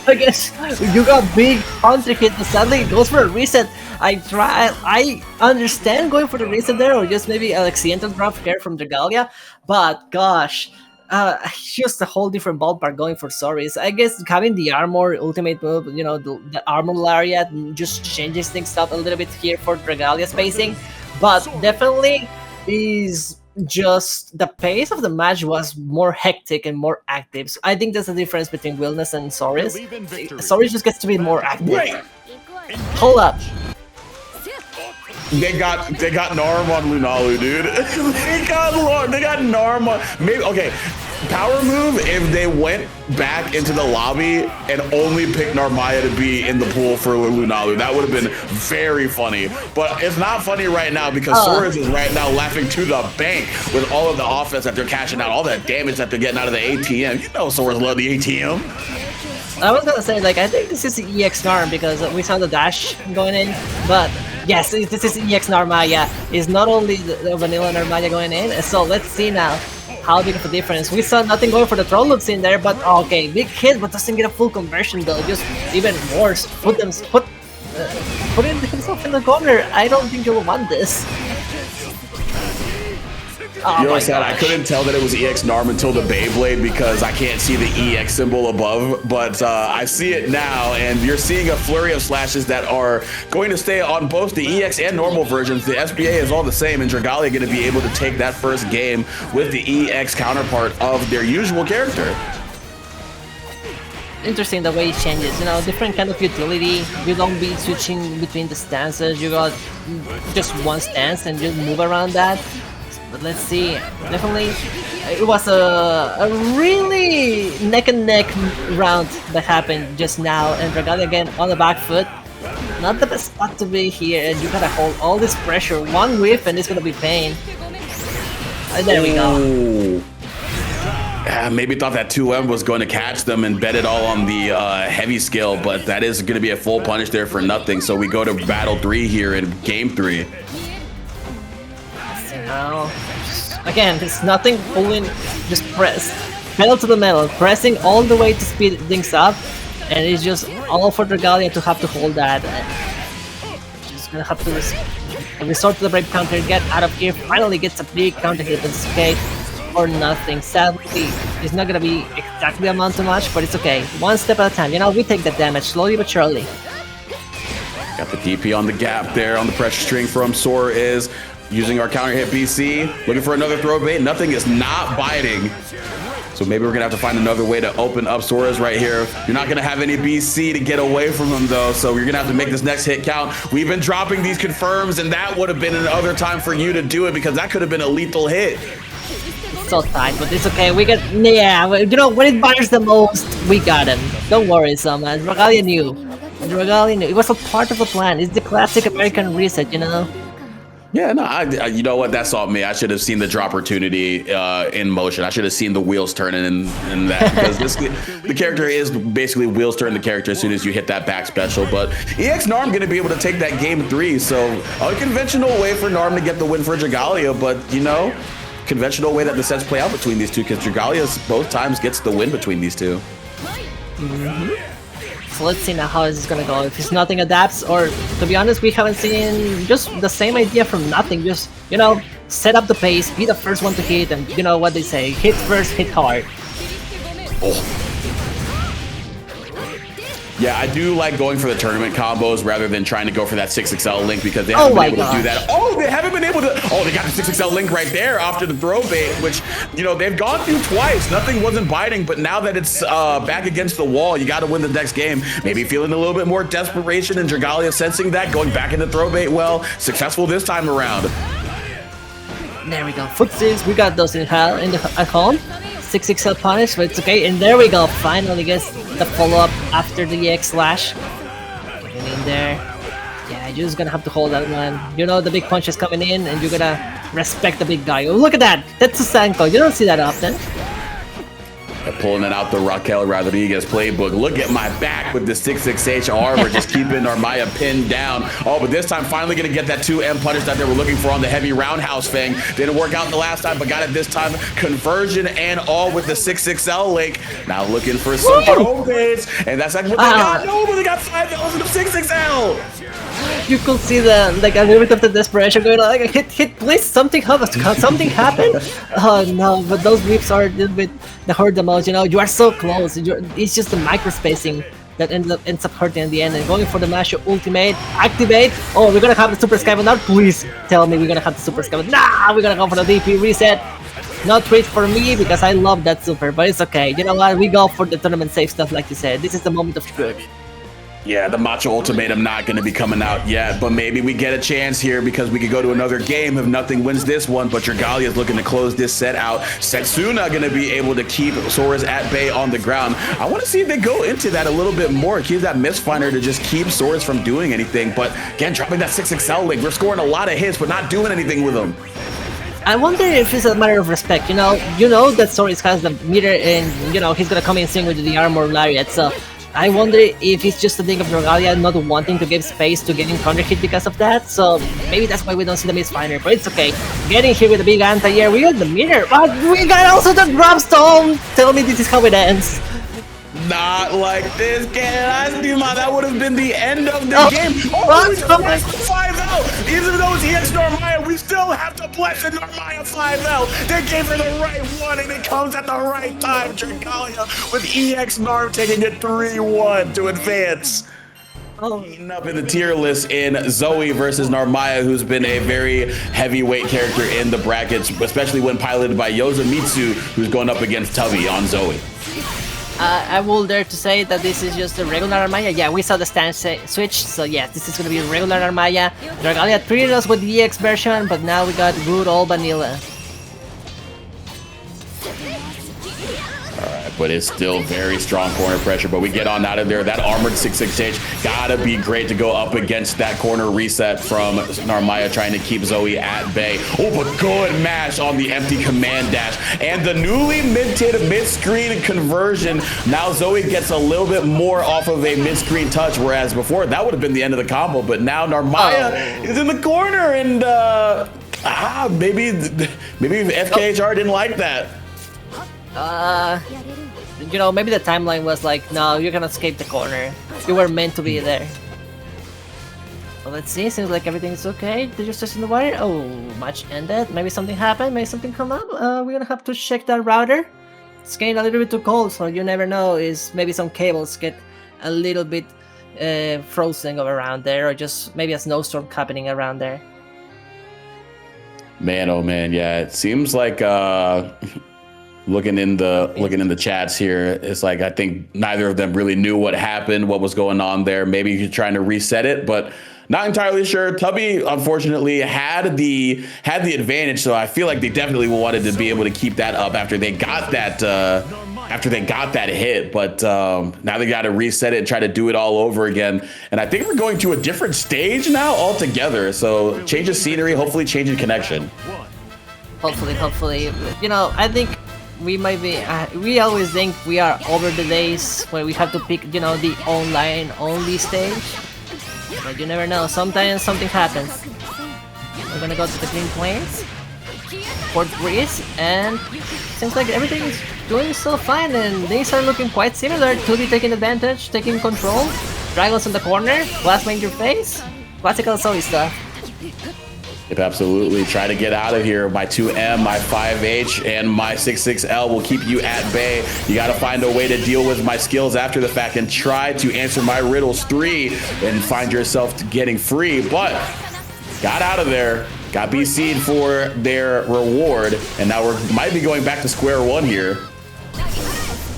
I guess you got big counter hit, but sadly it goes for a reset. I understand going for the reset there, or just maybe an accidental drop here from Dragalia, but gosh, just a whole different ballpark going for Soris. I guess having the armor ultimate move, you know, the armor lariat just changes things up a little bit here for Dragalia spacing, but definitely is just the pace of the match was more hectic and more active. So I think there's a difference between Wilnas and Soris. Soris just gets to be more active. Wait. Hold up. They got Narm on Lunalu, dude. they got Narm on. Maybe okay. Power move if they went back into the lobby and only picked Narmaya to be in the pool for Lunalu. That would have been very funny. But it's not funny right now because Soras is right now laughing to the bank with all of the offense that they're cashing out, all that damage that they're getting out of the ATM. You know Soras love the ATM. I was gonna say, like, I think this is the EX Narm because we saw the dash going in, but yes, this is EX Narmaya. It's not only the vanilla Narmaya going in, so let's see now how big of a difference. We saw nothing going for the troll loops in there, but okay, big hit, but doesn't get a full conversion though. Just even worse, put himself in the corner. I don't think you'll want this. Oh you know what I couldn't tell that it was EX Narm until the Beyblade because I can't see the EX symbol above, but I see it now, and you're seeing a flurry of slashes that are going to stay on both the EX and normal versions. The SBA is all the same, and Dragalia going to be able to take that first game with the EX counterpart of their usual character. Interesting the way it changes, you know, different kind of utility. You don't be switching between the stances, you got just one stance and just move around that. But let's see, definitely it was a really neck and neck round that happened just now, and Dragalia again on the back foot. Not the best spot to be here, and you gotta hold all this pressure. One whiff and it's gonna be pain. There we go. Maybe thought that 2M was going to catch them and bet it all on the heavy skill, but that is going to be a full punish there for nothing. So we go to battle 3 here in game 3. Now, again, it's nothing pulling, just press. Pedal to the metal, pressing all the way to speed things up, and it's just all for Dragalia to have to hold that. Just gonna have to resort to the brave counter, get out of here, finally gets a big counter hit and escape or nothing. Sadly, it's not gonna be exactly the amount too much, but it's okay. One step at a time, you know, we take that damage slowly but surely. Got the DP on the gap there on the pressure string from Sora is. Using our counter hit BC, looking for another throw bait. Nothing is not biting. So maybe we're gonna have to find another way to open up Soras right here. You're not gonna have any BC to get away from him though, so you're gonna have to make this next hit count. We've been dropping these confirms, and that would have been another time for you to do it because that could have been a lethal hit. It's so tight, but it's okay. We get, yeah, you know, when it matters the most, we got him. Don't worry, so man. Dragalia knew. Dragalia knew. It was a part of the plan. It's the classic American reset, you know? Yeah, no, you know what? That's all me. I should have seen the drop opportunity in motion. I should have seen the wheels turning in that because the character is basically wheels turn the character as soon as you hit that back special. But EX Narm going to be able to take that game 3. So unconventional way for Narm to get the win for Dragalia, but you know, conventional way that the sets play out between these two because Dragalia both times gets the win between these two. So let's see now how this is gonna go. If his nothing adapts, or to be honest, we haven't seen just the same idea from nothing. Just, you know, set up the pace, be the first one to hit, and you know what they say, hit first, hit hard. Oh. Yeah, I do like going for the tournament combos rather than trying to go for that 6XL link because they haven't been able to do that. Oh, they haven't been able to. Oh, they got the 6XL link right there after the throw bait, which, you know, they've gone through twice. Nothing wasn't biting, but now that it's back against the wall, you got to win the next game. Maybe feeling a little bit more desperation, and Dragalia sensing that, going back into throw bait. Well, successful this time around. There we go. Footsies, we got those at home. 6XL punish, but it's okay. And there we go. Finally gets the follow-up after the EX slash. Getting in there. Yeah, you're just gonna have to hold that one. You know the big punch is coming in, and you're gonna respect the big guy. Oh, look at that! That's a Sanko. You don't see that often. Pulling it out the Raquel Rodriguez playbook. Look at my back with the 6XH armor, just keeping Narmaya pinned down. Oh, but this time finally gonna get that 2M punish that they were looking for on the heavy roundhouse thing. Didn't work out the last time, but got it this time. Conversion and all with the 6XL link. Now looking for some throw baits, and that's like what they got. No, but they got 5,000 of 6XL. You could see the like a little bit of the desperation going like hit please, something happened. Oh no, but those whips are a little bit that hurt the most, you know. You are so close. It's just the micro spacing that ends up hurting in the end. And going for the Masho ultimate, activate. Oh, we're gonna have the super skybound now. Please tell me we're gonna have the super skybound. Nah, we're gonna go for the DP reset. Not treat for me because I love that super, but it's okay. You know what? We go for the tournament safe stuff, like you said. This is the moment of truth. Yeah, the Macho Ultimatum not going to be coming out yet, but maybe we get a chance here because we could go to another game if nothing wins this one, but Dragalia is looking to close this set out. Setsuna going to be able to keep Sora's at bay on the ground. I want to see if they go into that a little bit more, keep that Mistfinder to just keep Sora's from doing anything, but again, dropping that 6XL link. We're scoring a lot of hits, but not doing anything with them. I wonder if it's a matter of respect, you know that Soris has the meter and, you know, he's going to come in sync with the armor lariat, so I wonder if it's just a thing of Dragalia not wanting to give space to getting counter hit because of that, so maybe that's why we don't see the Mistfinder, but it's okay. Getting here with a big anti-air, we got the meter, but we got also the drop stone! Tell me this is how it ends. Not like this, that would have been the end of the game. Oh, we still bless the 5L. Even though it's EX Narmaya, we still have to bless the Narmaya 5L. They gave her the right one, and it comes at the right time. Dragalia with EX Narm taking it 3-1 to advance. Heating up in the tier list in Zoe versus Narmaya, who's been a very heavyweight character in the brackets, especially when piloted by Yozamitsu, who's going up against Tubbie on Zoe. I will dare to say that this is just a regular Narmaya. Yeah, we saw the stance switch, so yes, this is gonna be a regular Narmaya. Dragalia treated us with the EX version, but now we got good old vanilla. But it's still very strong corner pressure, but we get on out of there. That armored 6-6H gotta be great to go up against that corner reset from Narmaya trying to keep Zoe at bay. Oh, but good mash on the empty command dash. And the newly minted mid-screen conversion. Now Zoe gets a little bit more off of a mid-screen touch, whereas before that would have been the end of the combo, but now Narmaya is in the corner, and maybe FKHR didn't like that. You know, maybe the timeline was like, no, you cannot escape the corner. You were meant to be there. Well, let's see, seems like everything is okay. They're just in the wire. Oh, match ended. Maybe something happened, maybe something come up. We're gonna have to check that router. It's getting a little bit too cold, so you never know. Is maybe some cables get a little bit frozen around there, or just maybe a snowstorm happening around there. Man, oh man, yeah, it seems like looking in the chats here, it's like I think neither of them really knew what happened, what was going on there. Maybe you're trying to reset it, but not entirely sure. Tubbie unfortunately had the advantage, so I feel like they definitely wanted to be able to keep that up after they got that hit. But now they got to reset it and try to do it all over again. And I think we're going to a different stage now altogether. So change of scenery, hopefully change of connection. Hopefully, you know, I think we might be, we always think we are over the days where we have to pick, you know, the online only stage, but you never know, sometimes something happens. We're gonna go to the Green Plains, Fort Breeze, and seems like everything is doing so fine, and things are looking quite similar. Tubbie taking advantage, taking control. Dragons in the corner, plasma in your face. Classical Zoe stuff. Yep, absolutely. Try to get out of here. My 2M, my 5H, and my 66L will keep you at bay. You got to find a way to deal with my skills after the fact and try to answer my riddles 3 and find yourself getting free. But got out of there. Got BC'd for their reward. And now might be going back to square one here.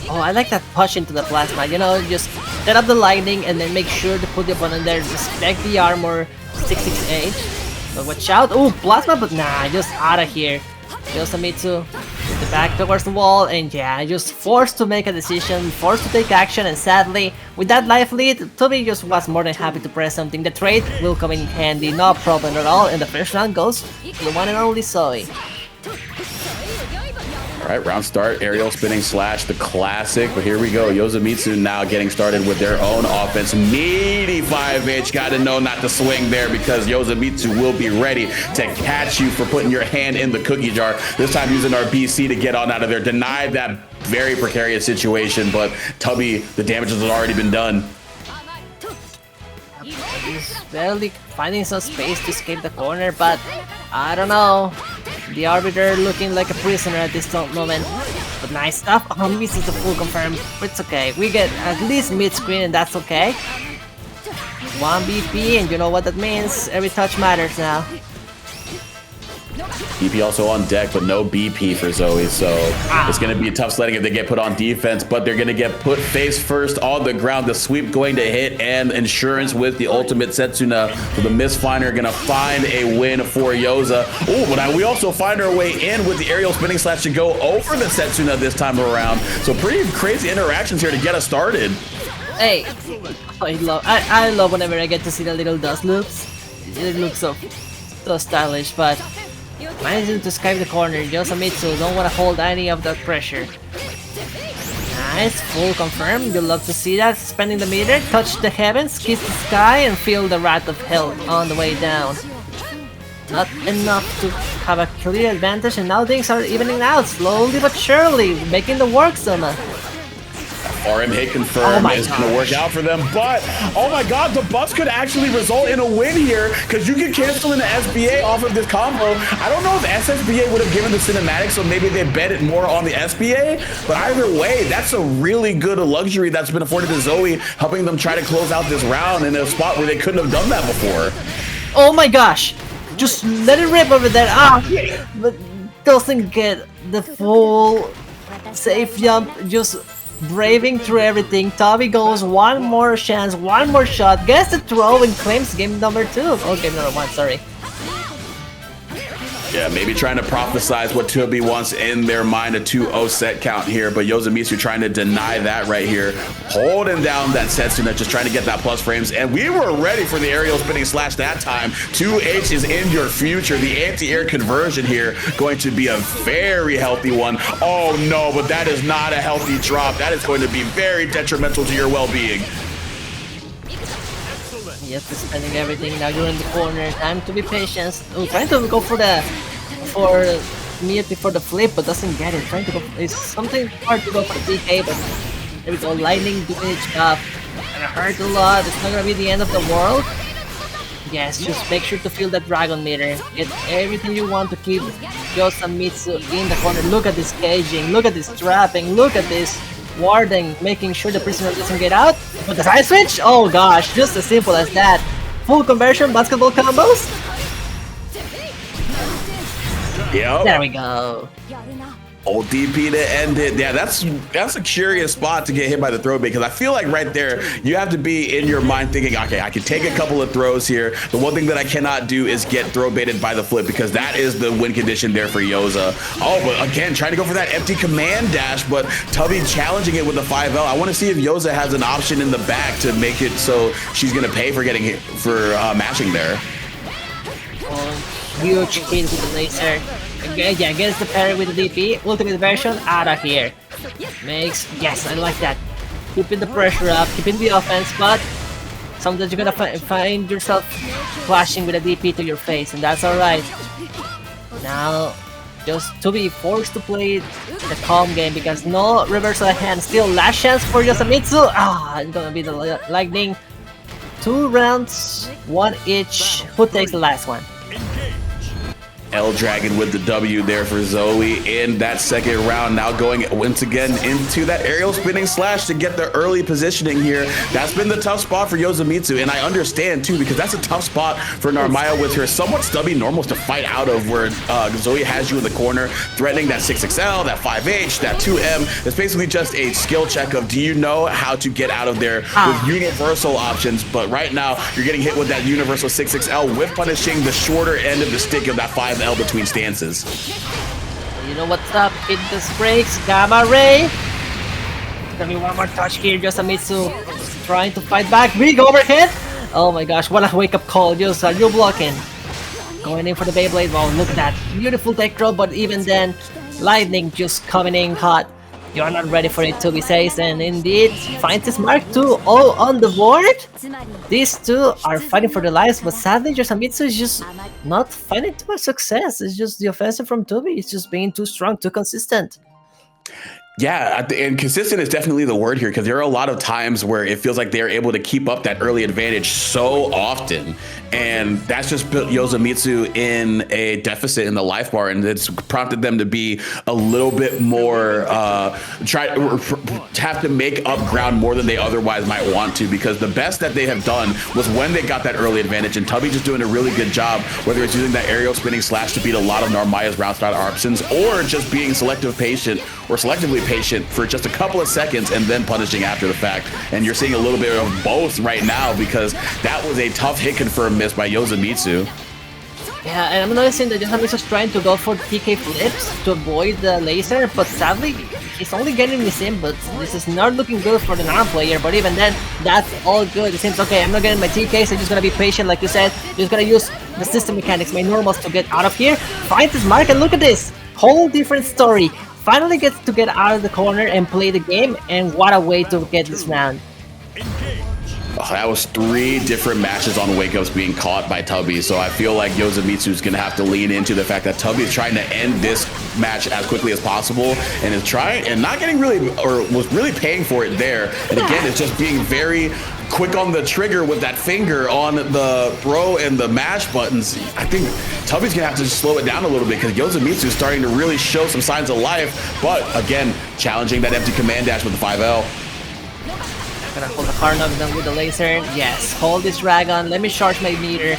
Oh, I like that push into the plasma. You know, just set up the lightning and then make sure to put the opponent there. Respect the armor 66H. But watch out. Oh, plasma, but nah, just out of here. Yosamitsu, the back towards the wall, and yeah, just forced to make a decision, forced to take action, and sadly, with that life lead, Tubbie just was more than happy to press something. The trade will come in handy, no problem at all, and the first round goes to the one and only Zoe. Alright, round start, aerial spinning slash, the classic, but here we go. Yosamitsu now getting started with their own offense. Meaty 5H, gotta know not to swing there because Yosamitsu will be ready to catch you for putting your hand in the cookie jar. This time using our BC to get on out of there. Denied that very precarious situation, but Tubbie, the damage has already been done. He's barely finding some space to escape the corner, but I don't know. The Arbiter looking like a prisoner at this moment. But nice stuff. Oh, misses the full confirm. But it's okay. We get at least mid-screen and that's okay. 1 BP and you know what that means. Every touch matters now. BP also on deck, but no BP for Zoe, so it's going to be a tough sledding if they get put on defense, but they're going to get put face first on the ground. The sweep going to hit, and insurance with the ultimate Setsuna. So the Mistfinder going to find a win for Yoza. Oh, but we also find our way in with the aerial spinning slash to go over the Setsuna this time around. So pretty crazy interactions here to get us started. Hey, I love whenever I get to see the little dust loops. It looks so stylish, but managing to escape the corner. Yosamitsu don't want to hold any of that pressure. Nice, full confirm. You'll love to see that. Spending the meter, touch the heavens, kiss the sky, and feel the wrath of hell on the way down. Not enough to have a clear advantage, and now things are evening out slowly but surely, making the work Soma. RM hit confirm is going to work out for them, but oh my god, the buffs could actually result in a win here because you can cancel in the SBA off of this combo. I don't know if SSBA would have given the cinematic, so maybe they bet it more on the SBA, but either way, that's a really good luxury that's been afforded to Zoe, helping them try to close out this round in a spot where they couldn't have done that before. Oh my gosh, just let it rip over there. But doesn't get the full safe jump, just braving through everything. Tubbie goes one more chance, one more shot, gets the throw and claims game number 2. Oh, game number 1, sorry. Yeah, maybe trying to prophesize what Tubbie wants in their mind, a 2-0 set count here, but Yosamitsu trying to deny that right here. Holding down that Setsuna, just trying to get that plus frames, and we were ready for the aerial spinning slash that time. 2H is in your future. The anti-air conversion here going to be a very healthy one. Oh no, but that is not a healthy drop. That is going to be very detrimental to your well-being. Yes, spending everything. Now you're in the corner. Time to be patient. Oh, trying to go for Mute before the flip, but doesn't get it. Trying to go. It's something hard to go for the DK, but there we go. Lightning damage up. Gonna hurt a lot. It's not gonna be the end of the world. Yes, just make sure to feel that dragon meter. Get everything you want to keep Yosamitsu in the corner. Look at this caging. Look at this trapping. Look at this warding, making sure the prisoner doesn't get out. But the side switch? Oh gosh, just as simple as that. Full conversion, basketball combos. Yep. There we go. Old DP to end it. Yeah, that's a curious spot to get hit by the throw because I feel like right there you have to be in your mind thinking, okay, I can take a couple of throws here. The one thing that I cannot do is get throw baited by the flip because that is the win condition there for Yoza. Oh, but again, trying to go for that empty command dash, but Tubbie challenging it with the 5L. I want to see if Yoza has an option in the back to make it so she's gonna pay for getting hit for mashing there. Huge hit with the laser. Okay, yeah, gets the parry with the DP. Ultimate version out of here. Yes, I like that. Keeping the pressure up, keeping the offense, but sometimes you're gonna find yourself flashing with a DP to your face, and that's alright. Now, just to be forced to play the calm game because no reversal hand. Still last chance for Yosamitsu. It's gonna be the lightning. 2 rounds, 1 each. Who takes the last one? L Dragon with the W there for Zoe in that second round. Now going once again into that aerial spinning slash to get the early positioning here. That's been the tough spot for Yosamitsu, and I understand too because that's a tough spot for Narmaya with her somewhat stubby normals to fight out of, where Zoe has you in the corner threatening that 6XL, that 5H, that 2M. It's basically just a skill check of do you know how to get out of there with universal options, but right now you're getting hit with that universal 6XL with punishing the shorter end of the stick of that 5L between stances. You know what's up? Hit the brakes, Gamma Ray. There's gonna be one more touch here. Yosamitsu trying to fight back. Big overhead. Oh my gosh, what a wake up call. Yosa, you're blocking. Going in for the Beyblade. Wow, look at that. Beautiful tech throw, but even then, lightning just coming in hot. You're not ready for it, Tubbie says, and indeed finds his Mark II all on the board. These two are fighting for their lives, but sadly Yosamitsu is just not finding too much success. It's just the offensive from Tubbie. It's just being too strong, too consistent. Yeah, and consistent is definitely the word here, because there are a lot of times where it feels like they're able to keep up that early advantage so often, and that's just put Yosamitsu in a deficit in the life bar, and it's prompted them to be a little bit more have to make up ground more than they otherwise might want to, because the best that they have done was when they got that early advantage, and Tubbie just doing a really good job, whether it's using that aerial spinning slash to beat a lot of Narmaya's round style options, or just being selectively patient for just a couple of seconds and then punishing after the fact. And you're seeing a little bit of both right now, because that was a tough hit confirm miss by Yosamitsu. Yeah, and I'm noticing that Yosamitsu is trying to go for TK flips to avoid the laser, but sadly he's only getting this in, but this is not looking good for the Narm player. But even then, that's all good. It seems okay, I'm not getting my TK, so I'm just gonna be patient like you said. Just gonna use the system mechanics, my normals to get out of here. Finds his mark, and look at this! Whole different story. Finally gets to get out of the corner and play the game, and what a way to get this round. Oh, that was 3 different matches on wake-ups being caught by Tubbie, so I feel like Yosamitsu is going to have to lean into the fact that Tubbie is trying to end this match as quickly as possible, and is trying and not getting really, or was really paying for it there. And again, it's just being very quick on the trigger with that finger on the throw and the mash buttons. I think Tubbie's gonna have to just slow it down a little bit, because Yosamitsu is starting to really show some signs of life, but again, challenging that empty command dash with the 5L. Gonna hold the car knockdown with the laser. Yes, hold this dragon. Let me charge my meter.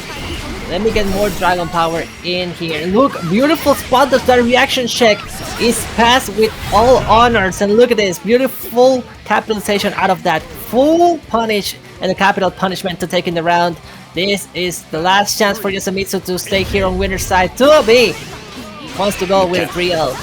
Let me get more dragon power in here. Look, beautiful spot. That reaction check is passed with all honors. And look at this, beautiful capitalization out of that. Full punish and a capital punishment to take in the round. This is the last chance for Yosamitsu to stay here on winner's side. Tubbie wants to go with a 3L.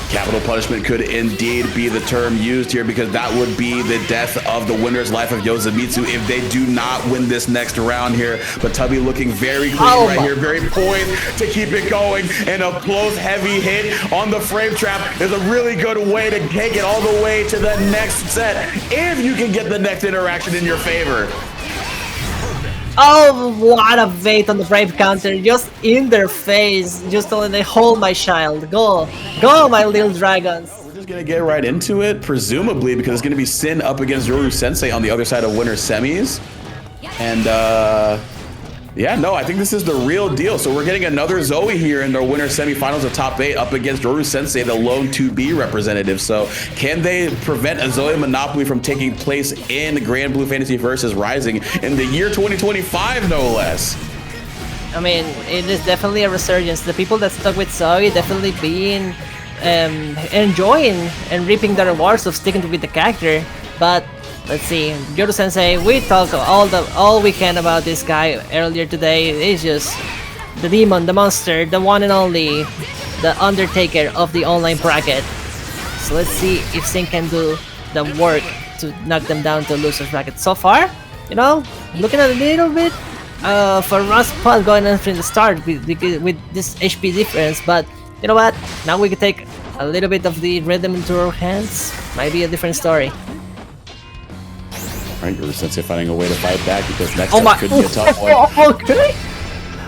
Capital punishment could indeed be the term used here, because that would be the death of the winner's life of Yosamitsu if they do not win this next round here. But Tubbie looking very clean right here, very poised to keep it going, and a close heavy hit on the frame trap is a really good way to take it all the way to the next set, if you can get the next interaction in your favor. Oh, what a bait on the frame counter, just in their face, just telling them, hold my child, go, go my little dragons. We're just gonna get right into it, presumably, because it's gonna be Sin up against Yoru Sensei on the other side of winner semis. And yeah, no, I think this is the real deal. So we're getting another Zoe here in the winner semifinals of top 8 up against Yoru Sensei, the lone 2B representative. So can they prevent a Zoe monopoly from taking place in Granblue Fantasy Versus Rising in the year 2025, no less? I mean, it is definitely a resurgence. The people that stuck with Zoe definitely being enjoying and reaping the rewards of sticking with the character. But let's see, Yoru Sensei, we talked all we can about this guy earlier today. He's just the demon, the monster, the one and only, the undertaker of the online bracket. So let's see if Sin can do the work to knock them down to loser's bracket. So far, you know, looking at a little bit for Ross Pod going on from the start with this HP difference, but you know what? Now we can take a little bit of the rhythm into our hands. Might be a different story. Right, Yoru Sensei finding a way to fight back, because next up could be a tough one. Okay.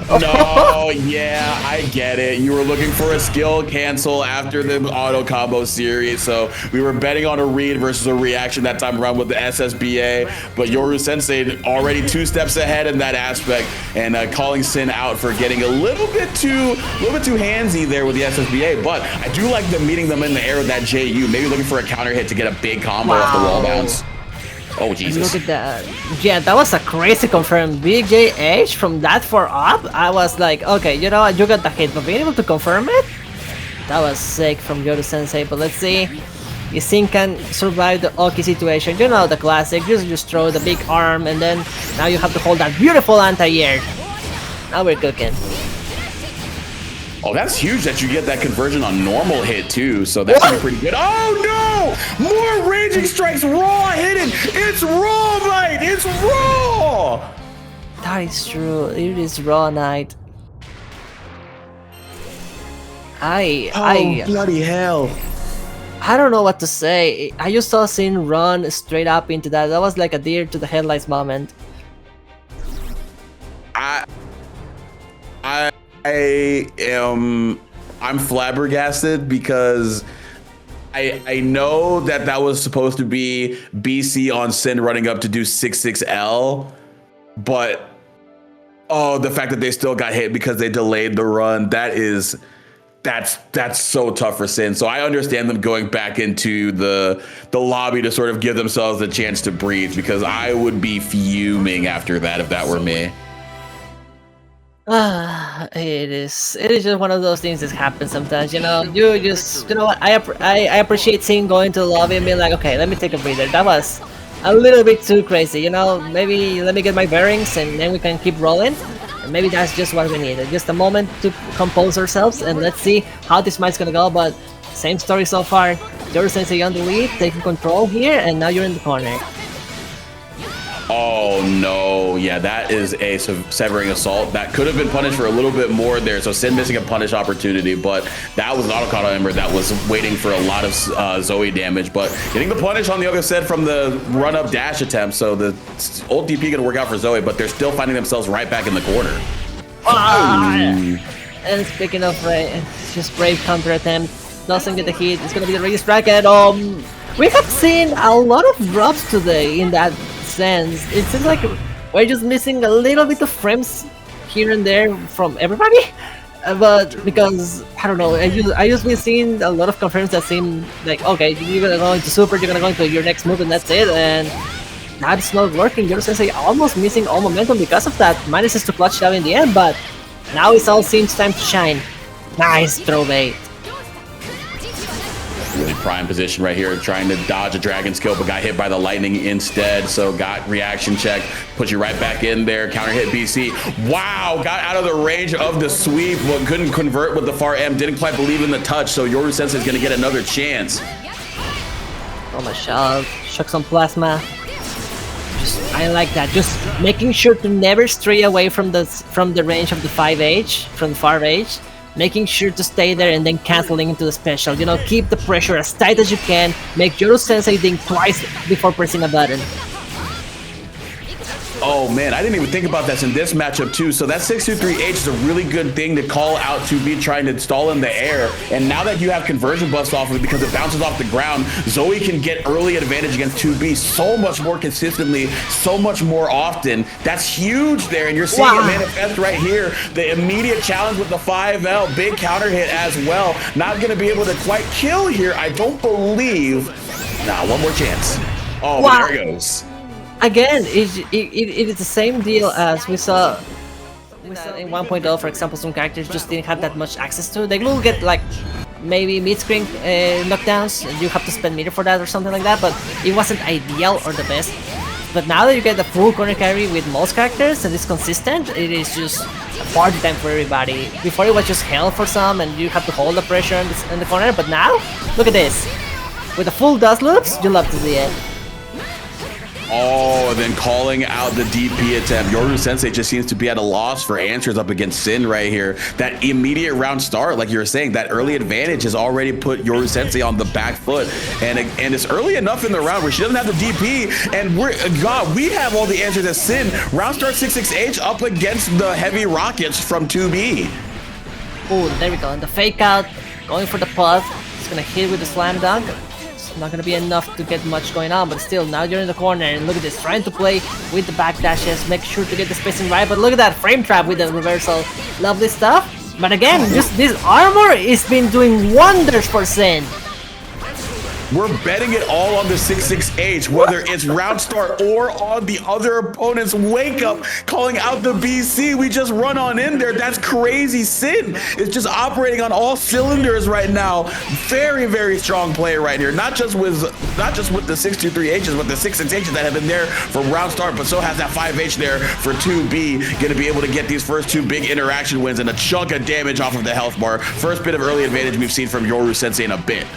No, yeah, I get it. You were looking for a skill cancel after the auto combo series, so we were betting on a read versus a reaction that time around with the SSBA, but Yoru Sensei already 2 steps ahead in that aspect, and calling Sin out for getting a little bit too handsy there with the SSBA. But I do like them meeting them in the air with that JU, maybe looking for a counter hit to get a big combo off the wall bounce. Oh, Jesus. Look at that. Yeah, that was a crazy confirm. BJH from that far up. I was like, okay, you know what, you got the hit, but being able to confirm it, that was sick from Yoru Sensei. But let's see if Sin can survive the Oki situation. You know, the classic. You just throw the big arm, and then now you have to hold that beautiful anti-air. Now we're cooking. Oh, that's huge that you get that conversion on normal hit too, so that's gonna be pretty good. Oh no! More Raging Strikes raw hidden! It's raw, mate! It's raw! That is true. It is raw night. Bloody hell. I don't know what to say. I just saw Sin run straight up into that. That was like a deer to the headlights moment. I'm flabbergasted because I know that was supposed to be BC on Sin running up to do 6-6L, but the fact that they still got hit because they delayed the run, that's so tough for Sin. So I understand them going back into the lobby to sort of give themselves a chance to breathe, because I would be fuming after that if that were me. It is just one of those things that happen sometimes, you know. You know what, I appreciate seeing going to the lobby and being like, okay, let me take a breather. That was a little bit too crazy, you know. Maybe let me get my bearings and then we can keep rolling. And maybe that's just what we needed, just a moment to compose ourselves, and let's see how this match's gonna go. But same story so far. Yoru Sensei on the lead, taking control here, and now you're in the corner. Oh no, yeah, that is a severing assault. That could have been punished for a little bit more there, so Sin missing a punish opportunity, but that was an auto auto ember that was waiting for a lot of Zoe damage, but getting the punish on the other side from the run-up dash attempt, so the ult DP gonna work out for Zoe, but they're still finding themselves right back in the corner. And speaking of just brave counter attempt, doesn't get the hit, it's gonna be the race bracket. We have seen a lot of drops today in that sense. It seems like we're just missing a little bit of frames here and there from everybody, but because I don't know, I just been seeing a lot of confirms that seem like, okay, you're gonna go into super, you're gonna go into your next move, and that's it, and that's not working. Yoru Sensei almost missing all momentum because of that. Manages to clutch it out in the end, but now it's all seems time to shine. Nice throw bait. Really prime position right here, trying to dodge a dragon's kill, but got hit by the lightning instead, so got reaction check, put you right back in there, counter hit BC. Wow, got out of the range of the sweep, but couldn't convert with the far M, didn't quite believe in the touch, so Yoru Sensei is gonna get another chance. Oh my god, shock some plasma. I like that, just making sure to never stray away from the range of the 5H, from the far H. Making sure to stay there and then canceling into the special. You know, keep the pressure as tight as you can. Make Yoru Sensei think twice before pressing a button. Oh man, I didn't even think about that in this matchup too. So that 623H is a really good thing to call out Tubbie trying to stall in the air. And now that you have conversion buffs off of it because it bounces off the ground, Zoe can get early advantage against Tubbie so much more consistently, so much more often. That's huge there, and you're seeing it manifest right here. The immediate challenge with the 5L, big counter hit as well. Not gonna be able to quite kill here, I don't believe. Nah, one more chance. Oh, but there it goes. Again, it is the same deal as we saw in 1.0, for example. Some characters just didn't have that much access to. They will get like maybe mid-screen knockdowns, and you have to spend meter for that or something like that, but it wasn't ideal or the best. But now that you get the full corner carry with most characters and it's consistent, it is just a party time for everybody. Before it was just hell for some and you have to hold the pressure in the corner, but now, look at this. With the full dust loops, you love to see it. Oh, and then calling out the DP attempt. Yoru Sensei just seems to be at a loss for answers up against Sin right here. That immediate round start, like you were saying, that early advantage has already put Yoru Sensei on the back foot. And it's early enough in the round where she doesn't have the DP. And we have all the answers as Sin. Round start 6-6H up against the heavy rockets from 2B. Oh, there we go. And the fake out, going for the pause. It's gonna hit with the slam dunk. Not gonna be enough to get much going on, but still, now you're in the corner and look at this, trying to play with the back dashes, make sure to get the spacing right, but look at that frame trap with the reversal. Lovely stuff. But again, just this armor has been doing wonders for Sin. We're betting it all on the 6-6H, whether it's round start or on the other opponent's wake up, calling out the BC. We just run on in there. That's crazy. Sin is just operating on all cylinders right now. Very, very strong player right here. Not just with the 6-2-3Hs, but the 6-6Hs that have been there for round start, but so has that 5H there for 2B. Going to be able to get these first two big interaction wins and a chunk of damage off of the health bar. First bit of early advantage we've seen from Yoru Sensei in a bit.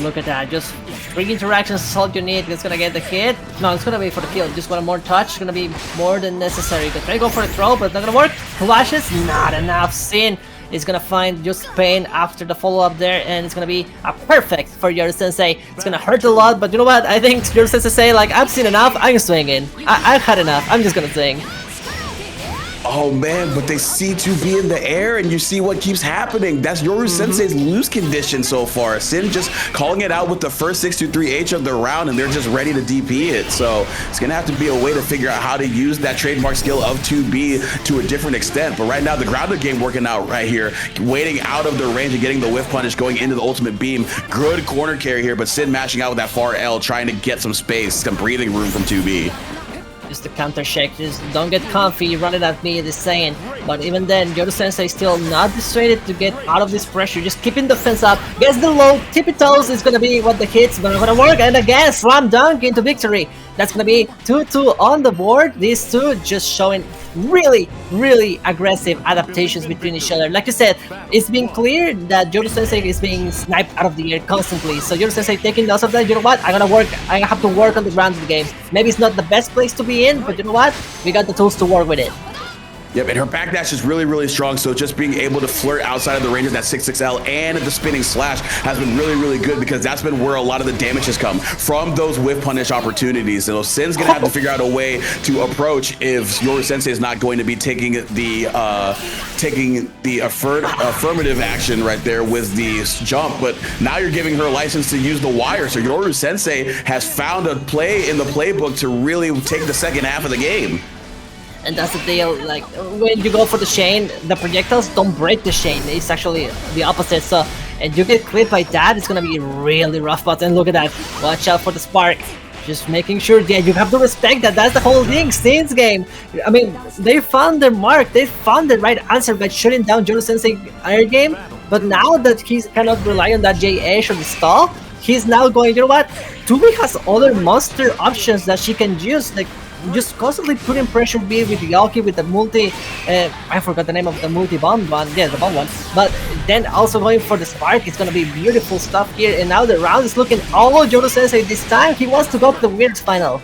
Look at that, just 3 interactions is all you need. It's gonna get the hit. No, it's gonna be for the kill. Just one more touch, it's gonna be more than necessary. You can try to go for a throw, but it's not gonna work. Flashes, not enough. Sin is gonna find just pain after the follow-up there, and it's gonna be a perfect for Yoru Sensei. It's gonna hurt a lot, but you know what? I think Yoru Sensei say, like, I've seen enough, I'm swinging. I've had enough, I'm just gonna swing. Oh man, but they see 2B in the air and you see what keeps happening. That's Yoru Sensei's loose condition so far. Sin just calling it out with the first 6-2-3H of the round and they're just ready to DP it. So it's gonna have to be a way to figure out how to use that trademark skill of 2B to a different extent. But right now the grounded game working out right here, waiting out of the range and getting the whiff punish, going into the ultimate beam. Good corner carry here, but Sin mashing out with that far L, trying to get some space, some breathing room from 2B. Just the counter shake, just don't get comfy, run it at me, it is saying. But even then, Yoru Sensei is still not dissuaded to get out of this pressure, just keeping the fence up, gets the low, tippy toes is gonna be what the hits, but gonna work, and again, slam dunk into victory. That's gonna be 2-2 on the board. These two just showing really, really aggressive adaptations between each other. Like you said, it's been clear that Yoru Sensei is being sniped out of the air constantly. So Yoru Sensei taking lots of that, you know what? I have to work on the grounded game. Maybe it's not the best place to be in, but you know what? We got the tools to work with it. Yep, and her backdash is really, really strong, so just being able to flirt outside of the range of that 6-6L and the spinning slash has been really, really good because that's been where a lot of the damage has come from those whiff punish opportunities. So Sin's gonna have to figure out a way to approach if Yoru Sensei is not going to be taking the affirmative action right there with the jump, but now you're giving her license to use the wire. So Yoru Sensei has found a play in the playbook to really take the second half of the game. And that's the deal, like, when you go for the chain, the projectiles don't break the chain, it's actually the opposite, so, and you get clipped by that, it's gonna be really rough, but then look at that, watch out for the spark, just making sure, yeah, you have to respect that, that's the whole thing, Sin's game, I mean, they found their mark, they found the right answer by shutting down Yoru Sensei air game, but now that he cannot rely on that JH or the stall, he's now going, you know what, Tubbie has other monster options that she can use, like, just constantly putting pressure be with Kiragaki with the multi, I forgot the name of the multi-bomb one, yeah, the bomb one, but then also going for the spark, it's gonna be beautiful stuff here, and now the round is looking all Yoru Sensei this time, he wants to go to the weird final.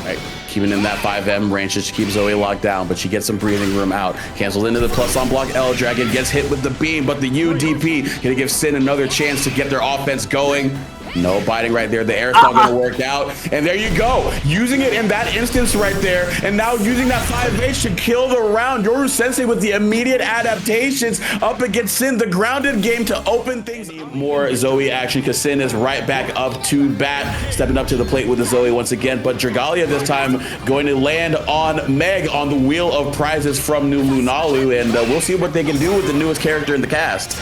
Right, keeping in that 5M range just to keep Zoe locked down, but she gets some breathing room out. Cancels into the plus on block L Dragon, gets hit with the beam, but the UDP gonna give Sin another chance to get their offense going. No biting right there. The air stall gonna work out. And there you go. Using it in that instance right there. And now using that 5H to kill the round. Yoru Sensei with the immediate adaptations up against Sin. The grounded game to open things. More Zoe action because Sin is right back up to bat. Stepping up to the plate with the Zoe once again. But Dragalia this time going to land on Meg on the wheel of prizes from new Lunalu. And we'll see what they can do with the newest character in the cast.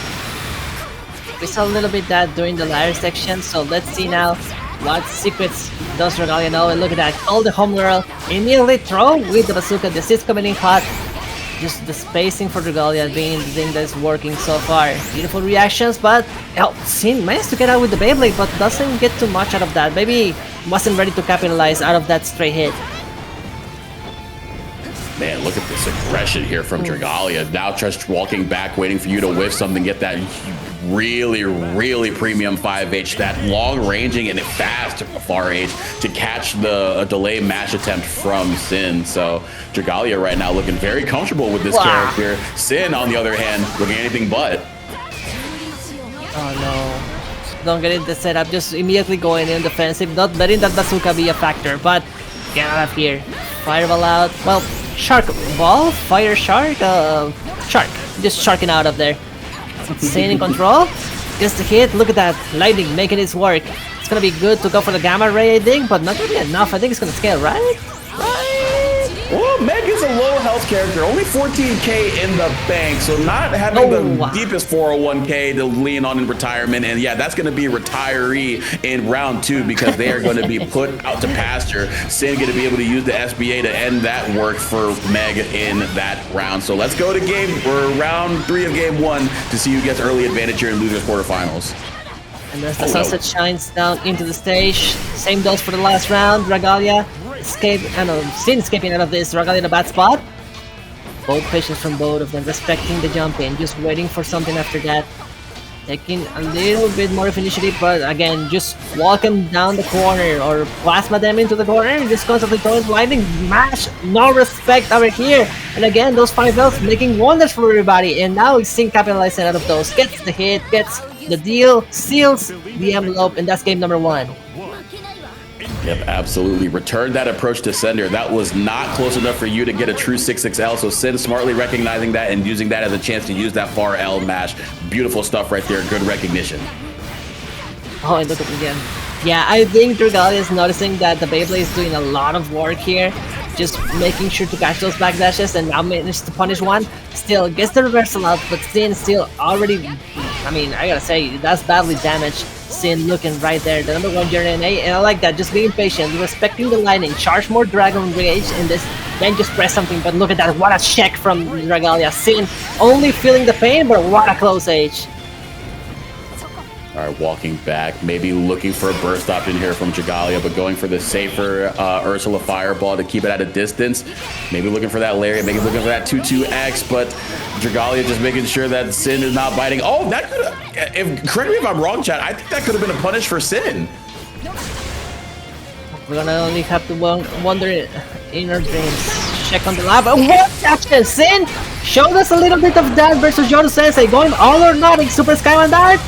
We saw a little bit that during the ladder section, so let's see now what secrets does Dragalia know. And look at that, all the homegirl immediately throw with the bazooka. The assist coming in hot. Just the spacing for Dragalia being the thing that's working so far. Beautiful reactions, but Sin managed to get out with the Beyblade, but doesn't get too much out of that. Maybe wasn't ready to capitalize out of that straight hit. Man, look at this aggression here from Dragalia. Now just walking back, waiting for you to whiff something, get that really premium 5H, that long ranging and fast far H to catch the delay mash attempt from Sin. So Dragalia right now looking very comfortable with this character. Sin, on the other hand, looking anything but. Oh no. Don't get into the setup, just immediately going in defensive, not letting that bazooka be a factor, but get out of here. Fireball out. Well, Shark Ball? Fire Shark? Shark. Just sharking out of there. Sin in control. Gets the hit. Look at that. Lightning making its work. It's gonna be good to go for the Gamma Ray, I think, but not gonna be enough. I think it's gonna scale, right? Well, Meg is a low health character, only 14k in the bank, so not having the deepest 401k to lean on in retirement. And yeah, that's going to be retiree in round 2 because they are going to be put out to pasture. Sin going to be able to use the SBA to end that work for Meg in that round. So let's go to round 3 of game 1 to see who gets early advantage here in losers quarterfinals. And as the sunset shines down into the stage, same goes for the last round. Dragalia Sin escaping out of this. Dragalia in a bad spot. Both patience from both of them, respecting the jump in, just waiting for something after that. Taking a little bit more of initiative, but again, just walking down the corner or plasma them into the corner and just constantly throwing lightning mash. No respect over here. And again, those 5 belts making wonders for everybody. And now Sin capitalizing out of those. Gets the hit, gets the deal, seals the envelope, and that's game number 1. Yep, absolutely. Returned that approach to sender. That was not close enough for you to get a true 6XL. So Sin smartly recognizing that and using that as a chance to use that far L mash. Beautiful stuff right there. Good recognition. Oh, and look at it again. Yeah, I think Dragalia is noticing that the Beyblade is doing a lot of work here. Just making sure to catch those backdashes and now managed to punish one. Still gets the reversal out, but Sin still already, I mean, I gotta say, that's badly damaged. Sin looking right there, the number 1 JRNA, and I like that, just being patient, respecting the lightning, charge more Dragon Rage in this, then just press something, but look at that, what a check from Dragalia. Sin only feeling the pain, but what a close H. All right, walking back, maybe looking for a burst option here from Dragalia, but going for the safer Ursula Fireball to keep it at a distance. Maybe looking for that Lariat, maybe looking for that 2-2X, but Dragalia just making sure that Sin is not biting. Oh, that could have, correct me if I'm wrong, chat, I think that could have been a punish for Sin. We're gonna only have to wonder in our dreams. Check on the lab. What action? Sin showed us a little bit of that versus Yoru Sensei, going all or nothing, Super Skyman Dart.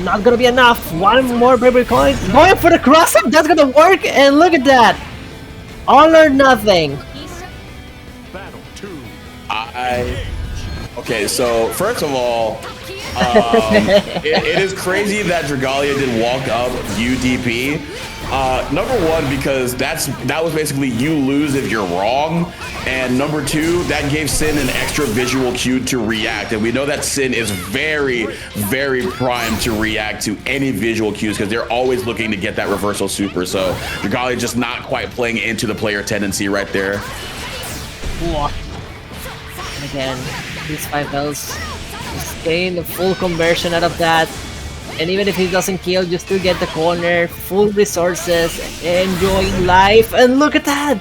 Not gonna be enough. One more paper coin. Going for the cross up. That's gonna work. And look at that. All or nothing. Okay, so first of all, it is crazy that Dragalia did walk up UDP. Number 1, because that was basically you lose if you're wrong, and number 2, that gave Sin an extra visual cue to react, and we know that Sin is very primed to react to any visual cues because they're always looking to get that reversal super. So Dragalia just not quite playing into the player tendency right there. And again, these 5 bells just getting the full conversion out of that. And even if he doesn't kill, you still get the corner, full resources, enjoying life. And look at that!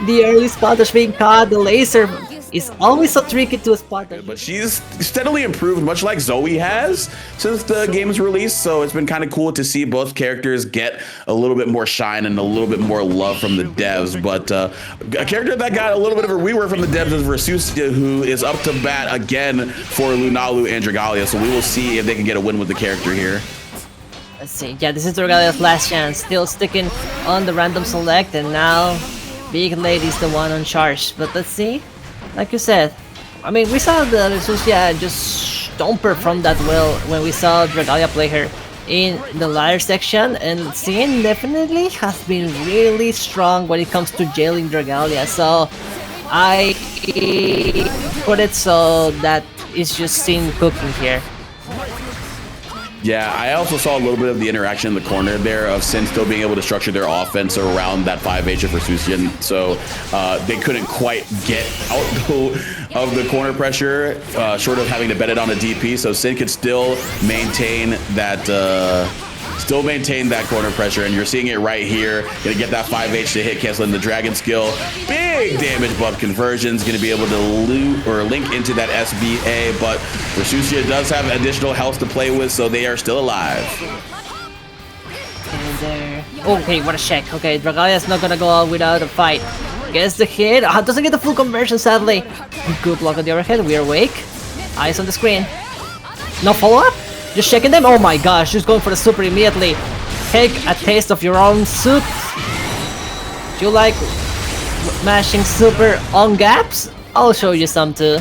The early spotters being caught, the laser is always so tricky to spot. But she's steadily improved, much like Zoe has since the game's release. So it's been kind of cool to see both characters get a little bit more shine and a little bit more love from the devs. But a character that got a little bit of a rework from the devs is Versusia, who is up to bat again for Lunalu and Dragalia. So we will see if they can get a win with the character here. Let's see. Yeah, this is Dragalia's last chance. Still sticking on the random select, and now Big Lady's the one on charge. But let's see. Like you said, I mean, we saw the Versusia just don't perform that well when we saw Dragalia play her in the ladder section, and Sin definitely has been really strong when it comes to jailing Dragalia. So I put it so that it's just Sin cooking here. Yeah, I also saw a little bit of the interaction in the corner there of Sin still being able to structure their offense around that 5H of Versusia, so they couldn't quite get out of the corner pressure, short of having to bet it on a DP, so Sin could still maintain that corner pressure, and you're seeing it right here. Gonna get that 5H to hit, canceling the dragon skill. Big big damage buff conversions, going to be able to loot or link into that SBA, but Versusia does have additional health to play with, so they are still alive. And there. Okay, what a check. Okay, Dragalia is not gonna go out without a fight. Gets the hit. Doesn't get the full conversion, sadly. Good block on the overhead. We are awake. Eyes on the screen. No follow-up? Just checking them? Oh my gosh, just going for the super immediately. Take a taste of your own soup. Do you like mashing super on gaps? I'll show you some too.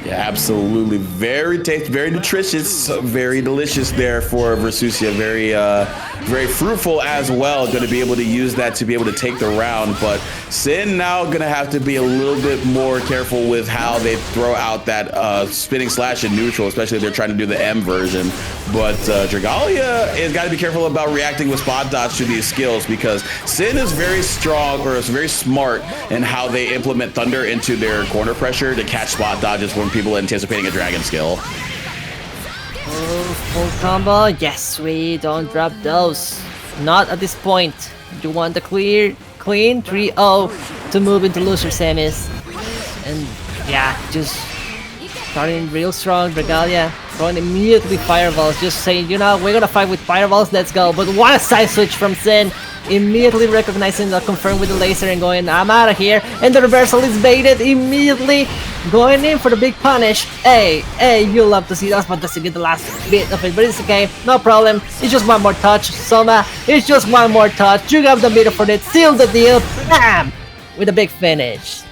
Yeah, absolutely. Very tasty, very nutritious, very delicious there for Versusia. Very fruitful as well. Going to be able to use that to be able to take the round. But Sin now going to have to be a little bit more careful with how they throw out that spinning slash in neutral, especially if they're trying to do the M version. But Dragalia has got to be careful about reacting with spot dodge to these skills, because Sin is very strong, or is very smart in how they implement Thunder into their corner pressure to catch spot dodges when people anticipating a dragon skill. Full combo. Yes, we don't drop those. Not at this point. You want the clean 3-0 to move into loser semis. And yeah, just starting real strong. Dragalia throwing immediately fireballs, just saying, you know, we're gonna fight with fireballs, let's go. But what a side switch from Sin, immediately recognizing the confirm with the laser and going, I'm out of here. And the reversal is baited immediately, going in for the big punish. Hey, you love to see that, but doesn't get the last bit of it, but it's okay, no problem. It's just one more touch, Soma. It's just one more touch. You got the meter for it, seal the deal, bam, with a big finish.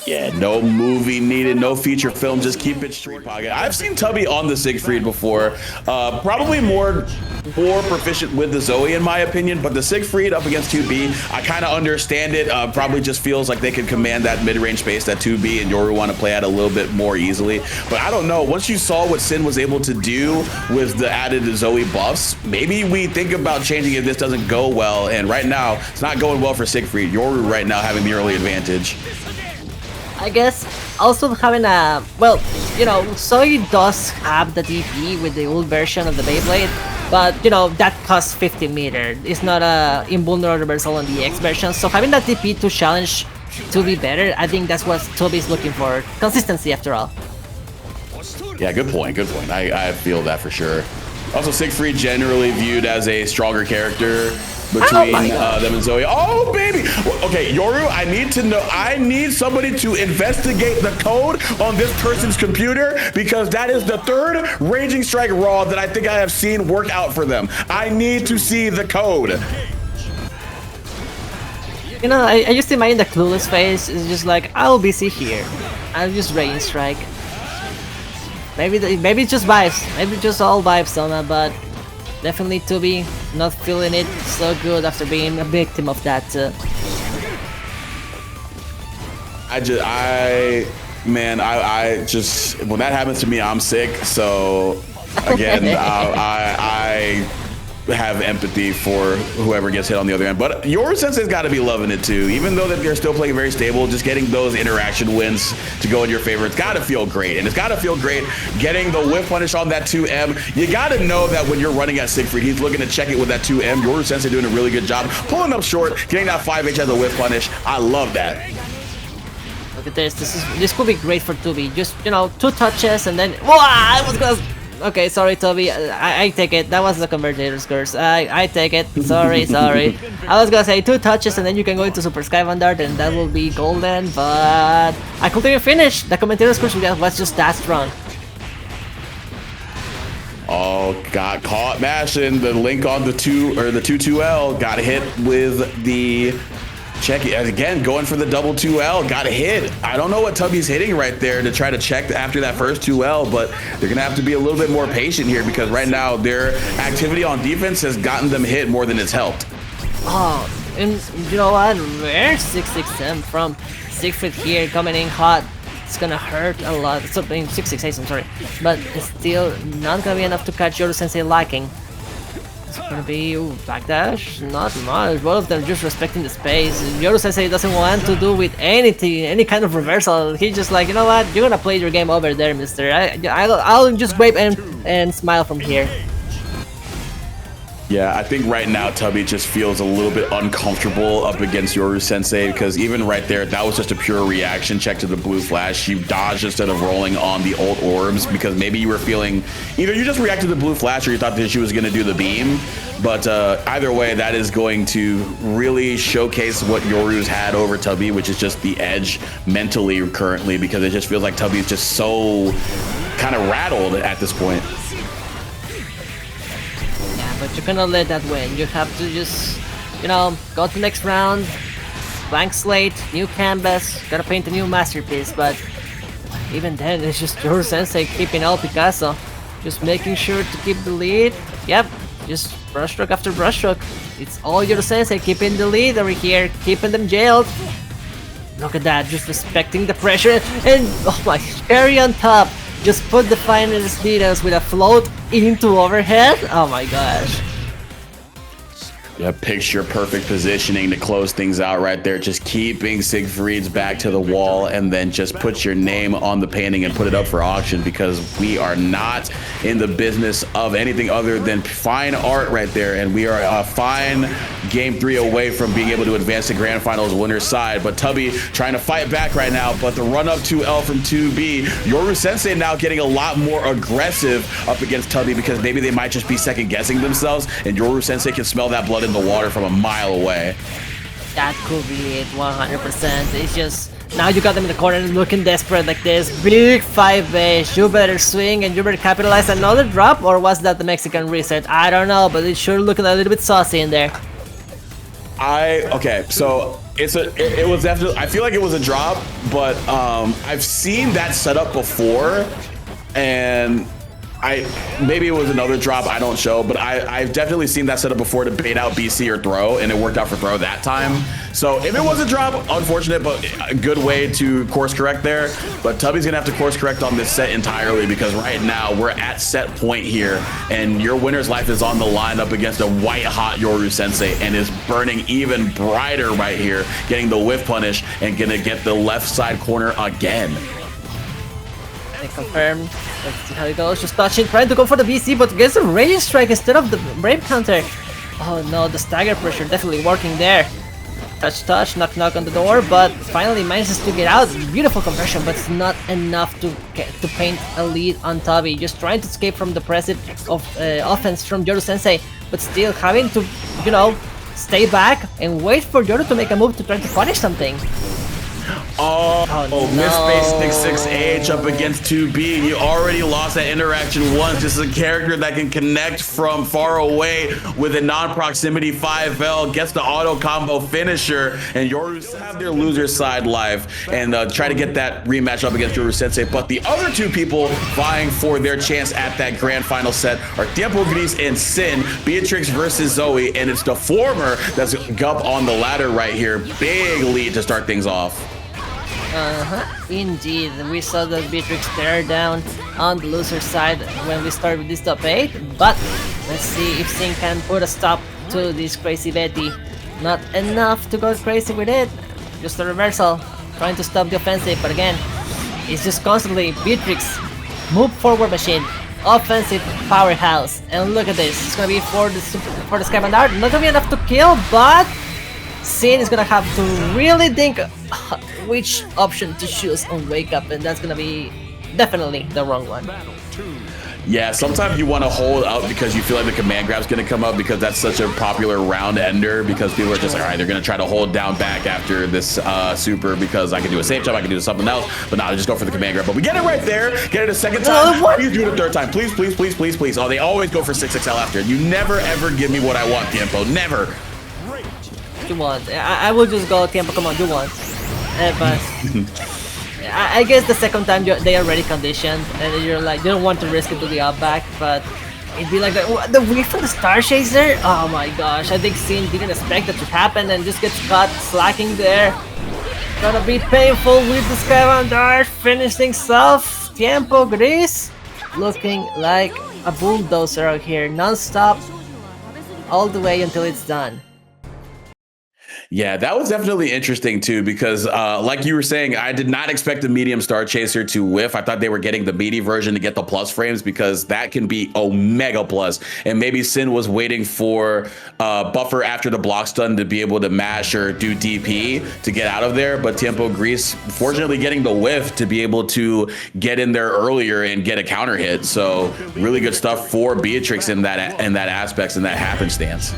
Yeah, no movie needed, no feature film, just keep it street pocket. I've seen Tubbie on the Siegfried before, probably more proficient with the Zoe in my opinion, but the Siegfried up against 2B, I kind of understand it. Probably just feels like they can command that mid-range space that 2B and Yoru want to play at a little bit more easily. But I don't know, once you saw what Sin was able to do with the added Zoe buffs, maybe we think about changing if this doesn't go well, and right now, it's not going well for Siegfried. Yoru right now having the early advantage. I guess also having a, well, you know, Zoe does have the DP with the old version of the Beyblade, but you know, that costs 50 meter. It's not a invulnerable reversal on the X version, so having that DP to challenge to be better, I think that's what Tubbie's looking for. Consistency after all. Yeah, good point, good point. I feel that for sure. Also, Siegfried generally viewed as a stronger character between them and Zoe. Oh, baby. Okay, Yoru, I need to know. I need somebody to investigate the code on this person's computer, because that is the third Raging Strike Raw that I think I have seen work out for them. I need to see the code. You know, I used to imagine the clueless face is just like, I'll be see here. I'll just Raging Strike. Maybe it's just vibes. Maybe it's just all vibes, Sona, but definitely Tubbie not feeling it so good after being a victim of that. I just, when that happens to me, I'm sick. So again, I have empathy for whoever gets hit on the other end. But your Sensei's got to be loving it too. Even though that they're still playing very stable, just getting those interaction wins to go in your favor, it's got to feel great. And it's got to feel great getting the whiff punish on that 2M. You got to know that when you're running at Siegfried, he's looking to check it with that 2M. Your Sensei doing a really good job, pulling up short, getting that 5H as a whiff punish. I love that. Look at this. This could be great for Tubbie. Just, you know, 2 touches and then, whoa, I was gonna. Okay, sorry, Tubbie. I take it. That was the Converter's curse. I take it. Sorry. I was gonna say 2 touches and then you can go into Super Sky Vanguard and that will be golden, but I couldn't even finish. The Converter's curse was just that strong. Oh, got caught mashing. The link on the 2-2L got hit with the check it again, going for the double 2L, got hit. I don't know what Tubbie's hitting right there to try to check after that first 2L, but they're gonna have to be a little bit more patient here, because right now their activity on defense has gotten them hit more than it's helped. Oh, and you know what? Where's 6-6M from Siegfried here coming in hot? It's gonna hurt a lot. It's something 6-6-8, I'm sorry, but it's still not gonna be enough to catch Yoru Sensei lacking. It's gonna be backdash, not much. Both of them just respecting the space. Yoru Sensei doesn't want to do with anything, any kind of reversal. He's just like, you know what? You're gonna play your game over there, mister. I'll just wave and smile from here. Yeah, I think right now Tubbie just feels a little bit uncomfortable up against Yoru Sensei because even right there, that was just a pure reaction check to the blue flash. She dodged instead of rolling on the ult orbs because maybe you were feeling either you just reacted to the blue flash or you thought that she was going to do the beam. But either way, that is going to really showcase what Yoru's had over Tubbie, which is just the edge mentally currently because it just feels like Tubbie is just so kind of rattled at this point. But you cannot let that win. You have to just, you know, go to the next round, blank slate, new canvas, gotta paint a new masterpiece. But even then, it's just Yoru Sensei keeping El Picasso, just making sure to keep the lead. Yep, just brushstroke after brushstroke. It's all Yoru Sensei keeping the lead over here, keeping them jailed. Look at that, just respecting the pressure, and oh my, Ferry on top. Just put the finest details with a float into overhead. Oh my gosh. Yeah, picture perfect positioning to close things out right there. Just keeping Siegfried's back to the wall and then just put your name on the painting and put it up for auction because we are not in the business of anything other than fine art right there. And we are a fine game 3 away from being able to advance to grand finals winner's side. But Tubbie trying to fight back right now. But the run up 2L from 2B, Yoru Sensei now getting a lot more aggressive up against Tubbie because maybe they might just be second guessing themselves and Yoru Sensei can smell that blood in the water from a mile away. That could be it, 100%. It's just, now you got them in the corner looking desperate like this. Big 5 base, you better swing and you better capitalize another drop, or was that the Mexican reset? I don't know, but it's sure looking a little bit saucy in there. Okay, so it was definitely, I feel like it was a drop, but I've seen that setup before, and maybe it was another drop I don't show, but I've definitely seen that setup before to bait out BC or throw, and it worked out for throw that time. So if it was a drop, unfortunate, but a good way to course correct there. But Tubbie's gonna have to course correct on this set entirely because right now we're at set point here, and your winner's life is on the line up against a white hot Yoru Sensei and is burning even brighter right here, getting the whiff punish and gonna get the left side corner again. They confirm. Let's see how it goes. Just touching, trying to go for the BC, but gets a rage strike instead of the brave counter. Oh no, the stagger pressure definitely working there. Touch, knock on the door, but finally manages to get out. Beautiful conversion, but it's not enough to paint a lead on Tubbie. Just trying to escape from the press of offense from Yoru Sensei, but still having to, you know, stay back and wait for Yoru to make a move to try to punish something. Oh no. Misspaced 6H up against 2B. You already lost that interaction once. This is a character that can connect from far away with a non-proximity 5L, gets the auto combo finisher, and Yoru have their loser side live and try to get that rematch up against Yoru Sensei. But the other two people vying for their chance at that grand final set are TiempoGris and Sin, Beatrix versus Zoe, and it's the former that's up on the ladder right here. Big lead to start things off. Indeed, we saw the Beatrix tear down on the loser side when we started with this top 8, but let's see if Sin can put a stop to this crazy Betty. Not enough to go crazy with it, just a reversal, trying to stop the offensive, but again, it's just constantly Beatrix, move forward machine, offensive powerhouse, and look at this, it's gonna be for the Skybound Dart, not gonna be enough to kill, but Sin is gonna have to really think which option to choose on Wake Up, and that's gonna be definitely the wrong one. Yeah, sometimes you want to hold out because you feel like the command grab's going to come up because that's such a popular round ender because people are just like, all right, they're going to try to hold down back after this super because I can do a safe jump, I can do something else, but now just go for the command grab. But we get it right there, get it a second time, please do it a third time, please, please, please, please, please. Oh, they always go for 6XL after. You never ever give me what I want, Tiempo, never. Do one. I will just go Tiempo, come on, do one. But I guess the second time they are already conditioned and you're like, you don't want to risk it to the up back, but it'd be like the whiff from the Star Chaser. Oh my gosh, I think Sin didn't expect that to happen and just gets caught slacking there. Gonna be painful with the Skybound Dart, finish things off. TiempoGris looking like a bulldozer out here, non-stop, all the way until it's done. Yeah, that was definitely interesting too, because like you were saying, I did not expect the medium Star Chaser to whiff. I thought they were getting the meaty version to get the plus frames, because that can be Omega plus. And maybe Sin was waiting for buffer after the block stun to be able to mash or do DP to get out of there. But TiempoGris, fortunately, getting the whiff to be able to get in there earlier and get a counter hit. So really good stuff for Beatrix in that aspect and that happenstance.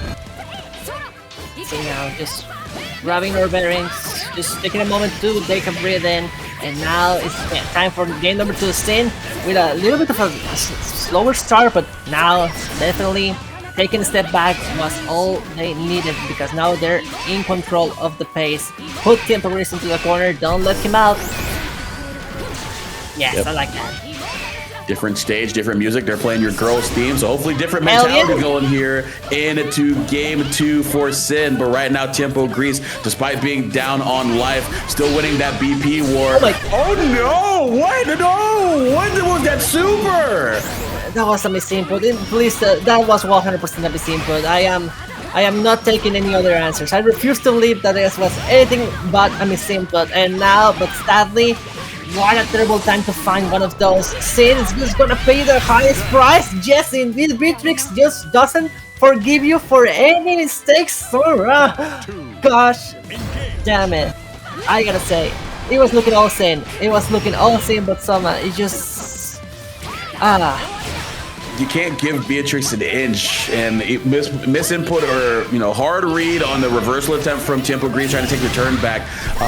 So now just grabbing our bearings, just taking a moment to take a breath in, and now it's time for game number 2 Sin with a little bit of a slower start, but now definitely taking a step back was all they needed, because now they're in control of the pace. Put TiempoGris into the corner, don't let him out. Yes, I like that. Different stage, different music. They're playing your girls' theme, so hopefully different mentality going here into game 2 for Sin. But right now, TiempoGris, despite being down on life, still winning that BP war. Oh no! What? No! What was that super? That was a misinput. Please, that was 100% a misinput. I am not taking any other answers. I refuse to believe that this was anything but a misinput. And now, but sadly, what a terrible time to find one of those. Sin is just gonna pay the highest price. Yes, indeed, Beatrix just doesn't forgive you for any mistakes. So, gosh, damn it. I gotta say, it was looking all Sin. It was looking all Sin, but somehow it just... You can't give Beatrix an inch, and misinput or hard read on the reversal attempt from TiempoGris trying to take the turn back.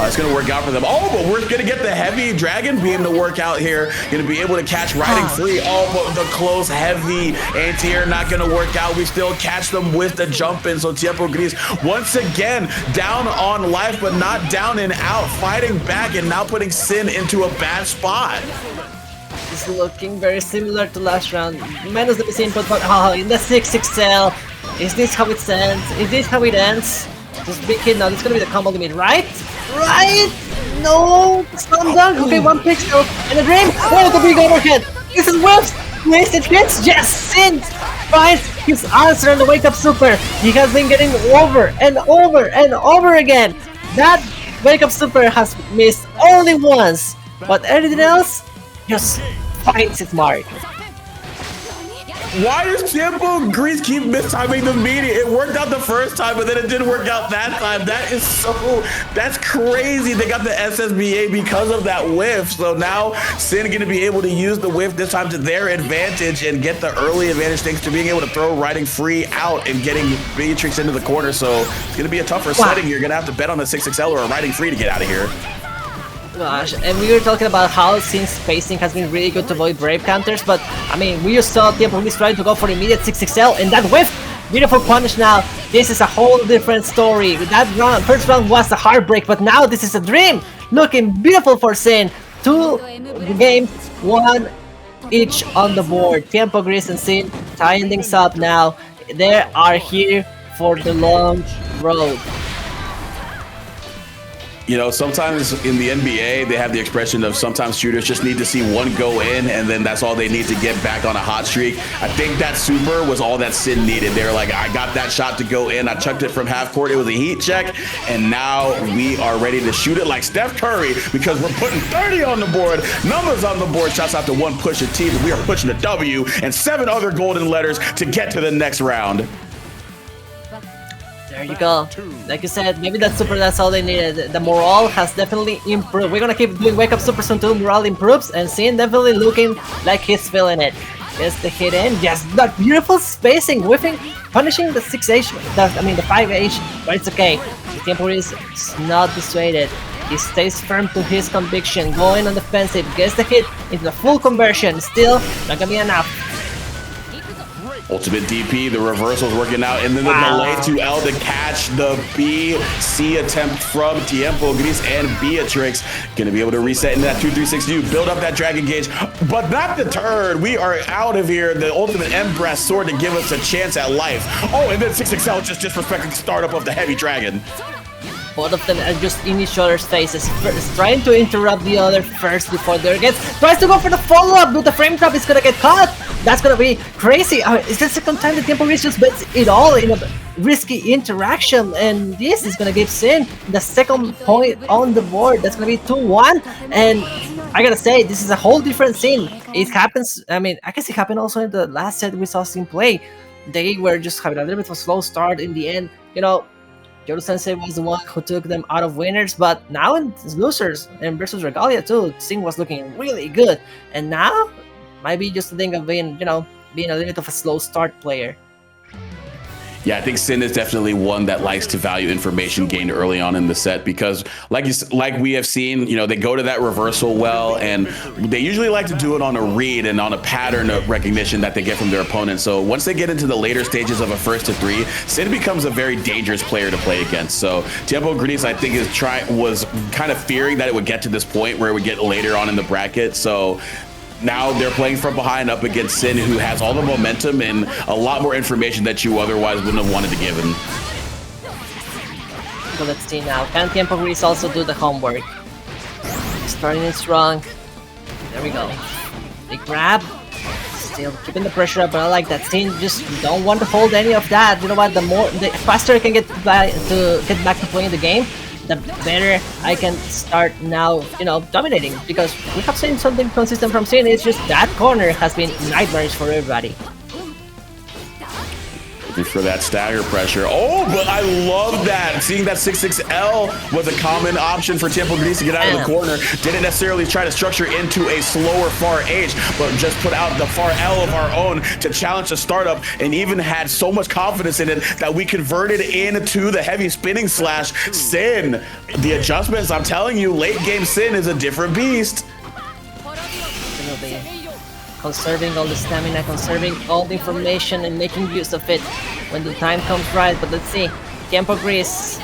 It's going to work out for them. Oh, but we're going to get the heavy dragon beam to work out here. Going to be able to catch riding free. Oh, but the close heavy anti-air not going to work out. We still catch them with the jump in. So TiempoGris once again down on life, but not down and out, fighting back and now putting Sin into a bad spot. It's looking very similar to last round, minus the misinput, but in the 6XL, is this how it ends? Is this how it ends? Just big hit now, this is gonna be the combo limit, right? Right? No! Stun dunk! Okay, one pixel, and a dream! Oh, the big overhead! This is whiffs! Wasted hits! Yes! Sin finds his answer on the wake up super! He has been getting over and over and over again! That wake up super has missed only once, but everything else just finds its mark. Why does TiempoGris keep mistiming the media? It worked out the first time, but then it didn't work out that time. That's crazy. They got the SSBA because of that whiff. So now Sin gonna be able to use the whiff this time to their advantage and get the early advantage thanks to being able to throw riding free out and getting Beatrix into the corner. So it's gonna be a tougher setting. You're gonna have to bet on the 6XL or a riding free to get out of here. Gosh, and we were talking about how Sin's spacing has been really good to avoid Brave counters, but I mean, we just saw TiempoGris trying to go for immediate 6XL, and that whiff! Beautiful punish now. This is a whole different story. That first round was a heartbreak, but now this is a dream! Looking beautiful for Sin. 2 games, 1 each on the board. TiempoGris and Sin tying things up now. They are here for the long road. Sometimes in the NBA, they have the expression of sometimes shooters just need to see one go in, and then that's all they need to get back on a hot streak. I think that super was all that Sin needed. They were like, I got that shot to go in. I chucked it from half court. It was a heat check, and now we are ready to shoot it like Steph Curry because we're putting 30 on the board. Numbers on the board. Shouts out to one pusher team. We are pushing a W and 7 other golden letters to get to the next round. There you go. Like you said, maybe that super, that's all they needed. The morale has definitely improved. We're gonna keep doing wake up supers until morale improves, and Sin definitely looking like he's feeling it. Just the hit in, just that beautiful spacing, whiffing, punishing the 6H, the 5H, but it's okay. TiempoGris is not dissuaded. He stays firm to his conviction, going on the defensive, gets the hit into the full conversion, still not gonna be enough. Ultimate DP, the reversal's working out, and then the delay to L to catch the BC attempt from TiempoGris and Beatrix. Gonna be able to reset into that 2-3-6-U, build up that dragon gauge, but not the turn. We are out of here. The ultimate M-Brass sword to give us a chance at life. Oh, and then 6XL just disrespecting startup of the heavy dragon. Both of them are just in each other's faces, trying to interrupt the other first before there gets. Tries to go for the follow-up, but the frame trap is gonna get caught. That's gonna be crazy. It's the second time that TiempoGris just bets it all in a risky interaction, and this is gonna give Sin the second point on the board. That's gonna be 2-1, and I gotta say, this is a whole different scene. It happens, I mean, I guess it happened also in the last set we saw Sin play. They were just having a little bit of a slow start in the end. You know, Yoru Sensei was the one who took them out of winners, but now in losers and versus Dragalia too, Sin was looking really good. And now, might be just a thing of being, you know, being a little bit of a slow start player. Yeah, I think Sin is definitely one that likes to value information gained early on in the set because, like we have seen, you know, they go to that reversal well, and they usually like to do it on a read and on a pattern of recognition that they get from their opponent. So once they get into the later stages of a 1st to 3, Sin becomes a very dangerous player to play against. So TiempoGris, I think, was kind of fearing that it would get to this point where it would get later on in the bracket. So now they're playing from behind up against Sin, who has all the momentum and a lot more information that you otherwise wouldn't have wanted to give him. So let's see now. Can TiempoGris also do the homework? Starting it strong. There we go. Big grab. Still keeping the pressure up, but I like that. Sin just don't want to hold any of that. You know what? The faster I can get back to playing the game, the better I can start now, you know, dominating, because we have seen something consistent from Sin. It's just that corner has been nightmares for everybody. Looking for that stagger pressure. Oh, but I love that. Seeing that 6-6L was a common option for TiempoGris to get out of the corner. Didn't necessarily try to structure into a slower far H, but just put out the far L of our own to challenge the startup, and even had so much confidence in it that we converted into the heavy spinning slash. Sin, the adjustments, I'm telling you, late game Sin is a different beast. Conserving all the stamina, conserving all the information, and making use of it when the time comes right. But let's see, TiempoGris,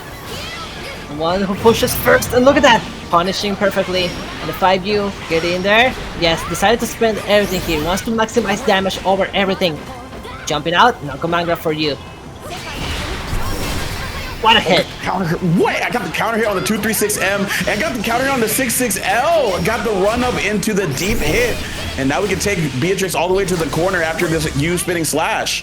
the one who pushes first, and look at that, punishing perfectly. And the 5U, get in there. Yes, decided to spend everything here, wants to maximize damage over everything. Jumping out, no command grab for you. What a hit! Counter, what? I got the counter hit on the 236M, and got the counter hit on the 6-6L. Got the run up into the deep hit, and now we can take Beatrix all the way to the corner after this U spinning slash.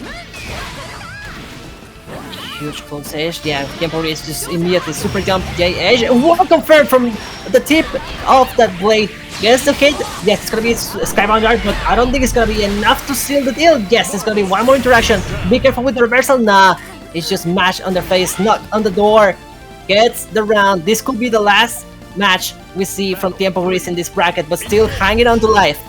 Huge close edge. Yeah, TiempoGris just immediately super jump J edge. Well confirmed from the tip of that blade. Yes, the hit. Yes, it's gonna be Skybound Dart, but I don't think it's gonna be enough to seal the deal. Yes, it's gonna be one more interaction. Be careful with the reversal. Nah. It's just match on the face, not on the door. Gets the round. This could be the last match we see from TiempoGris in this bracket, but still hanging on to life.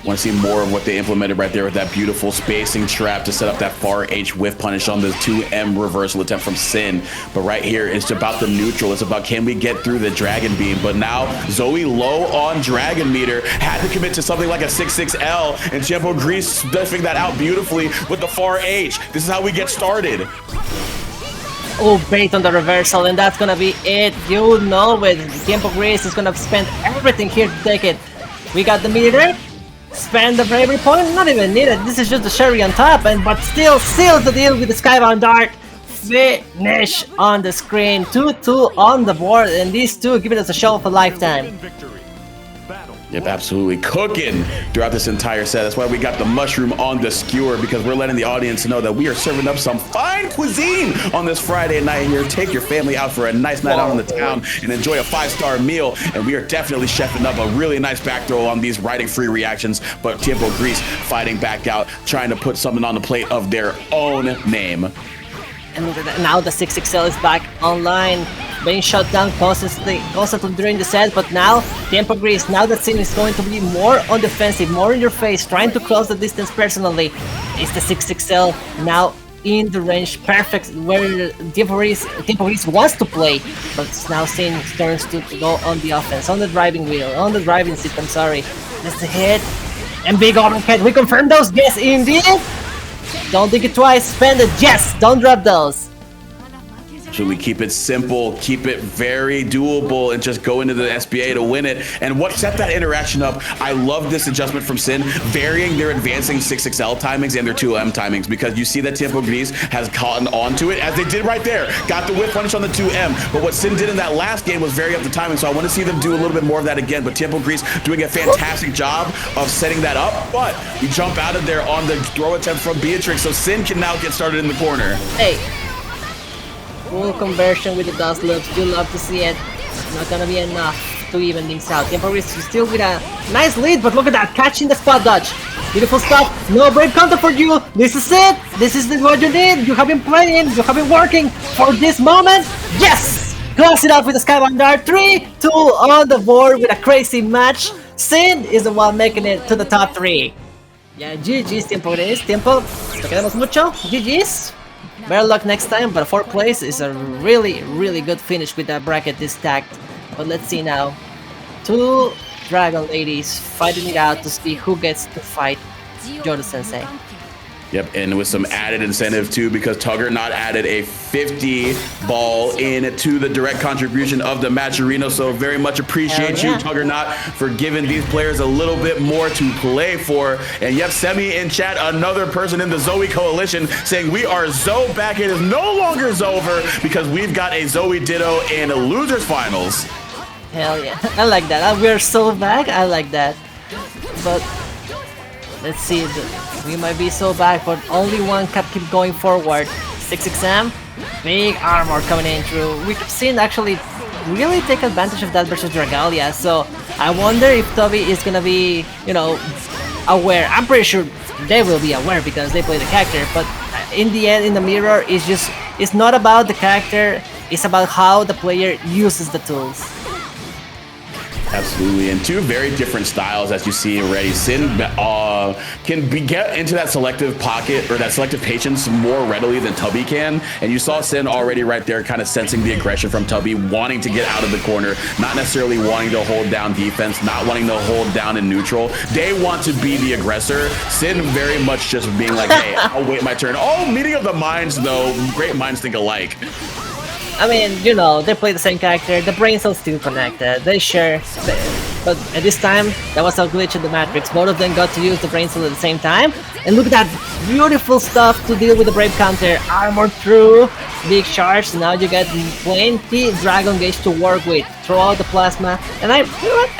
Want to see more of what they implemented right there with that beautiful spacing trap to set up that far H whiff punish on the 2M reversal attempt from Sin. But right here, it's about the neutral. It's about, can we get through the Dragon Beam? But now, Zoe low on Dragon Meter, had to commit to something like a 6-6L, and TiempoGris stuffing that out beautifully with the far H. This is how we get started. Oh, bait on the reversal, and that's gonna be it. You know it. TiempoGris is gonna spend everything here to take it. We got the meter. Spend the bravery point, not even needed. This is just the cherry on top, but still seals the deal with the Skybound Dart. Finish on the screen, 2-2 on the board, and these two giving us a show of a lifetime. Yep, absolutely cooking throughout this entire set. That's why we got the mushroom on the skewer, because we're letting the audience know that we are serving up some fine cuisine on this Friday night here. Take your family out for a nice night out on the town and enjoy a 5-star meal. And we are definitely chefing up a really nice back throw on these riding free reactions. But TiempoGris fighting back out, trying to put something on the plate of their own name. And now the 6-6L is back online, being shut down constantly during the set, but now TiempoGris, now that Sin is going to be more on defensive, more in your face, trying to close the distance personally. It's the 6-6L now in the range, perfect where TiempoGris wants to play, but now Sin turns to go on the offense, on the driving wheel, on the driving seat, I'm sorry. That's the hit, and big overhead, we confirm those, yes indeed! Don't think it twice, spend it, yes! Don't drop those! Absolutely. Keep it simple, keep it very doable, and just go into the SBA to win it. And what set that interaction up, I love this adjustment from Sin, varying their advancing 6XL timings and their 2M timings, because you see that TiempoGris has caught on to it, as they did right there. Got the whip punish on the 2M, but what Sin did in that last game was vary up the timing, so I want to see them do a little bit more of that again, but TiempoGris doing a fantastic job of setting that up, but we jump out of there on the throw attempt from Beatrix, so Sin can now get started in the corner. Hey. Full conversion with the dust loops, do love to see it. Not gonna be enough to even things out. TiempoGris still with a nice lead, but look at that, catching the spot dodge. Beautiful stuff, no brave counter for you. This is it, this is what you need. You have been playing, you have been working for this moment. Yes! Close it out with the Skybound Dart. 3-2 on the board with a crazy match. Sin is the one making it to the top 3. Yeah, GG's TiempoGris. Tiempo, te queremos mucho. GG's. Better luck next time, but 4th place is a really good finish with that bracket this stacked. But let's see now. 2 Dragon ladies fighting it out to see who gets to fight Jodo Sensei. Yep, and with some added incentive too, because Tuggernaut added a 50 ball in to the direct contribution of the matcherino. So very much appreciate you, Tuggernaut, for giving these players a little bit more to play for. And yep, Semi in chat, another person in the Zoe coalition saying we are Zoe back. It is no longer Zover because we've got a Zoe Ditto in losers finals. Hell yeah, I like that. We're so back, I like that. But let's see, we might be so back, but only one can keep going forward. 6XM, big armor coming in through. We keep seeing actually really take advantage of that versus Dragalia, so I wonder if Tubbie is gonna be, you know, aware. I'm pretty sure they will be aware because they play the character, but in the end, in the mirror, it's not about the character, it's about how the player uses the tools. Absolutely, and 2 very different styles as you see already. Sin can get into that selective pocket or that selective patience more readily than Tubbie can, and you saw Sin already right there kind of sensing the aggression from Tubbie, wanting to get out of the corner, not necessarily wanting to hold down defense, not wanting to hold down in neutral. They want to be the aggressor. Sin very much just being like, hey, I'll wait my turn. Oh, meeting of the minds though, great minds think alike. I mean, you know, they play the same character, the brain cells still connected, they share, but at this time, that was a glitch in the Matrix. Both of them got to use the brain cell at the same time, and look at that beautiful stuff to deal with the Brave counter, armor through, big charge, now you get plenty Dragon Gauge to work with, throw out the plasma, and I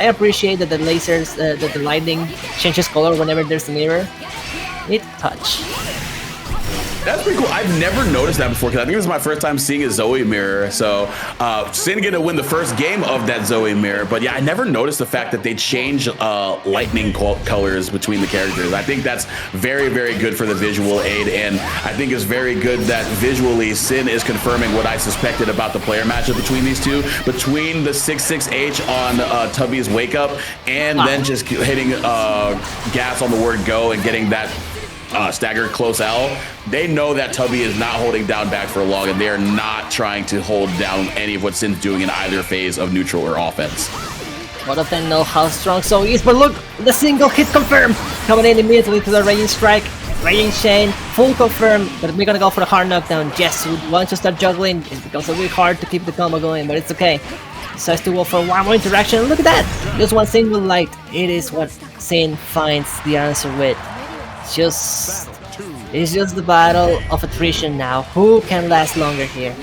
appreciate that the lasers, that the lightning changes color whenever there's a mirror. Neat touch. That's pretty cool. I've never noticed that before because I think this is my first time seeing a Zoe mirror. So Sin gonna win the first game of that Zoe mirror. But yeah, I never noticed the fact that they change lightning colors between the characters. I think that's very good for the visual aid. And I think it's very good that visually Sin is confirming what I suspected about the player matchup between these two. Between the 6-6H on Tubbie's wake up and then just hitting gas on the word go and getting that staggered close L, they know that Tubbie is not holding down back for long, and they are not trying to hold down any of what Sin's doing in either phase of neutral or offense. Both of them know how strong Zoe is, but look, the single hit confirm coming in immediately to the Raging Strike, Raging Chain, full confirm, but we're gonna go for the hard knockdown. Yes, once you start juggling, it becomes a bit hard to keep the combo going, but it's okay. Decides to go for one more interaction. Look at that! Just one single light. It is what Sin finds the answer with. It's just the battle of attrition now. Who can last longer here?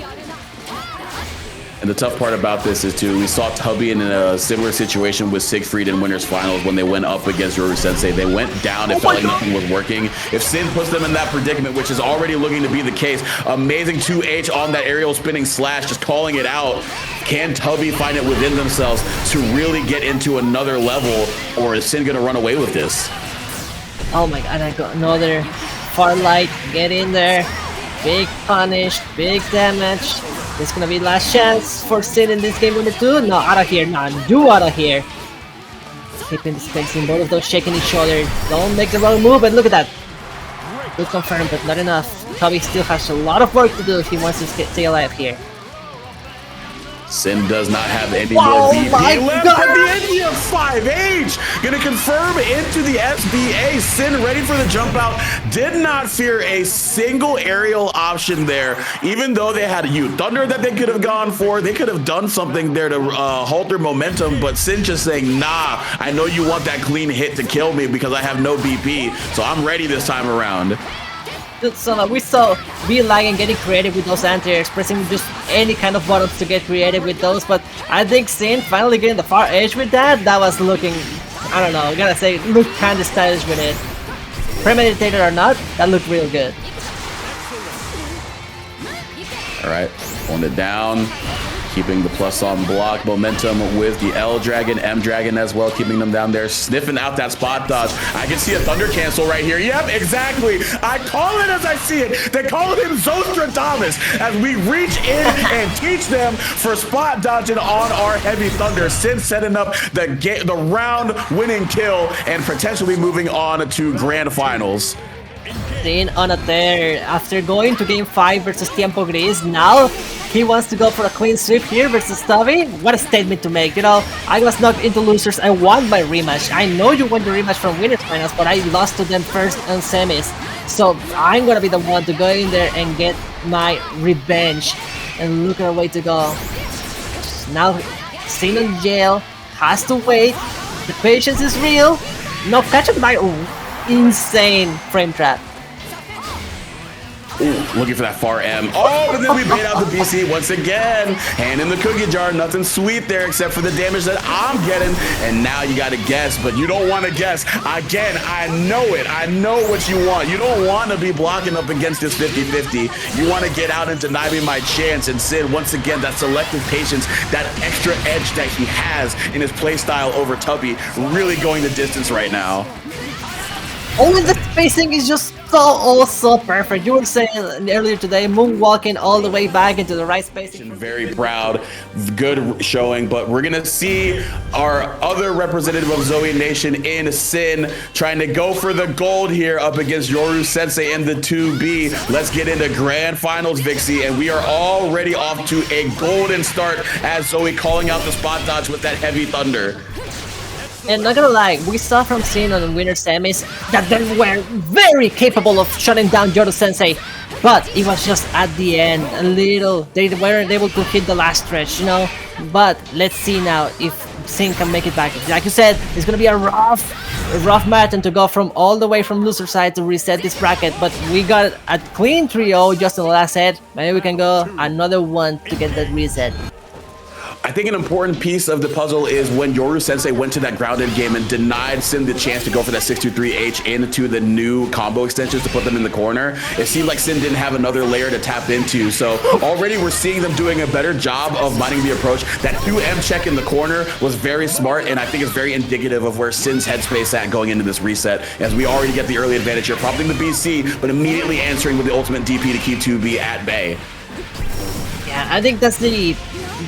And the tough part about this is too, we saw Tubbie in a similar situation with Siegfried in Winners Finals when they went up against Yoru Sensei. They went down, it felt like nothing was working. If Sin puts them in that predicament, which is already looking to be the case, amazing 2H on that aerial spinning slash, just calling it out. Can Tubbie find it within themselves to really get into another level, or is Sin gonna run away with this? Oh my god, I got another far light, get in there, big punish, big damage. This is gonna be last chance for Sin in this game number 2. No, out of here, no, you out of here. Keeping the spacing, both of those shaking each other. Don't make the wrong move, and look at that. Good confirm, but not enough. Tubbie still has a lot of work to do if he wants to stay alive here. Sin does not have any Oh more BP my left God. at the end of 5H. Gonna confirm into the SBA. Sin ready for the jump out. Did not fear a single aerial option there. Even though they had a Thunder that they could have gone for. They could have done something there to halt their momentum. But Sin just saying, nah, I know you want that clean hit to kill me because I have no BP. So I'm ready this time around. So we saw Lagan getting creative with those anti-airs, pressing just any kind of buttons to get creative with those, but I think Sin finally getting the far edge with that, that was looking, I don't know, I gotta say, looked kinda stylish with it. Premeditated or not, that looked real good. Alright, pulling it down. Keeping the plus on block momentum with the L Dragon, M Dragon as well, keeping them down there, sniffing out that spot dodge. I can see a Thunder Cancel right here. Yep, exactly. I call it as I see it. They call him Zostradamus as we reach in and teach them for spot dodging on our Heavy Thunder. Sin setting up the round winning kill and potentially moving on to Grand Finals. Sin on a tear after going to game 5 versus TiempoGris. Now he wants to go for a clean sweep here versus Tubbie. What a statement to make. You know, I was knocked into losers. I won my rematch. I know you won the rematch from winners finals, but I lost to them first on semis. So I'm gonna be the one to go in there and get my revenge. And look at our way to go. Now Sin in jail, has to wait. The patience is real. No catch up by insane frame trap. Ooh, looking for that far M. Oh, but then we bait out the BC once again. Hand in the cookie jar. Nothing sweet there except for the damage that I'm getting. And now you got to guess, but you don't want to guess. Again, I know it. I know what you want. You don't want to be blocking up against this 50-50. You want to get out and deny me my chance. And Sid, once again, that selective patience, that extra edge that he has in his playstyle over Tubbie, really going the distance right now. Only the spacing is just so perfect. You were saying earlier today, moonwalking all the way back into the right spacing. Very proud, good showing, but we're gonna see our other representative of Zoe Nation in Sin trying to go for the gold here up against Yoru Sensei and the 2B. Let's get into Grand Finals, Vixie, and we are already off to a golden start as Zoe calling out the spot dodge with that Heavy Thunder. And not gonna lie, we saw from Sin on the winner semis that they were very capable of shutting down Yoru Sensei, but it was just at the end, a little, they weren't able to hit the last stretch, you know? But let's see now if Sin can make it back. Like you said, it's gonna be a rough marathon to go from all the way from loser side to reset this bracket, but we got a clean 3-0 just in the last set. Maybe we can go another one to get that reset. I think an important piece of the puzzle is when Yoru Sensei went to that grounded game and denied Sin the chance to go for that 623H into the new combo extensions to put them in the corner. It seemed like Sin didn't have another layer to tap into. So already we're seeing them doing a better job of minding the approach. That 2M check in the corner was very smart, and I think it's very indicative of where Sin's headspace at going into this reset, as we already get the early advantage here, prompting the BC, but immediately answering with the ultimate DP to keep 2B at bay. Yeah, I think that's the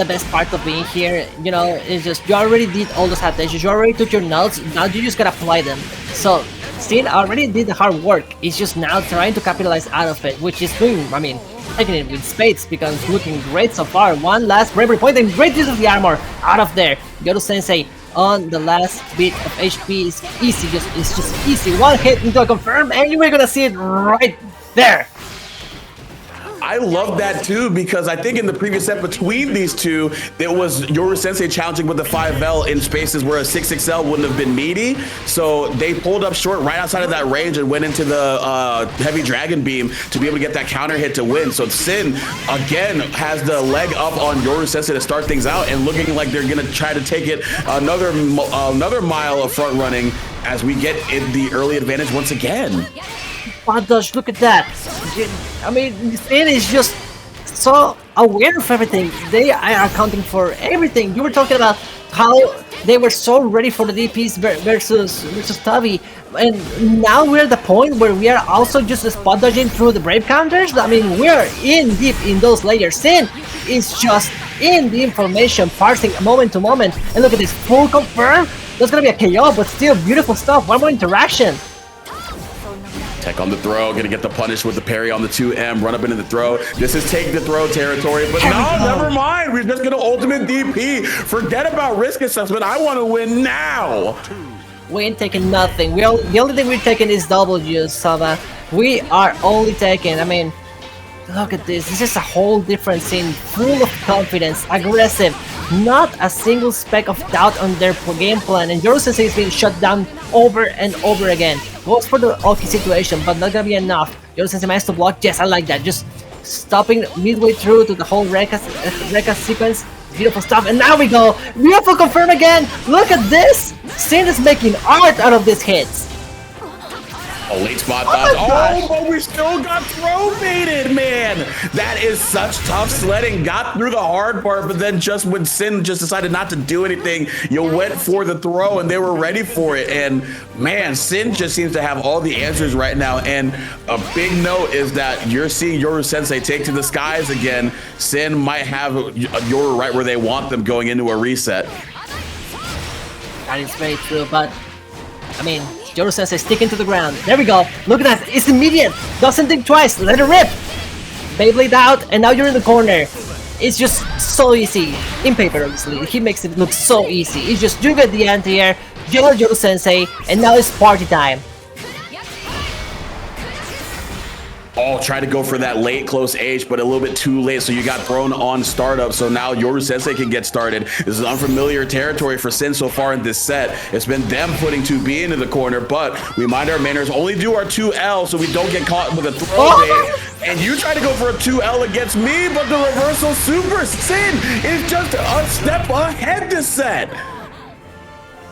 best part of being here, you know, is just you already did all those adaptations, you already took your notes, now you just gotta apply them. So Sin already did the hard work, it's just now trying to capitalize out of it, which is doing, I mean, taking it with spades because it's looking great so far. One last bravery point and great use of the armor out of there. Yoru Sensei on the last bit of HP is easy, it's just easy. One hit into a confirm and we're gonna see it right there. I love that too, because I think in the previous set between these two, it was Yoru Sensei challenging with the 5L in spaces where a 6XL wouldn't have been meaty. So they pulled up short right outside of that range and went into the heavy dragon beam to be able to get that counter hit to win. So Sin, again, has the leg up on Yoru Sensei to start things out and looking like they're going to try to take it another mile of front running as we get in the early advantage once again. Dodge, look at that. I mean, Sin is just so aware of everything. They are accounting for everything. You were talking about how they were so ready for the DPs versus Tubbie, and now we're at the point where we are also just spot dodging through the brave counters. I mean, we're in deep in those layers. Sin is just in the information, parsing moment to moment. And look at this, full confirm. That's gonna be a KO, but still beautiful stuff. One more interaction. Tech on the throw, gonna get the punish with the parry on the 2M, run up into the throw. This is take the throw territory, but no, never mind. We're just gonna ultimate DP. Forget about risk assessment. I want to win now. We ain't taking nothing. The only thing we're taking is W's, Saba. We are only taking, I mean, look at this. This is a whole different scene, full of confidence, aggressive, not a single speck of doubt on their game plan, and Yoru Sensei is being shut down over and over again. Goes for the Oki situation, but not gonna be enough. Yoru Sensei managed to block. Yes, I like that. Just stopping midway through to the whole Rekka sequence. Beautiful stuff, and now we go! Beautiful confirm again! Look at this! Sin is making art out of these hits! Oh, late spot dodge. Oh, but we still got throw baited, man! That is such tough sledding. Got through the hard part, but then just when Sin just decided not to do anything, you went for the throw and they were ready for it. And man, Sin just seems to have all the answers right now. And a big note is that you're seeing Yoru Sensei take to the skies again. Sin might have Yoru right where they want them going into a reset. That is very true, but I mean, Yoru Sensei sticking to the ground. There we go. Look at that. It's immediate. Doesn't think twice. Let it rip. Beyblade out, and now you're in the corner. It's just so easy. In paper, obviously. He makes it look so easy. It's just you get the anti-air, you're Yoru Sensei, and now it's party time. Oh, try to go for that late close H, but a little bit too late, so you got thrown on startup, so now Yoru Sensei can get started. This is unfamiliar territory for Sin so far in this set. It's been them putting 2B into the corner, but we mind our manners, only do our 2L so we don't get caught with a throw bait. And you try to go for a 2L against me, but the reversal super Sin is just a step ahead this set.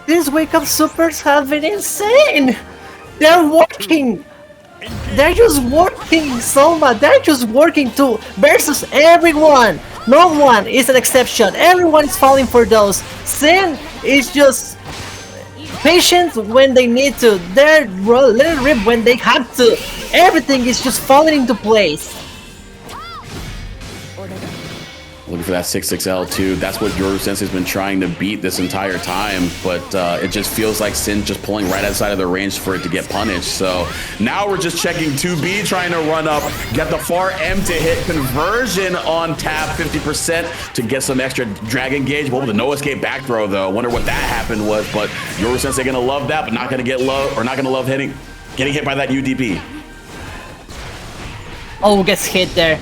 These wake-up supers have been insane! They're working! They're just working, Soma. They're just working too versus everyone. No one is an exception. Everyone is falling for those. Sin is just patient when they need to. They're let it rip when they have to. Everything is just falling into place. Looking for that 6-6L too. That's what Yoru Sensei's been trying to beat this entire time, but it just feels like Sin just pulling right outside of the range for it to get punished. So now we're just checking 2B, trying to run up, get the far M to hit conversion on tap 50% to get some extra dragon gauge. Well, the no escape back throw though. Wonder what that happened was, but Yoru Sensei gonna love that, but not gonna get love, or not gonna love getting hit by that UDP. Oh, gets hit there.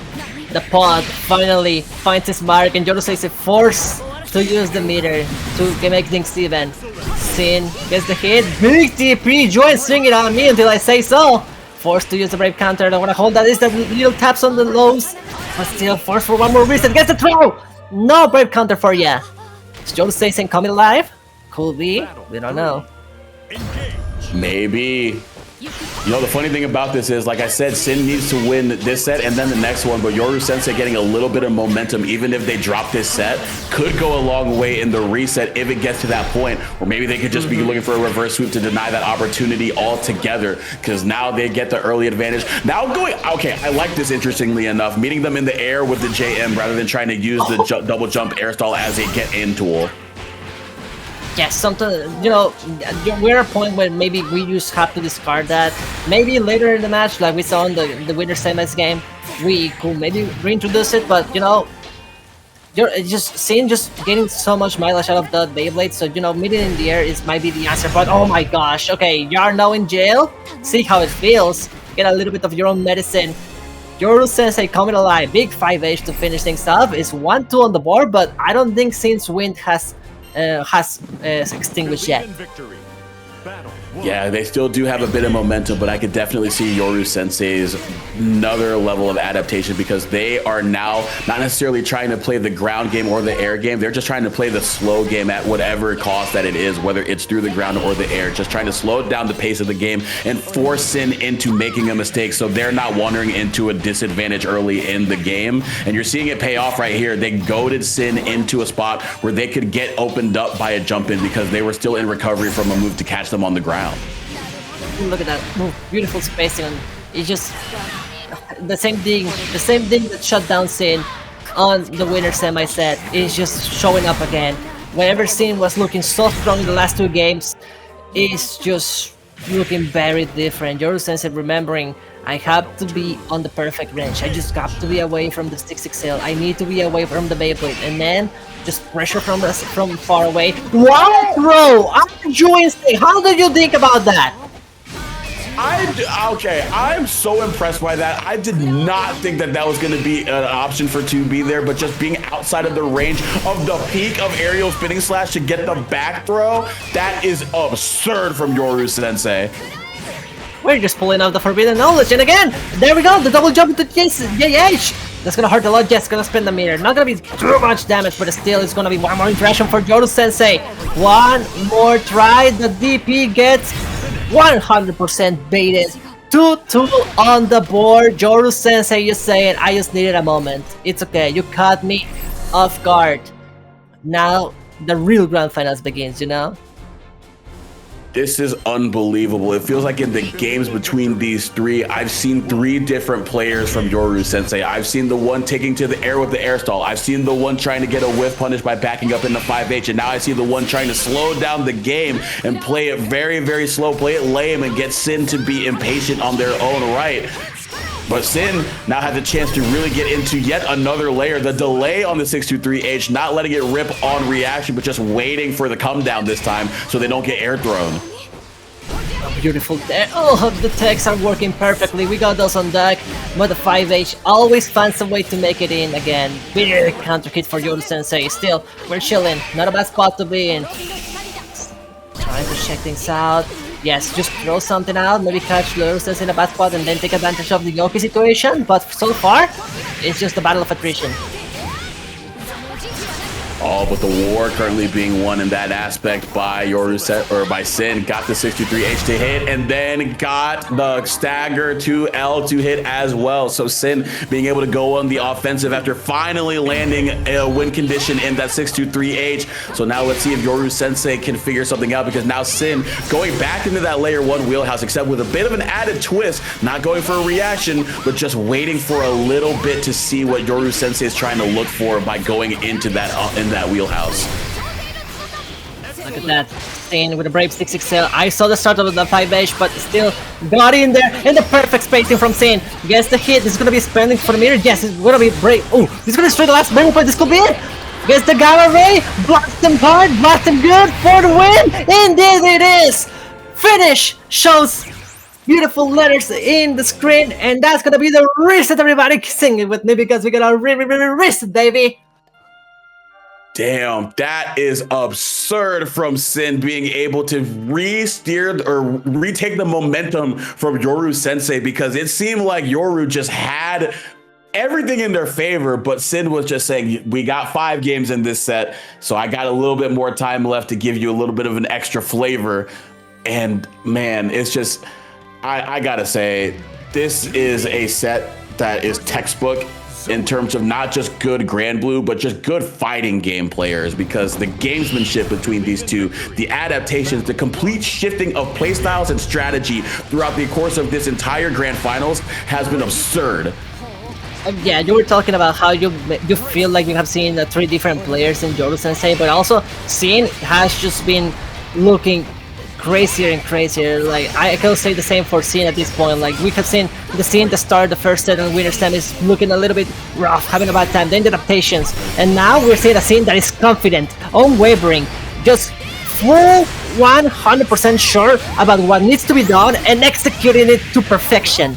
The pod finally finds his mark, and Yoru Sensei is forced to use the meter to make things even. Sin gets the hit. Big TP, join swing it on me until I say so. Forced to use the brave counter. I don't want to hold that. Is the little taps on the lows, but still forced for one more reset. Gets the throw. No brave counter for ya. Is Yoru Sensei coming alive? Could be. We don't know. Maybe. You know, the funny thing about this is, like I said, Sin needs to win this set and then the next one, but Yoru Sensei getting a little bit of momentum, even if they drop this set, could go a long way in the reset if it gets to that point, or maybe they could just be looking for a reverse sweep to deny that opportunity altogether, because now they get the early advantage. Now going, okay, I like this interestingly enough, meeting them in the air with the JM rather than trying to use the double jump air stall as a get-in tool. Yes, something, you know, we're at a point where maybe we just have to discard that. Maybe later in the match, like we saw in the winner semis game, we could maybe reintroduce it, but you know, you're just seeing just getting so much mileage out of the Beyblade, so you know, meeting in the air might be the answer. But oh my gosh, okay, you're now in jail. See how it feels. Get a little bit of your own medicine. Yoru Sensei coming alive. Big 5H to finish things off. Is 1-2 on the board, but I don't think Sin's win has extinguished yet. Yeah, they still do have a bit of momentum, but I could definitely see Yoru Sensei's another level of adaptation, because they are now not necessarily trying to play the ground game or the air game. They're just trying to play the slow game at whatever cost that it is, whether it's through the ground or the air, just trying to slow down the pace of the game and force Sin into making a mistake so they're not wandering into a disadvantage early in the game. And you're seeing it pay off right here. They goaded Sin into a spot where they could get opened up by a jump in because they were still in recovery from a move to catch them on the ground. Look at that beautiful spacing. It's just the same thing that shut down Sin on the winner semi set is just showing up again. Whenever Sin was looking so strong in the last two games, it's just looking very different. Yoru Sensei remembering I have to be on the perfect range. I just got to be away from the 6XL. I need to be away from the Beyblade, and then just pressure from far away. Wow, bro! I'm enjoying stay. How did you think about that? Okay, I'm so impressed by that. I did not think that that was going to be an option for 2B there, but just being outside of the range of the peak of aerial spinning slash to get the back throw, that is absurd from Yoru Sensei. We're just pulling out the forbidden knowledge, and again, there we go, the double jump into JH! That's gonna hurt a lot, just gonna spin the meter. Not gonna be too much damage, but still it's gonna be one more interaction for Yoru Sensei. One more try, the DP gets 100% baited. 2-2 on the board. Yoru Sensei, you saying, I just needed a moment. It's okay, you caught me off guard. Now, the real grand finals begins, you know? This is unbelievable. It feels like in the games between these three, I've seen three different players from Yoru Sensei. I've seen the one taking to the air with the air stall. I've seen the one trying to get a whiff punish by backing up into 5H. And now I see the one trying to slow down the game and play it very, very slow, play it lame, and get Sin to be impatient on their own right. But Sin now has a chance to really get into yet another layer. The delay on the 623H, not letting it rip on reaction, but just waiting for the come down this time so they don't get air thrown. Beautiful. Oh, the techs are working perfectly. We got those on deck, but the 5H always finds a way to make it in again. Big counter hit for Yoru Sensei. Still, we're chilling. Not a bad spot to be in. Trying to check things out. Yes, just throw something out, maybe catch Yoru Sensei in a bad spot and then take advantage of the Yoki situation, but so far, it's just a battle of attrition. Oh, but the war currently being won in that aspect by by Sin. Got the 63H to hit, and then got the stagger to L to hit as well. So Sin being able to go on the offensive after finally landing a win condition in that 623H. So now let's see if Yoru Sensei can figure something out, because now Sin going back into that layer 1 wheelhouse, except with a bit of an added twist, not going for a reaction, but just waiting for a little bit to see what Yoru Sensei is trying to look for by going into that that wheelhouse. Look at that scene with the Brave 6XL. I saw the start of the 5H, but still got in there, and the perfect spacing from Sin. Gets the hit. This is gonna be spending for the meter. Yes, it's gonna be Brave. Oh, he's gonna destroy the last memory point. This could be it. Gets the Gamma Ray. Blast him hard. Blast him good for the win. Indeed it is. Finish shows beautiful letters in the screen, and that's gonna be the reset. Everybody sing it with me, because we got a reset, baby. Damn, that is absurd from Sin, being able to re-steer or retake the momentum from Yoru Sensei, because it seemed like Yoru just had everything in their favor, but Sin was just saying, we got 5 games in this set, so I got a little bit more time left to give you a little bit of an extra flavor. And man, it's just, I gotta say, this is a set that is textbook in terms of not just good Granblue, but just good fighting game players, because the gamesmanship between these two, the adaptations, the complete shifting of playstyles and strategy throughout the course of this entire Grand Finals has been absurd. Yeah, you were talking about how you feel like you have seen 3 different players in Yoru Sensei, but also Sin has just been looking crazier and crazier. Like, I can say the same for Sin at this point. Like, we have seen the Sin to start the first set and winner's time is looking a little bit rough, having a bad time, then the adaptations, and now we're seeing a Sin that is confident, unwavering, just full 100% sure about what needs to be done and executing it to perfection.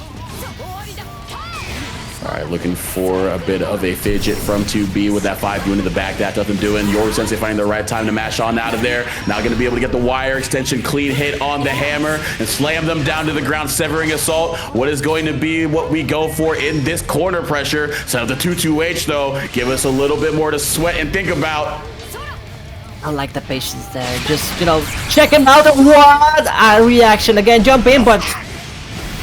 All right, looking for a bit of a fidget from 2B with that 5 doing to the back. That doesn't do it. Yoru Sensei finding the right time to mash on out of there. Now going to be able to get the wire extension, clean hit on the hammer, and slam them down to the ground, severing assault. What is going to be what we go for in this corner pressure? So the 2-2H, though, give us a little bit more to sweat and think about. I like the patience there. Just, you know, check him out. What a reaction. Again, jump in, but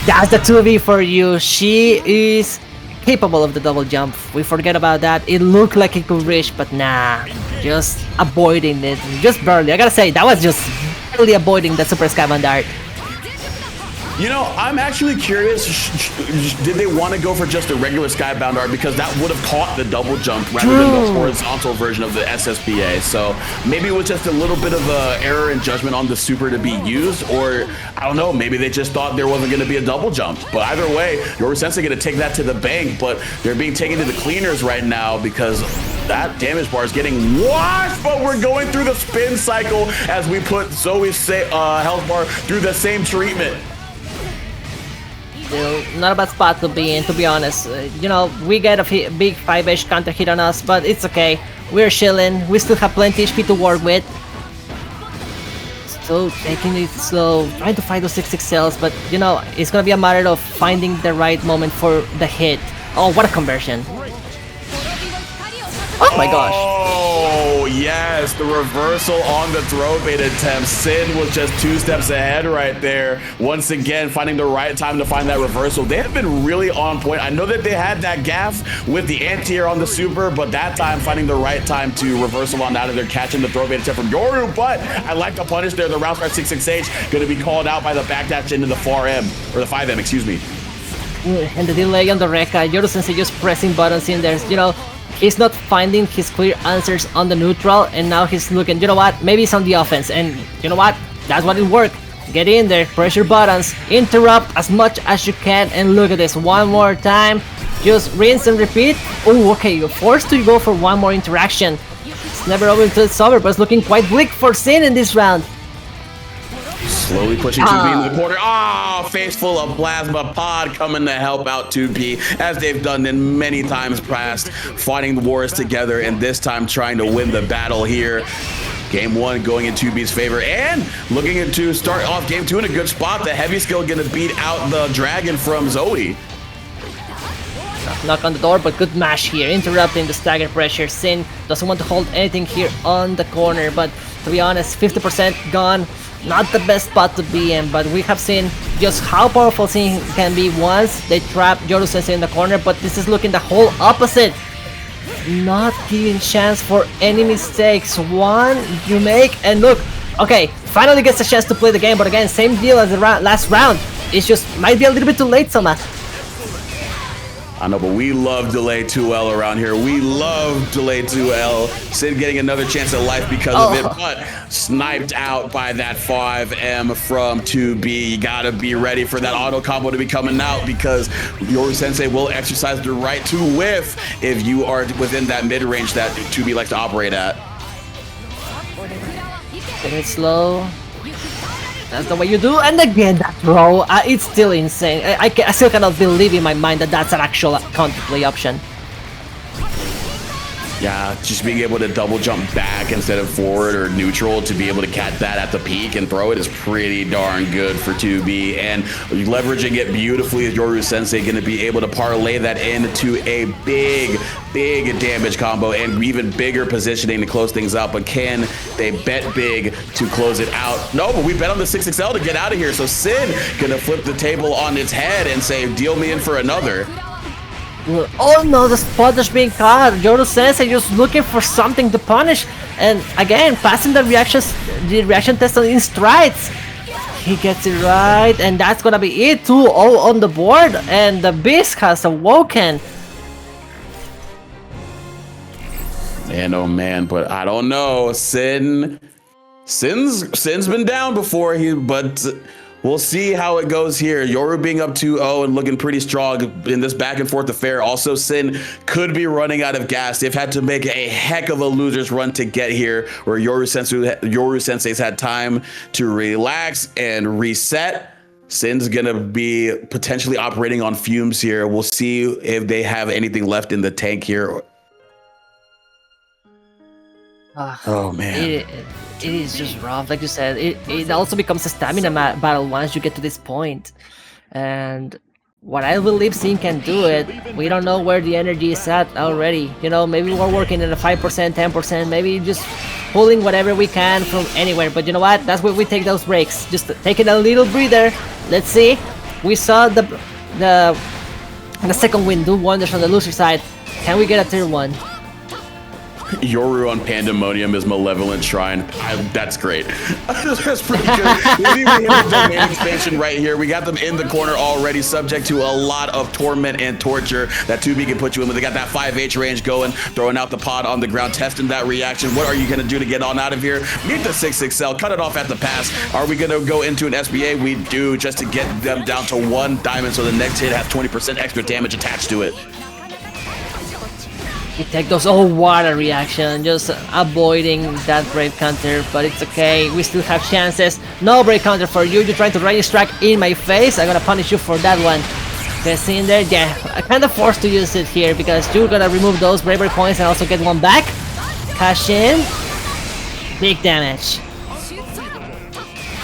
that's the 2B for you. She is capable of the double jump. We forget about that. It looked like it could reach, but nah, just avoiding it, just barely. I gotta say, that was just barely avoiding the Super Skybound Dart. You know, I'm actually curious, did they want to go for just a regular Skybound art? Because that would have caught the double jump rather than the horizontal version of the SSBA. So maybe it was just a little bit of a error in judgment on the super to be used, or I don't know, maybe they just thought there wasn't going to be a double jump. But either way, Yoru Sensei going to take that to the bank, but they're being taken to the cleaners right now because that damage bar is getting washed, but we're going through the spin cycle as we put Zoe's health bar through the same treatment. Still, not a bad spot to be in, to be honest. You know, we get a big 5-ish counter hit on us, but it's okay. We're chilling. We still have plenty HP to work with. Still taking it slow, trying to fight those 6-6 cells, but you know, it's gonna be a matter of finding the right moment for the hit. Oh, what a conversion. Oh my gosh. Oh, yes, the reversal on the throw bait attempt. Sin was just 2 steps ahead right there. Once again, finding the right time to find that reversal. They have been really on point. I know that they had that gaff with the anti-air on the super, but that time, finding the right time to reversal on out of there, catching the throw bait attempt from Yoru. But I like the punish there. The round start 6-6H going to be called out by the backdash into the 4M, or the 5M, excuse me. And the delay on the Rekka, Yoru Sensei just pressing buttons in there, you know. He's not finding his clear answers on the neutral, and now he's looking, you know what, maybe it's on the offense, and you know what, that's what it worked. Get in there, pressure buttons, interrupt as much as you can, and look at this, one more time, just rinse and repeat. Oh, okay, you're forced to go for one more interaction. It's never over until it's over, but it's looking quite bleak for Sin in this round. Slowly pushing 2B into the corner. Oh, face full of plasma. Pod coming to help out 2B as they've done in many times past, fighting the wars together and this time trying to win the battle here. Game 1 going in 2B's favor and looking to start off Game 2 in a good spot. The heavy skill going to beat out the dragon from Zoe. Knock on the door, but good mash here, interrupting the stagger pressure. Sin doesn't want to hold anything here on the corner, but to be honest, 50% gone. Not the best spot to be in, but we have seen just how powerful Sin can be once they trap Yoru Sensei in the corner, but this is looking the whole opposite. Not giving chance for any mistakes. One you make, and look, okay, finally gets a chance to play the game, but again, same deal as the last round. It's just might be a little bit too late, Soma. I know, but we love delay 2L around here. We love delay 2L. Sin getting another chance at life because of it, but sniped out by that 5M from 2B. You gotta be ready for that auto combo to be coming out because Yoru Sensei will exercise the right to whiff if you are within that mid-range that 2B likes to operate at. Get it slow. That's the way you do, and again that throw, it's still insane. I still cannot believe in my mind that that's an actual counterplay option. Yeah, just being able to double jump back instead of forward or neutral to be able to catch that at the peak and throw it is pretty darn good for 2B. And leveraging it beautifully, Yoru Sensei going to be able to parlay that into a big damage combo and even bigger positioning to close things out. But can they bet big to close it out? No, but we bet on the 6XL to get out of here. So Sin going to flip the table on its head and say, deal me in for another. Oh no, the spot is being caught. Yoru Sensei just looking for something to punish, and again passing the reaction test in strides. He gets it right, and that's gonna be it too. All on the board, and the beast has awoken. Man, oh man, but I don't know. Sin's been down before, but we'll see how it goes here. Yoru being up 2-0 and looking pretty strong in this back and forth affair. Also, Sin could be running out of gas. They've had to make a heck of a loser's run to get here, where Yoru Sensei's had time to relax and reset. Sin's gonna be potentially operating on fumes here. We'll see if they have anything left in the tank here. Oh man. It is just rough, like you said. It also becomes a stamina battle once you get to this point. And what I believe Sin can do it, we don't know where the energy is at already. You know, maybe we're working at a 5%, 10%, maybe just pulling whatever we can from anywhere. But you know what? That's where we take those breaks. Just taking a little breather. Let's see. We saw the second win do wonders on the loser side. Can we get a tier 1? Yoru on Pandemonium is Malevolent Shrine. That's great. That's pretty good. We hit the domain expansion right here. We got them in the corner already, subject to a lot of torment and torture that Tubbie can put you in. But they got that 5H range going, throwing out the pod on the ground, testing that reaction. What are you going to do to get on out of here? Need the 6XL, cut it off at the pass. Are we going to go into an SBA? We do, just to get them down to 1 diamond so the next hit has 20% extra damage attached to it. You take those, oh, what a reaction, just avoiding that brave counter, but it's okay, we still have chances. No brave counter for you, you're trying to range strike in my face, I'm gonna punish you for that one. Guess in there, yeah, I kinda forced to use it here because you're gonna remove those bravery points and also get one back. Cash in, big damage.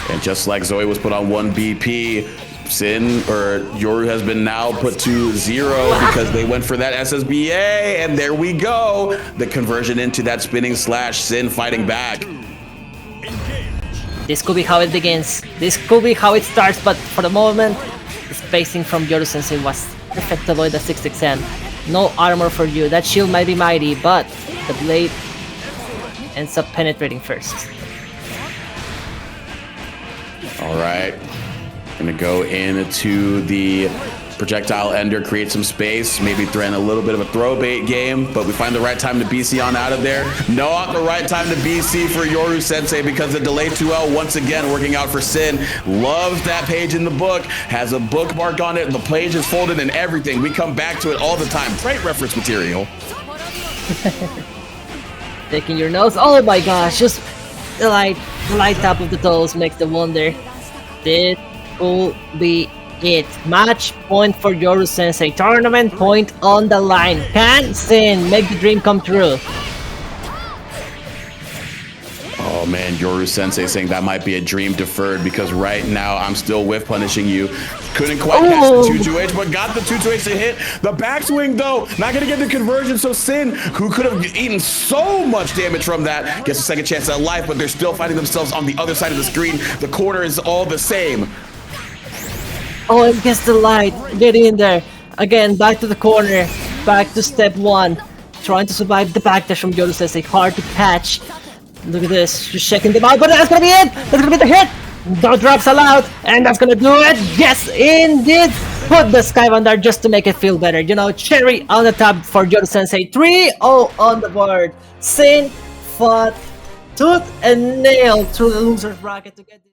And just like Zoe was put on 1 BP, Sin or Yoru has been now put to 0 because they went for that SSBA, and there we go. The conversion into that spinning slash, Sin fighting back. This could be how it begins. This could be how it starts, but for the moment, the spacing from Yoru Sensei was perfect to avoid the 6XM. No armor for you. That shield might be mighty, but the blade ends up penetrating first. All right. Gonna go into the projectile ender, create some space, maybe threaten a little bit of a throw bait game, but we find the right time to BC on out of there. Not the right time to BC for Yoru Sensei because the delay 2L once again working out for Sin. Loves that page in the book, has a bookmark on it, the page is folded and everything. We come back to it all the time. Great reference material. Taking your nose, oh my gosh, just the light tap of the toes makes the wonder. This will be it. Match point for Yoru Sensei. Tournament point on the line. Can Sin make the dream come true? Oh man, Yoru Sensei saying that might be a dream deferred because right now I'm still whiff punishing you. Couldn't quite catch the 2-2H, but got the 2-2H to hit. The backswing though, not gonna get the conversion, so Sin, who could have eaten so much damage from that, gets a second chance at life, but they're still fighting themselves on the other side of the screen. The corner is all the same. Oh, it gets the light. Get in there. Again, back to the corner. Back to step 1. Trying to survive the backdash from Yoru Sensei. Hard to catch. Look at this. Just checking them out. But that's gonna be it. That's gonna be the hit. No drops allowed. And that's gonna do it. Yes, indeed. Put the Skybandar just to make it feel better. You know, cherry on the top for Yoru Sensei. 3-0 on the board. Sin fought tooth and nail through the loser's bracket to get this.